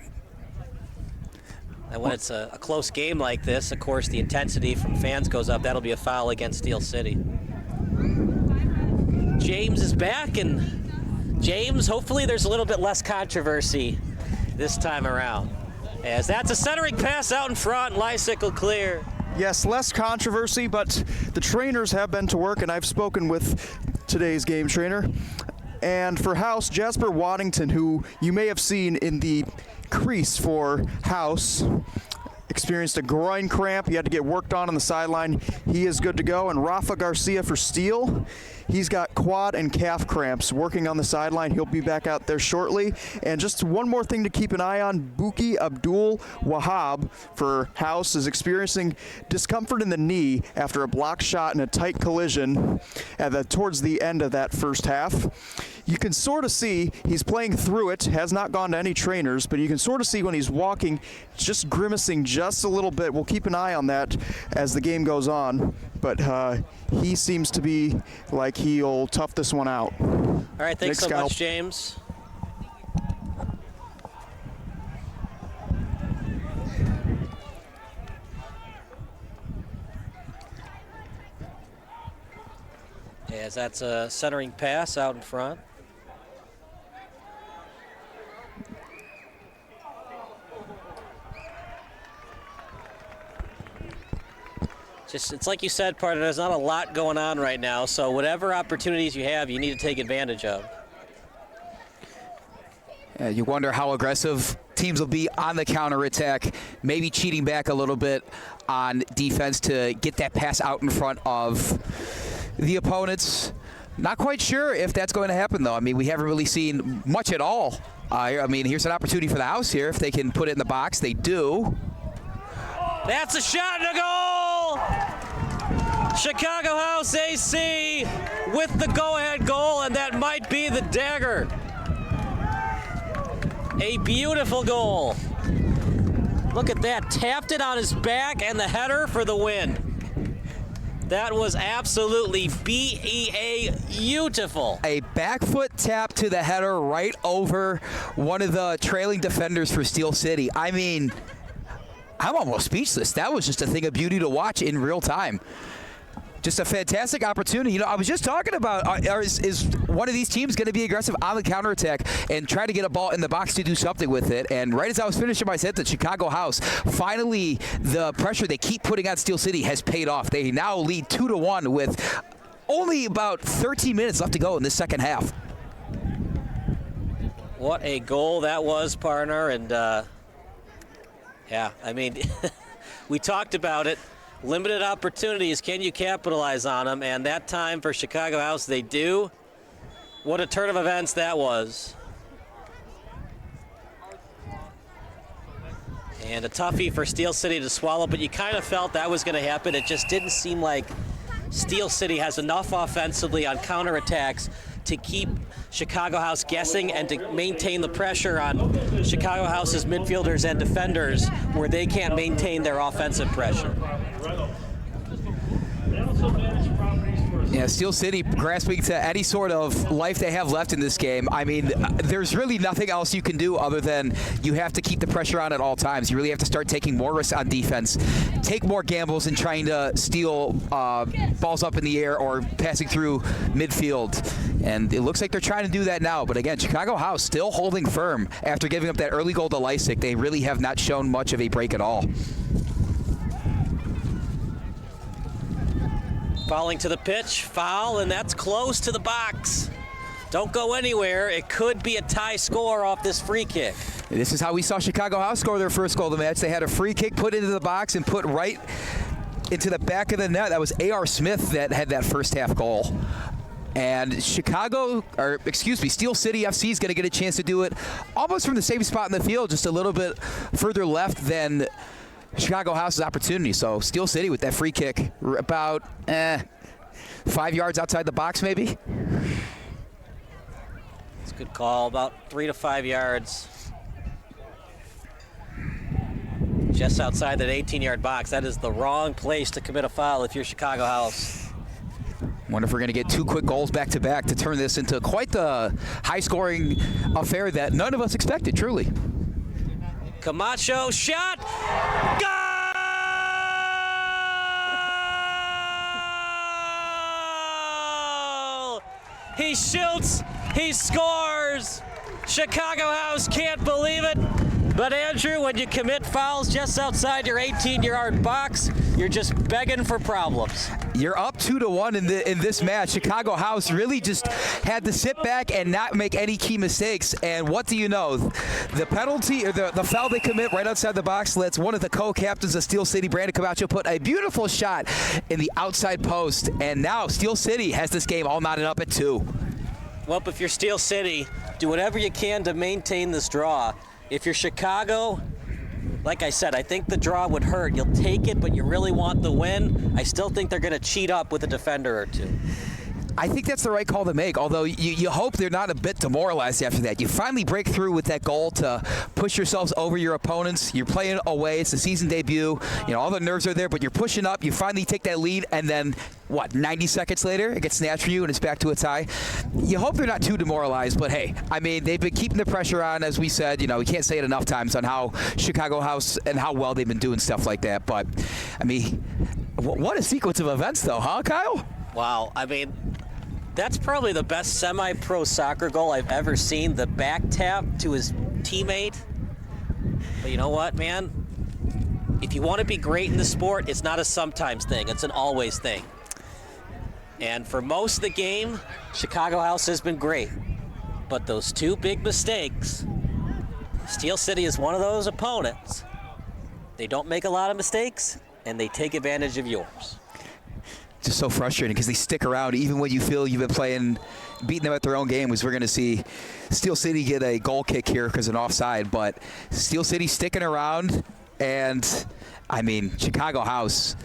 And when it's a close game like this, of course, the intensity from fans goes up. That'll be a foul against Steel City. James is back, and James, hopefully there's a little bit less controversy this time around. As that's a centering pass out in front, Lysick will clear. Yes, less controversy, but the trainers have been to work, and I've spoken with today's game trainer. And for House, Jasper Waddington, who you may have seen in the crease for House, experienced a groin cramp. He had to get worked on the sideline. He is good to go. And Rafa Garcia for Steel, he's got quad and calf cramps working on the sideline. He'll be back out there shortly. And just one more thing to keep an eye on, Buki Abdul Wahab for House is experiencing discomfort in the knee after a blocked shot in a tight collision towards the end of that first half. You can sort of see he's playing through it, has not gone to any trainers, but you can sort of see when he's walking, just grimacing just a little bit. We'll keep an eye on that as the game goes on, but he seems to be like he'll tough this one out. All right, thanks so much, James. As that's a centering pass out in front. It's like you said, partner, there's not a lot going on right now, so whatever opportunities you have, you need to take advantage of. You wonder how aggressive teams will be on the counterattack, maybe cheating back a little bit on defense to get that pass out in front of the opponents. Not quite sure if that's going to happen, though. I mean, we haven't really seen much at all. I mean, here's an opportunity for the House here. If they can put it in the box, they do. That's a shot and a goal! Chicago House AC with the go-ahead goal, and that might be the dagger. A beautiful goal. Look at that, tapped it on his back and the header for the win. That was absolutely beautiful. A back foot tap to the header right over one of the trailing defenders for Steel City. I mean, I'm almost speechless. That was just a thing of beauty to watch in real time. Just a fantastic opportunity. You know, I was just talking about, is one of these teams going to be aggressive on the counterattack and try to get a ball in the box to do something with it? And right as I was finishing my sentence, Chicago House, finally the pressure they keep putting on Steel City has paid off. They now lead 2-1 with only about 13 minutes left to go in this second half. What a goal that was, partner. And yeah, I mean, we talked about it. Limited opportunities, can you capitalize on them? And that time for Chicago House, they do. What a turn of events that was. And a toughie for Steel City to swallow, but you kind of felt that was going to happen. It just didn't seem like Steel City has enough offensively on counterattacks to keep Chicago House guessing and to maintain the pressure on Chicago House's midfielders and defenders where they can't maintain their offensive pressure. Yeah, Steel City grasping to any sort of life they have left in this game. I mean, there's really nothing else you can do other than you have to keep the pressure on at all times. You really have to start taking more risks on defense, take more gambles in trying to steal balls up in the air or passing through midfield. And it looks like they're trying to do that now. But again, Chicago House still holding firm after giving up that early goal to Lysick. They really have not shown much of a break at all. Falling to the pitch, foul, and that's close to the box. Don't go anywhere. It could be a tie score off this free kick. This is how we saw Chicago House score their first goal of the match. They had a free kick put into the box and put right into the back of the net. That was A.R. Smith that had that first half goal. And Steel City FC is going to get a chance to do it almost from the same spot in the field, just a little bit further left than Chicago House's opportunity. So Steel City with that free kick about 5 yards outside the box maybe. Good call, about 3 to 5 yards. Just outside that 18-yard box. That is the wrong place to commit a foul if you're Chicago House. Wonder if we're going to get 2 quick goals back-to-back to turn this into quite the high-scoring affair that none of us expected, truly. Camacho shot. Goal! He shoots. He scores. Chicago House can't believe it. But Andrew, when you commit fouls just outside your 18-yard box, you're just begging for problems. You're up 2-1 in this match. Chicago House really just had to sit back and not make any key mistakes. And what do you know? The penalty, or the foul they commit right outside the box lets one of the co-captains of Steel City, Brandon Camacho, put a beautiful shot in the outside post. And now Steel City has this game all knotted up at 2. Well, if you're Steel City, do whatever you can to maintain this draw. If you're Chicago, like I said, I think the draw would hurt. You'll take it, but you really want the win. I still think they're going to cheat up with a defender or two. I think that's the right call to make, although you hope they're not a bit demoralized after that. You finally break through with that goal to push yourselves over your opponents. You're playing away. It's a season debut. You know, all the nerves are there, but you're pushing up. You finally take that lead, and then, 90 seconds later, it gets snatched from you, and it's back to a tie. You hope they're not too demoralized, but hey, I mean, they've been keeping the pressure on, as we said. You know, we can't say it enough times on how Chicago House and how well they've been doing stuff like that. But, I mean, what a sequence of events, though, huh, Kyle? Wow, I mean, that's probably the best semi-pro soccer goal I've ever seen. The back tap to his teammate. But you know what, man? If you want to be great in the sport, it's not a sometimes thing. It's an always thing. And for most of the game, Chicago House has been great. But those 2 big mistakes, Steel City is one of those opponents. They don't make a lot of mistakes, and they take advantage of yours. Just so frustrating because they stick around even when you feel you've been beating them at their own game. We're going to see Steel City get a goal kick here because of an offside, but Steel City sticking around, and I mean, Chicago House,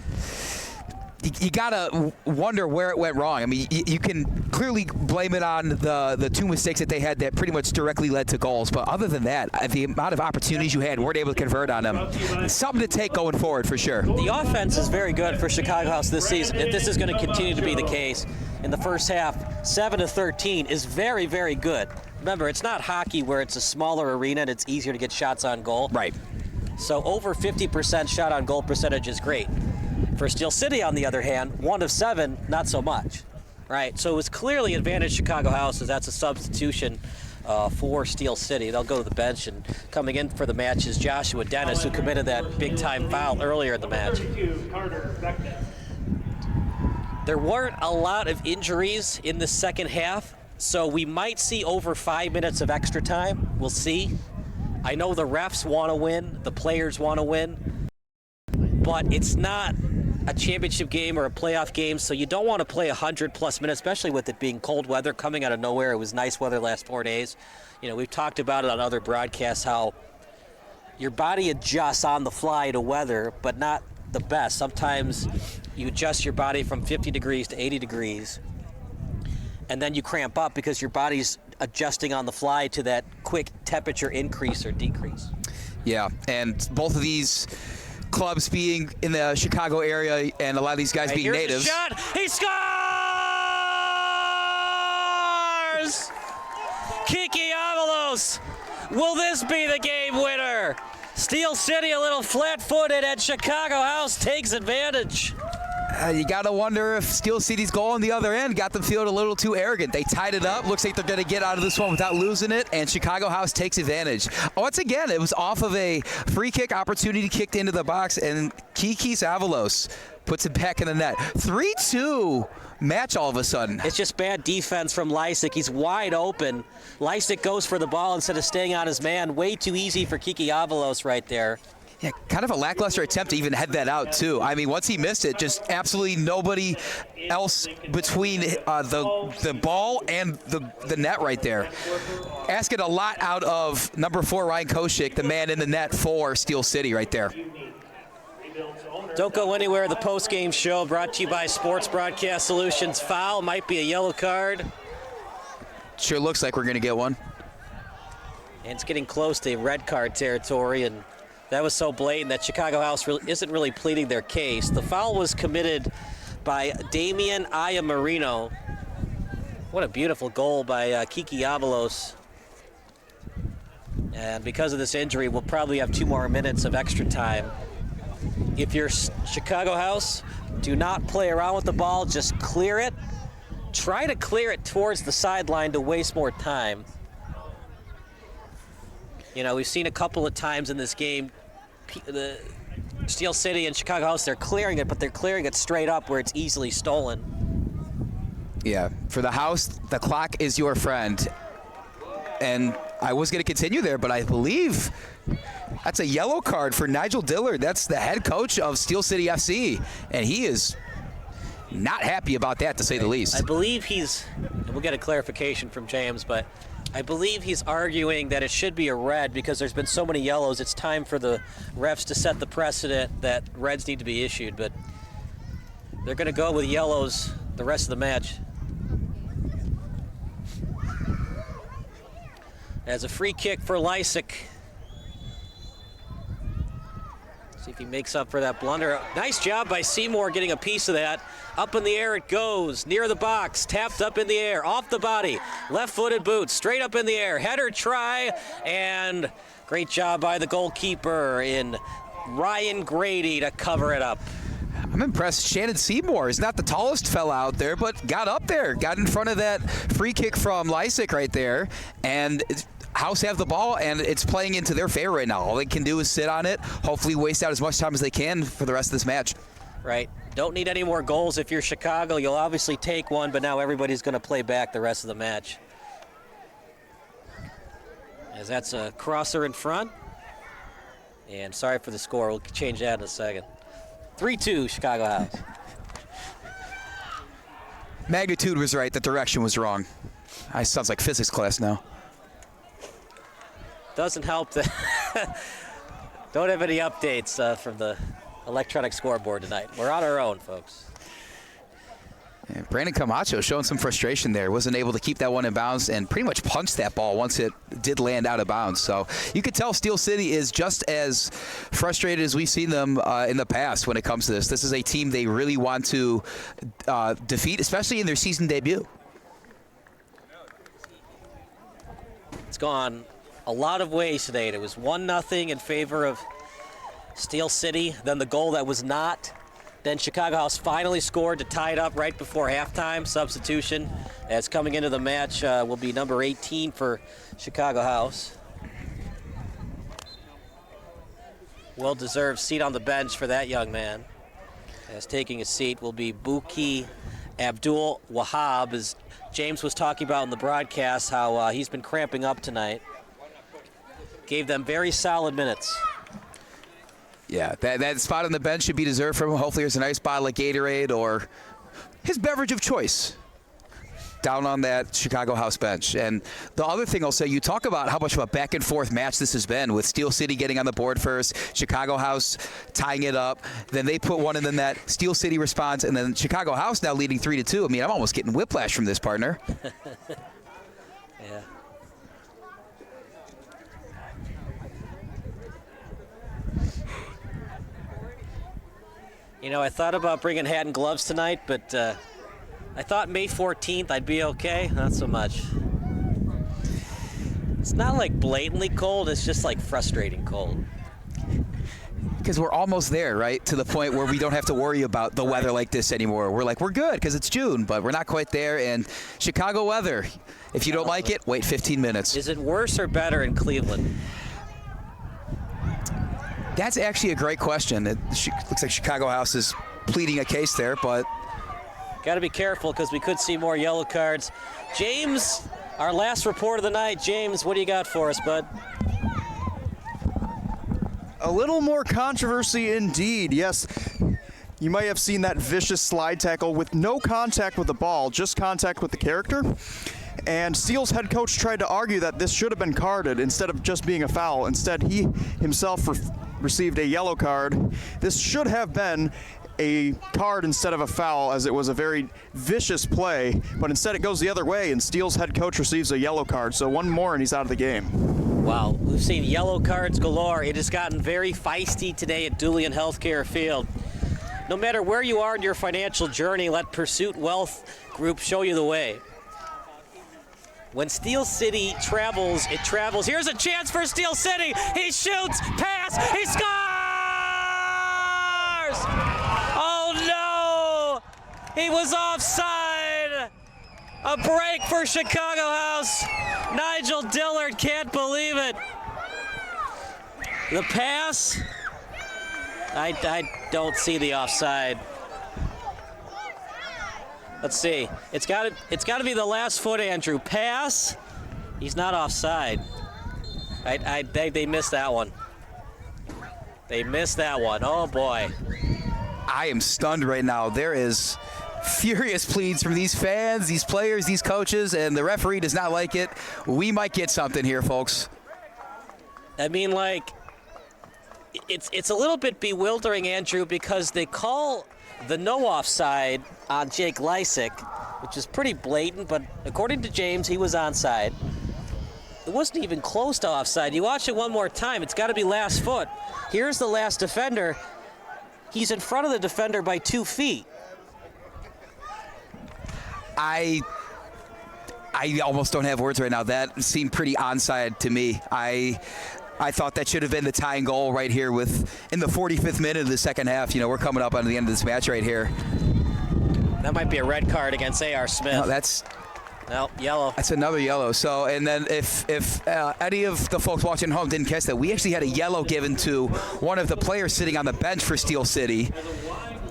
you gotta wonder where it went wrong. I mean, you can clearly blame it on the 2 mistakes that they had that pretty much directly led to goals, but other than that, the amount of opportunities you had, weren't able to convert on them. It's something to take going forward for sure. The offense is very good for Chicago House this season. If this is going to continue to be the case in the first half, 7-13 is very, very good. Remember, it's not hockey where it's a smaller arena and it's easier to get shots on goal. Right. So over 50% shot on goal percentage is great. For Steel City, on the other hand, 1 of 7, not so much, right? So it was clearly advantage Chicago House, as that's a substitution for Steel City. They'll go to the bench, and coming in for the match is Joshua Dennis, who committed that big-time foul earlier in the match. There weren't a lot of injuries in the second half, so we might see over 5 minutes of extra time. We'll see. I know the refs want to win, the players want to win, but it's not a championship game or a playoff game, so you don't want to play 100-plus minutes, especially with it being cold weather coming out of nowhere. It was nice weather the last 4 days. You know, we've talked about it on other broadcasts, how your body adjusts on the fly to weather, but not the best. Sometimes you adjust your body from 50 degrees to 80 degrees, and then you cramp up because your body's adjusting on the fly to that quick temperature increase or decrease. Yeah, and both of these clubs being in the Chicago area and a lot of these guys being natives. The shot. He scores! Kiki Avalos. Will this be the game winner? Steel City a little flat-footed, and Chicago House takes advantage. You got to wonder if Steel City's goal on the other end got them feeling a little too arrogant. They tied it up. Looks like they're going to get out of this one without losing it, and Chicago House takes advantage. Once again, it was off of a free kick opportunity kicked into the box, and Kikis Avalos puts it back in the net. 3-2 match all of a sudden. It's just bad defense from Lysick. He's wide open. Lysick goes for the ball instead of staying on his man. Way too easy for Kiki Avalos right there. Yeah, kind of a lackluster attempt to even head that out, too. I mean, once he missed it, just absolutely nobody else between the ball and the net right there. Asking a lot out of number 4, Ryan Koshik, the man in the net for Steel City right there. Don't go anywhere. The post-game show brought to you by Sports Broadcast Solutions. Foul might be a yellow card. Sure looks like we're going to get one. And it's getting close to red card territory, and that was so blatant that Chicago House isn't really pleading their case. The foul was committed by Damian Ayamarino. What a beautiful goal by Kiki Avalos. And because of this injury, we'll probably have 2 more minutes of extra time. If you're Chicago House, do not play around with the ball, just clear it. Try to clear it towards the sideline to waste more time. You know, we've seen a couple of times in this game, the Steel City and Chicago House, they're clearing it, but they're clearing it straight up where it's easily stolen. Yeah, for the House, the clock is your friend. And I was going to continue there, but I believe that's a yellow card for Nigel Dillard. That's the head coach of Steel City FC, and he is not happy about that, to say the least. I believe we'll get a clarification from James, but I believe he's arguing that it should be a red because there's been so many yellows. It's time for the refs to set the precedent that reds need to be issued, but they're going to go with yellows the rest of the match. As a free kick for Lysick. See if he makes up for that blunder. Nice job by Seymour getting a piece of that. Up in the air it goes, near the box, tapped up in the air, off the body, left-footed boot, straight up in the air, header try, and great job by the goalkeeper in Ryan Grady to cover it up. I'm impressed. Shannon Seymour is not the tallest fella out there, but got up there, got in front of that free kick from Lysick right there, and House have the ball, and it's playing into their favor right now. All they can do is sit on it, hopefully waste out as much time as they can for the rest of this match. Right. Don't need any more goals. If you're Chicago, you'll obviously take one, but now everybody's going to play back the rest of the match. As that's a crosser in front. And sorry for the score. We'll change that in a second. 3-2 Chicago House. Magnitude was right. The direction was wrong. Sounds like physics class now. Doesn't help that don't have any updates from the electronic scoreboard tonight. We're on our own, folks. Yeah, Brandon Camacho showing some frustration there. Wasn't able to keep that one in bounds and pretty much punched that ball once it did land out of bounds. So you could tell Steel City is just as frustrated as we've seen them in the past when it comes to this. This is a team they really want to defeat, especially in their season debut. It's gone a lot of ways today. It was 1-0 in favor of Steel City, then the goal that was not. Then Chicago House finally scored to tie it up right before halftime. Substitution as coming into the match will be number 18 for Chicago House. Well-deserved seat on the bench for that young man. As taking a seat will be Buki Abdul Wahab, as James was talking about in the broadcast, how he's been cramping up tonight. Gave them very solid minutes. Yeah, that spot on the bench should be deserved for him. Hopefully there's a nice bottle of Gatorade or his beverage of choice down on that Chicago House bench. And the other thing I'll say, you talk about how much of a back-and-forth match this has been, with Steel City getting on the board first, Chicago House tying it up, then they put one in the net, Steel City responds, and then Chicago House now leading 3-2. I mean, I'm almost getting whiplash from this, partner. Yeah. You know, I thought about bringing hat and gloves tonight, but I thought May 14th I'd be okay. Not so much. It's not like blatantly cold, it's just like frustrating cold. Because we're almost there, right? To the point where we don't have to worry about the weather like this anymore. We're like, we're good because it's June, but we're not quite there. And Chicago weather, if you don't like it, wait 15 minutes. Is it worse or better in Cleveland? That's actually a great question. It looks like Chicago House is pleading a case there, but got to be careful because we could see more yellow cards. James, our last report of the night. James, what do you got for us, bud? A little more controversy indeed, yes. You might have seen that vicious slide tackle with no contact with the ball, just contact with the character. And Steel's head coach tried to argue that this should have been carded instead of just being a foul. Instead, he himself received a yellow card. This should have been a card instead of a foul, as it was a very vicious play, but instead it goes the other way and Steele's head coach receives a yellow card. So one more and he's out of the game. Wow, we've seen yellow cards galore. It has gotten very feisty today at Dulian Healthcare Field. No matter where you are in your financial journey, let Pursuit Wealth Group show you the way. When Steel City travels, it travels. Here's a chance for Steel City. He shoots, pass, he scores! Oh no! He was offside! A break for Chicago House. Nigel Dillard can't believe it. The pass, I don't see the offside. Let's see. It's got to be the last foot, Andrew. Pass. He's not offside. They missed that one. They missed that one. Oh boy. I am stunned right now. There is furious pleads from these fans, these players, these coaches, and the referee does not like it. We might get something here, folks. I mean, like, it's a little bit bewildering, Andrew, because they call the no offside on Jake Lysick, which is pretty blatant, but according to James, he was onside. It wasn't even close to offside. You watch it one more time, it's got to be last foot. Here's the last defender. He's in front of the defender by 2 feet. I almost don't have words right now. That seemed pretty onside to me. I thought that should have been the tying goal right here in the 45th minute of the second half. You know, we're coming up on the end of this match right here. That might be a red card against A.R. Smith. No, yellow. That's another yellow. So, and then if any of the folks watching at home didn't catch that, we actually had a yellow given to one of the players sitting on the bench for Steel City,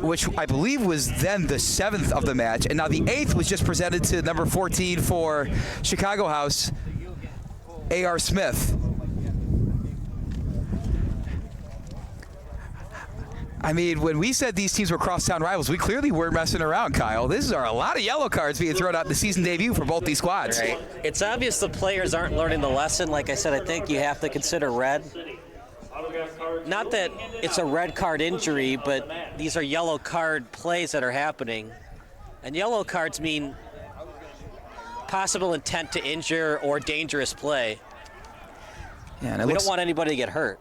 which I believe was then the 7th of the match. And now the 8th was just presented to number 14 for Chicago House, A.R. Smith. I mean, when we said these teams were crosstown rivals, we clearly weren't messing around, Kyle. These are a lot of yellow cards being thrown out in the season debut for both these squads. Right. It's obvious the players aren't learning the lesson. Like I said, I think you have to consider red. Not that it's a red card injury, but these are yellow card plays that are happening. And yellow cards mean possible intent to injure or dangerous play. Yeah, and we don't want anybody to get hurt.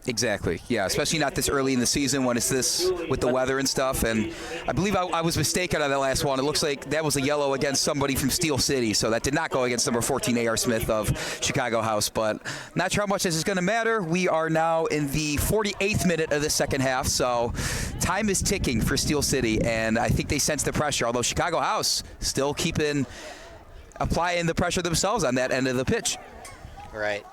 Exactly, yeah, especially not this early in the season when it's this with the weather and stuff. And I believe I was mistaken on that last one. It looks like that was a yellow against somebody from Steel City, so that did not go against number 14 A.R. Smith of Chicago House. But not sure how much this is going to matter. We are now in the 48th minute of the second half, so time is ticking for Steel City, and I think they sense the pressure, although Chicago House still applying the pressure themselves on that end of the pitch. Right.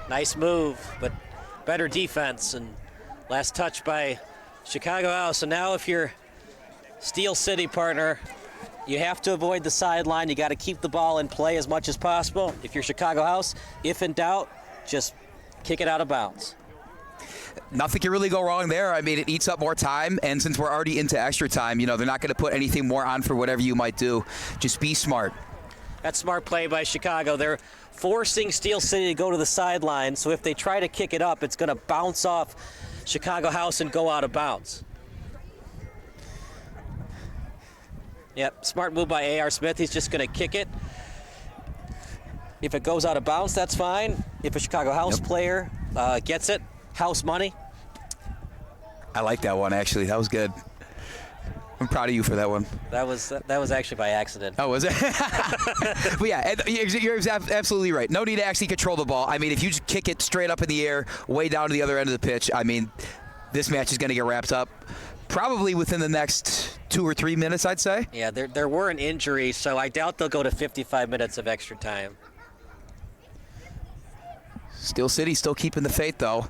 Nice move, but better defense, and last touch by Chicago House. And now if you're Steel City, partner, you have to avoid the sideline. You got to keep the ball in play as much as possible. If you're Chicago House, if in doubt, just kick it out of bounds. Nothing can really go wrong there. I mean, it eats up more time, and since we're already into extra time, you know, they're not going to put anything more on for whatever you might do. Just be smart. That's smart play by Chicago. They're forcing Steel City to go to the sideline, so if they try to kick it up, it's going to bounce off Chicago House and go out of bounds. Yep, smart move by A.R. Smith. He's just going to kick it. If it goes out of bounds, that's fine. If a Chicago House player gets it, house money. I like that one, actually. That was good. I'm proud of you for that one. That was actually by accident. Oh, was it? But yeah, you're absolutely right. No need to actually control the ball. I mean, if you just kick it straight up in the air, way down to the other end of the pitch, I mean, this match is going to get wrapped up probably within the next 2 or 3 minutes, I'd say. Yeah, there were an injury, so I doubt they'll go to 55 minutes of extra time. Steel City still keeping the faith, though.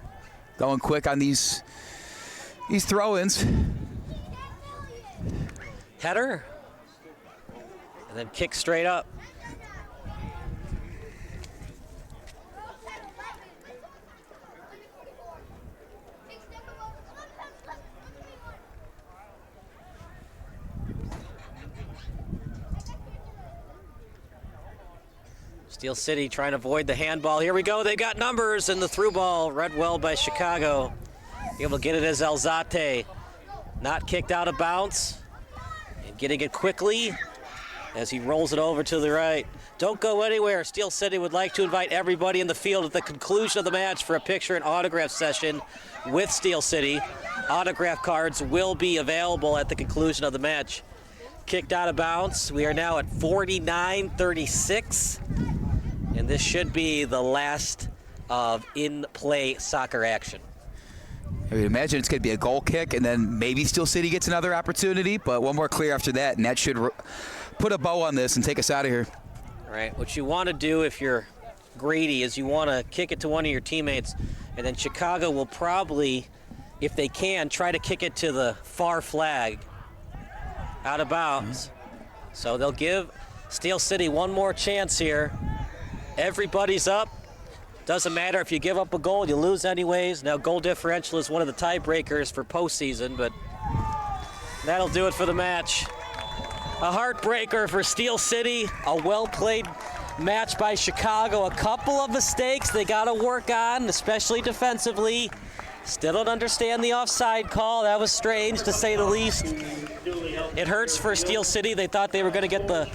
Going quick on these throw-ins. Header, and then kick straight up. Steel City trying to avoid the handball. Here we go. They got numbers, and the through ball read well by Chicago. Able to get it as Alzate. Not kicked out of bounds. And getting it quickly as he rolls it over to the right. Don't go anywhere. Steel City would like to invite everybody in the field at the conclusion of the match for a picture and autograph session with Steel City. Autograph cards will be available at the conclusion of the match. Kicked out of bounds. We are now at 49-36. And this should be the last of in-play soccer action. I would imagine it's going to be a goal kick, and then maybe Steel City gets another opportunity, but one more clear after that, and that should put a bow on this and take us out of here. All right, what you want to do if you're greedy is you want to kick it to one of your teammates, and then Chicago will probably, if they can, try to kick it to the far flag out of bounds. So they'll give Steel City one more chance here. Everybody's up. Doesn't matter if you give up a goal, you lose anyways. Now goal differential is one of the tiebreakers for postseason, but that'll do it for the match. A heartbreaker for Steel City, a well-played match by Chicago. A couple of mistakes they got to work on, especially defensively. Still don't understand the offside call. That was strange, to say the least. It hurts for Steel City. They thought they were going to get the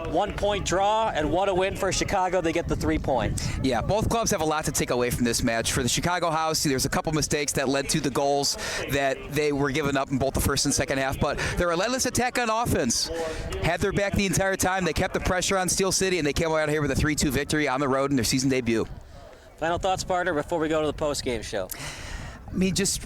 1-point draw, and what a win for Chicago. They get the 3 points. Yeah, both clubs have a lot to take away from this match. For the Chicago House, there's a couple mistakes that led to the goals that they were giving up in both the first and second half, but their relentless attack on offense had their back the entire time. They kept the pressure on Steel City, and they came out here with a 3-2 victory on the road in their season debut. Final thoughts, partner, before we go to the post-game show? I mean, just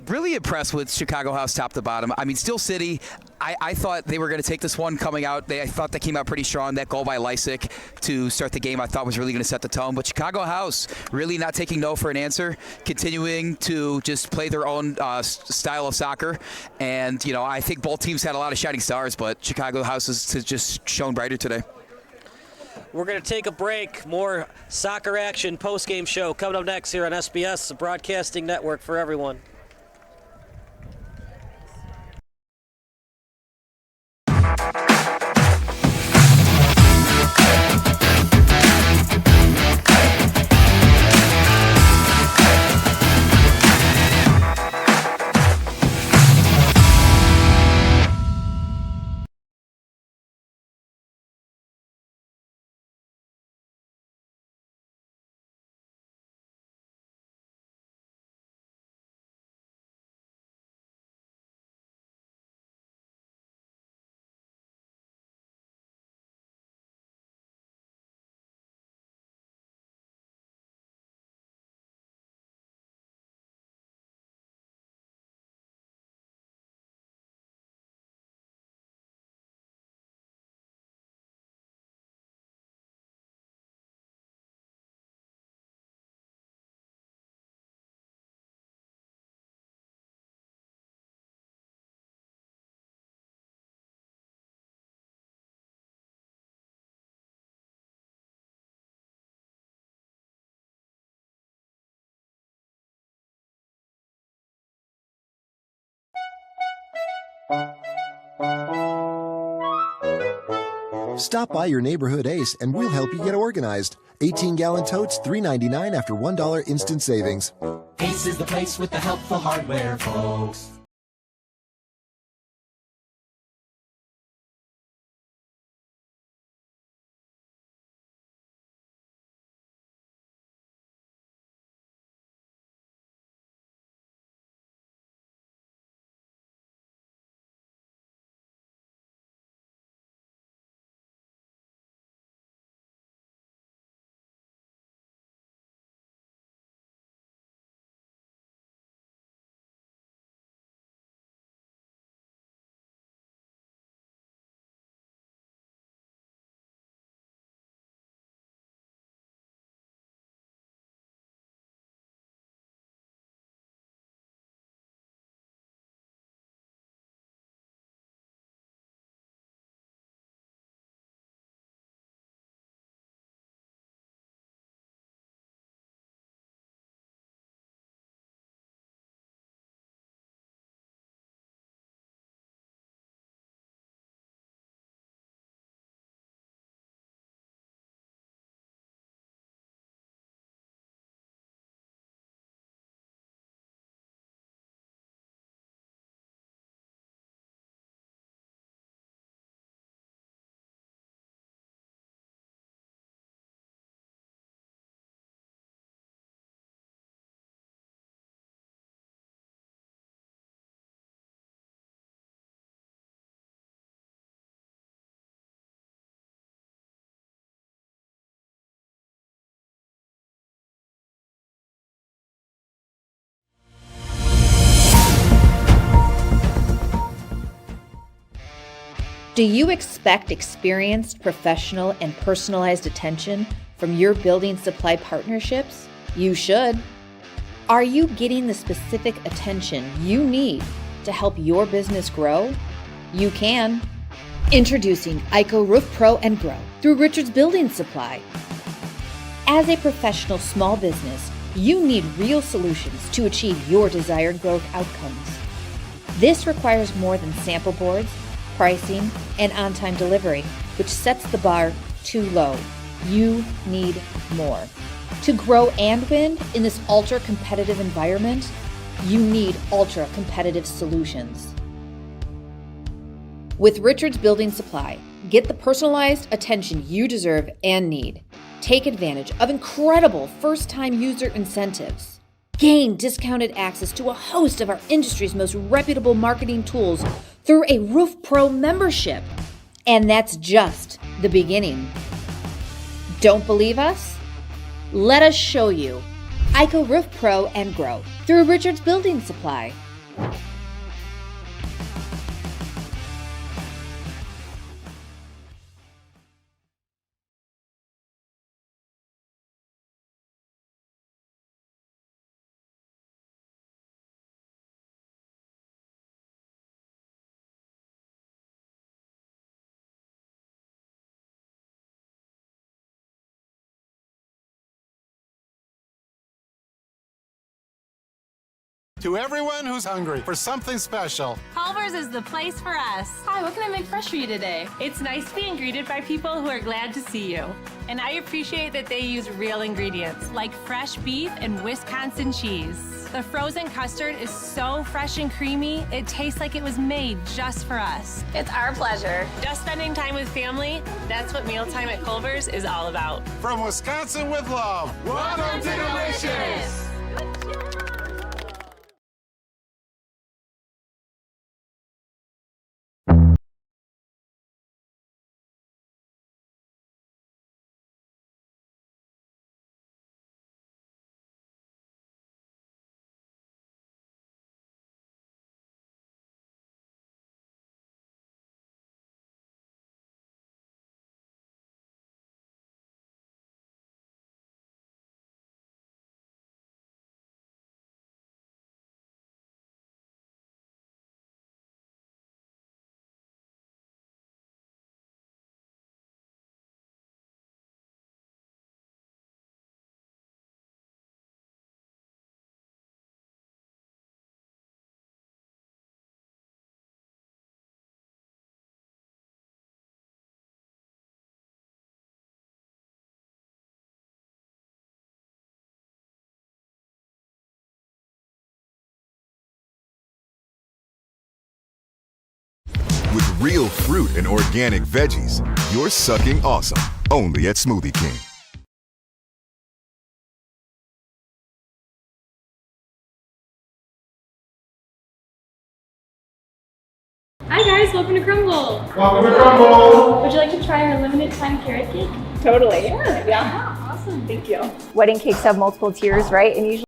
really impressed with Chicago House top to bottom. I mean, Steel City, I thought they were going to take this one coming out. I thought they came out pretty strong. That goal by Lysick to start the game I thought was really going to set the tone. But Chicago House really not taking no for an answer, continuing to just play their own style of soccer. And, you know, I think both teams had a lot of shining stars, but Chicago House has just shown brighter today. We're going to take a break. More soccer action post-game show coming up next here on SBS, the broadcasting network for everyone. Stop by your neighborhood Ace and we'll help you get organized. 18-gallon totes, $3.99 after $1 instant savings. Ace is the place with the helpful hardware, folks. Do you expect experienced, professional, and personalized attention from your building supply partnerships? You should. Are you getting the specific attention you need to help your business grow? You can. Introducing ICO Roof Pro and Grow through Richards Building Supply. As a professional small business, you need real solutions to achieve your desired growth outcomes. This requires more than sample boards, pricing, and on-time delivery, which sets the bar too low. You need more. To grow and win in this ultra-competitive environment, you need ultra-competitive solutions. With Richards Building Supply, get the personalized attention you deserve and need. Take advantage of incredible first-time user incentives. Gain discounted access to a host of our industry's most reputable marketing tools through a Roof Pro membership. And that's just the beginning. Don't believe us? Let us show you. ICO Roof Pro and Grow through Richards Building Supply. To everyone who's hungry for something special, Culver's is the place for us. Hi, what can I make fresh for you today? It's nice being greeted by people who are glad to see you. And I appreciate that they use real ingredients, like fresh beef and Wisconsin cheese. The frozen custard is so fresh and creamy, it tastes like it was made just for us. It's our pleasure. Just spending time with family, that's what mealtime at Culver's is all about. from Wisconsin with love. Welcome to Delicious! With real fruit and organic veggies, you're sucking awesome. Only at Smoothie King. Hi guys, welcome to Crumble. Welcome to Crumble. Would you like to try our limited time carrot cake? Totally. Sure. Yeah. Awesome. Thank you. Wedding cakes have multiple tiers, right? And usually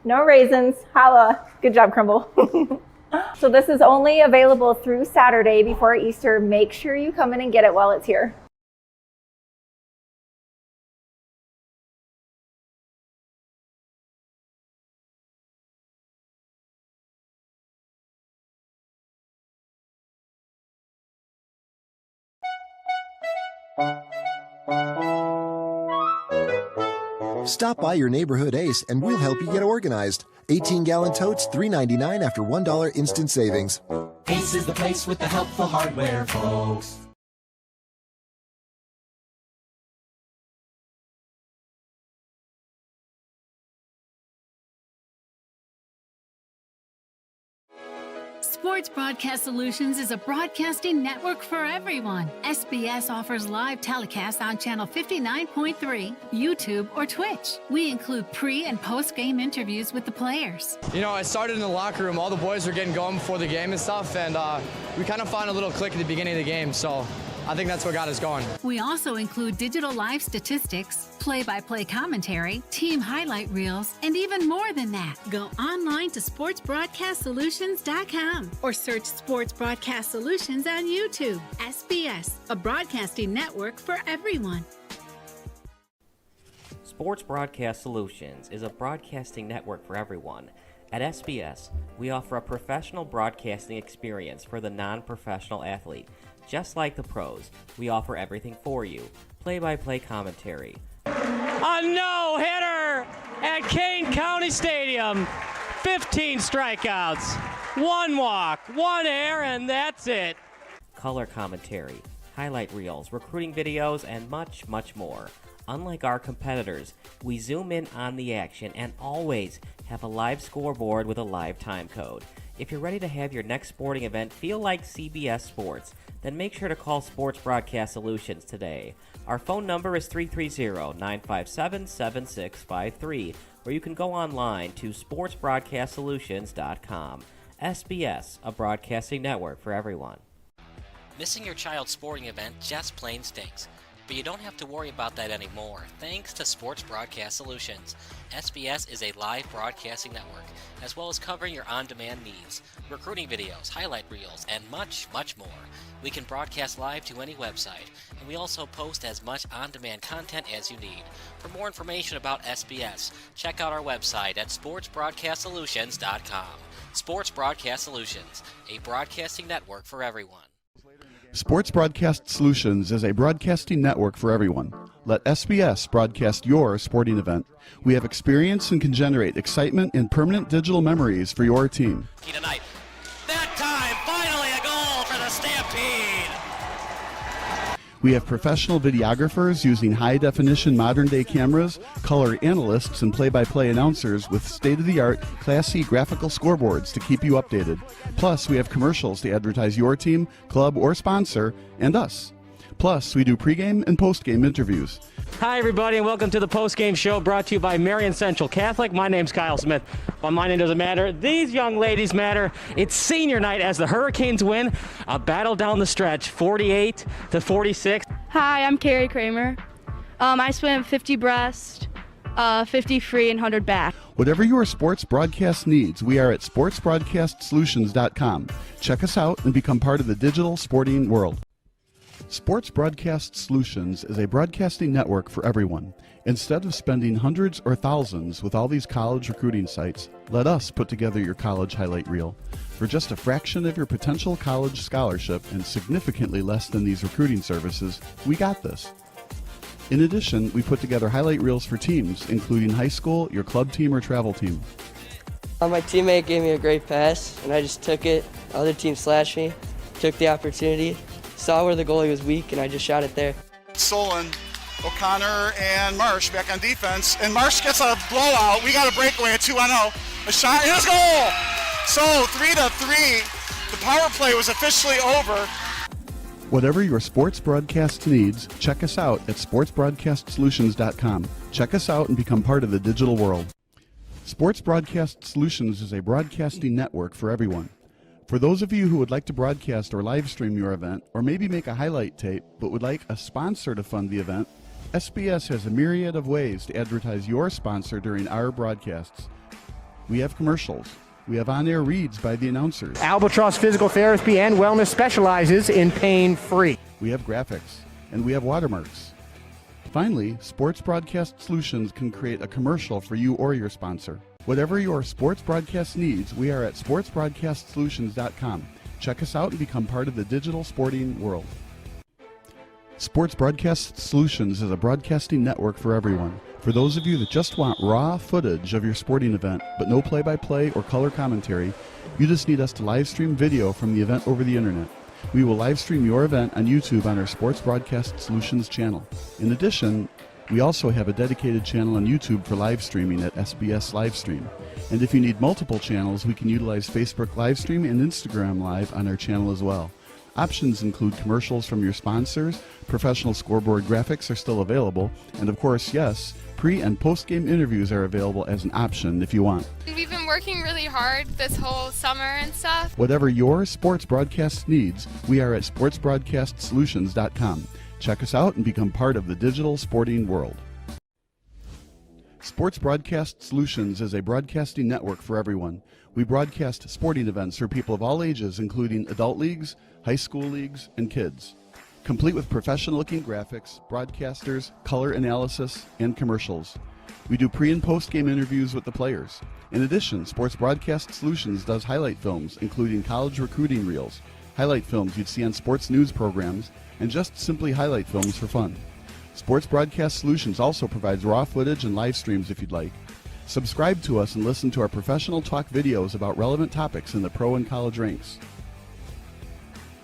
no raisins. Holla. Good job, Crumble. So this is only available through Saturday before Easter. Make sure you come in and get it while it's here. Stop by your neighborhood Ace and we'll help you get organized. 18-gallon totes, $3.99 after $1 instant savings. Ace is the place with the helpful hardware, folks. Sports Broadcast Solutions is a broadcasting network for everyone. SBS offers live telecasts on Channel 59.3, YouTube, or Twitch. We include pre- and post-game interviews with the players. You know, I started in the locker room. All the boys were getting going before the game and stuff, and we kind of found a little click at the beginning of the game, so I think that's what got us going. We also include digital live statistics, play-by-play commentary, team highlight reels, and even more than that. Go online to sportsbroadcastsolutions.com or search Sports Broadcast Solutions on YouTube. SBS, a broadcasting network for everyone. Sports Broadcast Solutions is a broadcasting network for everyone. At SBS, we offer a professional broadcasting experience for the non-professional athlete. Just like the pros, we offer everything for you. Play-by-play commentary. A no-hitter at Kane County Stadium. 15 strikeouts, 1 walk, 1 error, and that's it. Color commentary, highlight reels, recruiting videos, and much, much more. Unlike our competitors, we zoom in on the action and always have a live scoreboard with a live time code. If you're ready to have your next sporting event feel like CBS Sports, then make sure to call Sports Broadcast Solutions today. Our phone number is 330-957-7653, or you can go online to sportsbroadcastsolutions.com. SBS, a broadcasting network for everyone. Missing your child's sporting event just plain stinks. But you don't have to worry about that anymore, thanks to Sports Broadcast Solutions. SBS is a live broadcasting network, as well as covering your on-demand needs, recruiting videos, highlight reels, and much, much more. We can broadcast live to any website, and we also post as much on-demand content as you need. For more information about SBS, check out our website at sportsbroadcastsolutions.com. Sports Broadcast Solutions, a broadcasting network for everyone. Sports Broadcast Solutions is a broadcasting network for everyone. Let SBS broadcast your sporting event. We have experience and can generate excitement and permanent digital memories for your team. Tonight. That time, finally a goal for the Stampede! We have professional videographers using high-definition modern-day cameras, color analysts, and play-by-play announcers with state-of-the-art, classy graphical scoreboards to keep you updated. Plus, we have commercials to advertise your team, club, or sponsor, and us. Plus, we do pregame and postgame interviews. Hi, everybody, and welcome to the postgame show brought to you by Marion Central Catholic. My name's Kyle Smith. Well, my name doesn't matter. These young ladies matter. It's senior night as the Hurricanes win a battle down the stretch, 48-46. Hi, I'm Carrie Kramer. I swim 50 breast, 50 free, and 100 back. Whatever your sports broadcast needs, we are at sportsbroadcastsolutions.com. Check us out and become part of the digital sporting world. Sports Broadcast Solutions is a broadcasting network for everyone. Instead of spending hundreds or thousands with all these college recruiting sites, let us put together your college highlight reel. For just a fraction of your potential college scholarship and significantly less than these recruiting services, we got this. In addition, we put together highlight reels for teams, including high school, your club team, or travel team. My teammate gave me a great pass, and I just took it. Other team slashed me, took the opportunity, saw where the goalie was weak, and I just shot it there. Solon, O'Connor, and Marsh back on defense. And Marsh gets a blowout. We got a breakaway at 2-0. A shot and a goal! So 3-3. The power play was officially over. Whatever your sports broadcast needs, check us out at sportsbroadcastsolutions.com. Check us out and become part of the digital world. Sports Broadcast Solutions is a broadcasting network for everyone. For those of you who would like to broadcast or live stream your event, or maybe make a highlight tape, but would like a sponsor to fund the event, SBS has a myriad of ways to advertise your sponsor during our broadcasts. We have commercials. We have on-air reads by the announcers. Albatross Physical Therapy and Wellness specializes in pain-free. We have graphics, and we have watermarks. Finally, Sports Broadcast Solutions can create a commercial for you or your sponsor. Whatever your sports broadcast needs, we are at sportsbroadcastsolutions.com. Check us out and become part of the digital sporting world. Sports Broadcast Solutions is a broadcasting network for everyone. For those of you that just want raw footage of your sporting event, but no play-by-play or color commentary, you just need us to live stream video from the event over the internet. We will live stream your event on YouTube on our Sports Broadcast Solutions channel. In addition, We also have a dedicated channel on YouTube for live streaming at SBS Livestream. And if you need multiple channels, we can utilize Facebook Livestream and Instagram Live on our channel as well. Options include commercials from your sponsors, professional scoreboard graphics are still available, and of course, yes, pre- and post-game interviews are available as an option if you want. We've been working really hard this whole summer and stuff. Whatever your sports broadcast needs, we are at sportsbroadcastsolutions.com. Check us out and become part of the digital sporting world. Sports Broadcast Solutions is a broadcasting network for everyone. We broadcast sporting events for people of all ages, including adult leagues, high school leagues, and kids. Complete with professional-looking graphics, broadcasters, color analysis, and commercials. We do pre- and post-game interviews with the players. In addition, Sports Broadcast Solutions does highlight films, including college recruiting reels, highlight films you'd see on sports news programs, and just simply highlight films for fun. Sports Broadcast Solutions also provides raw footage and live streams if you'd like. Subscribe to us and listen to our professional talk videos about relevant topics in the pro and college ranks.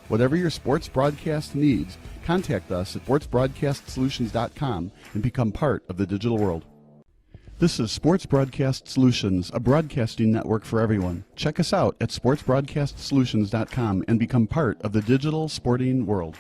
Whatever your sports broadcast needs, contact us at sportsbroadcastsolutions.com and become part of the digital world. This is Sports Broadcast Solutions, a broadcasting network for everyone. Check us out at sportsbroadcastsolutions.com and become part of the digital sporting world.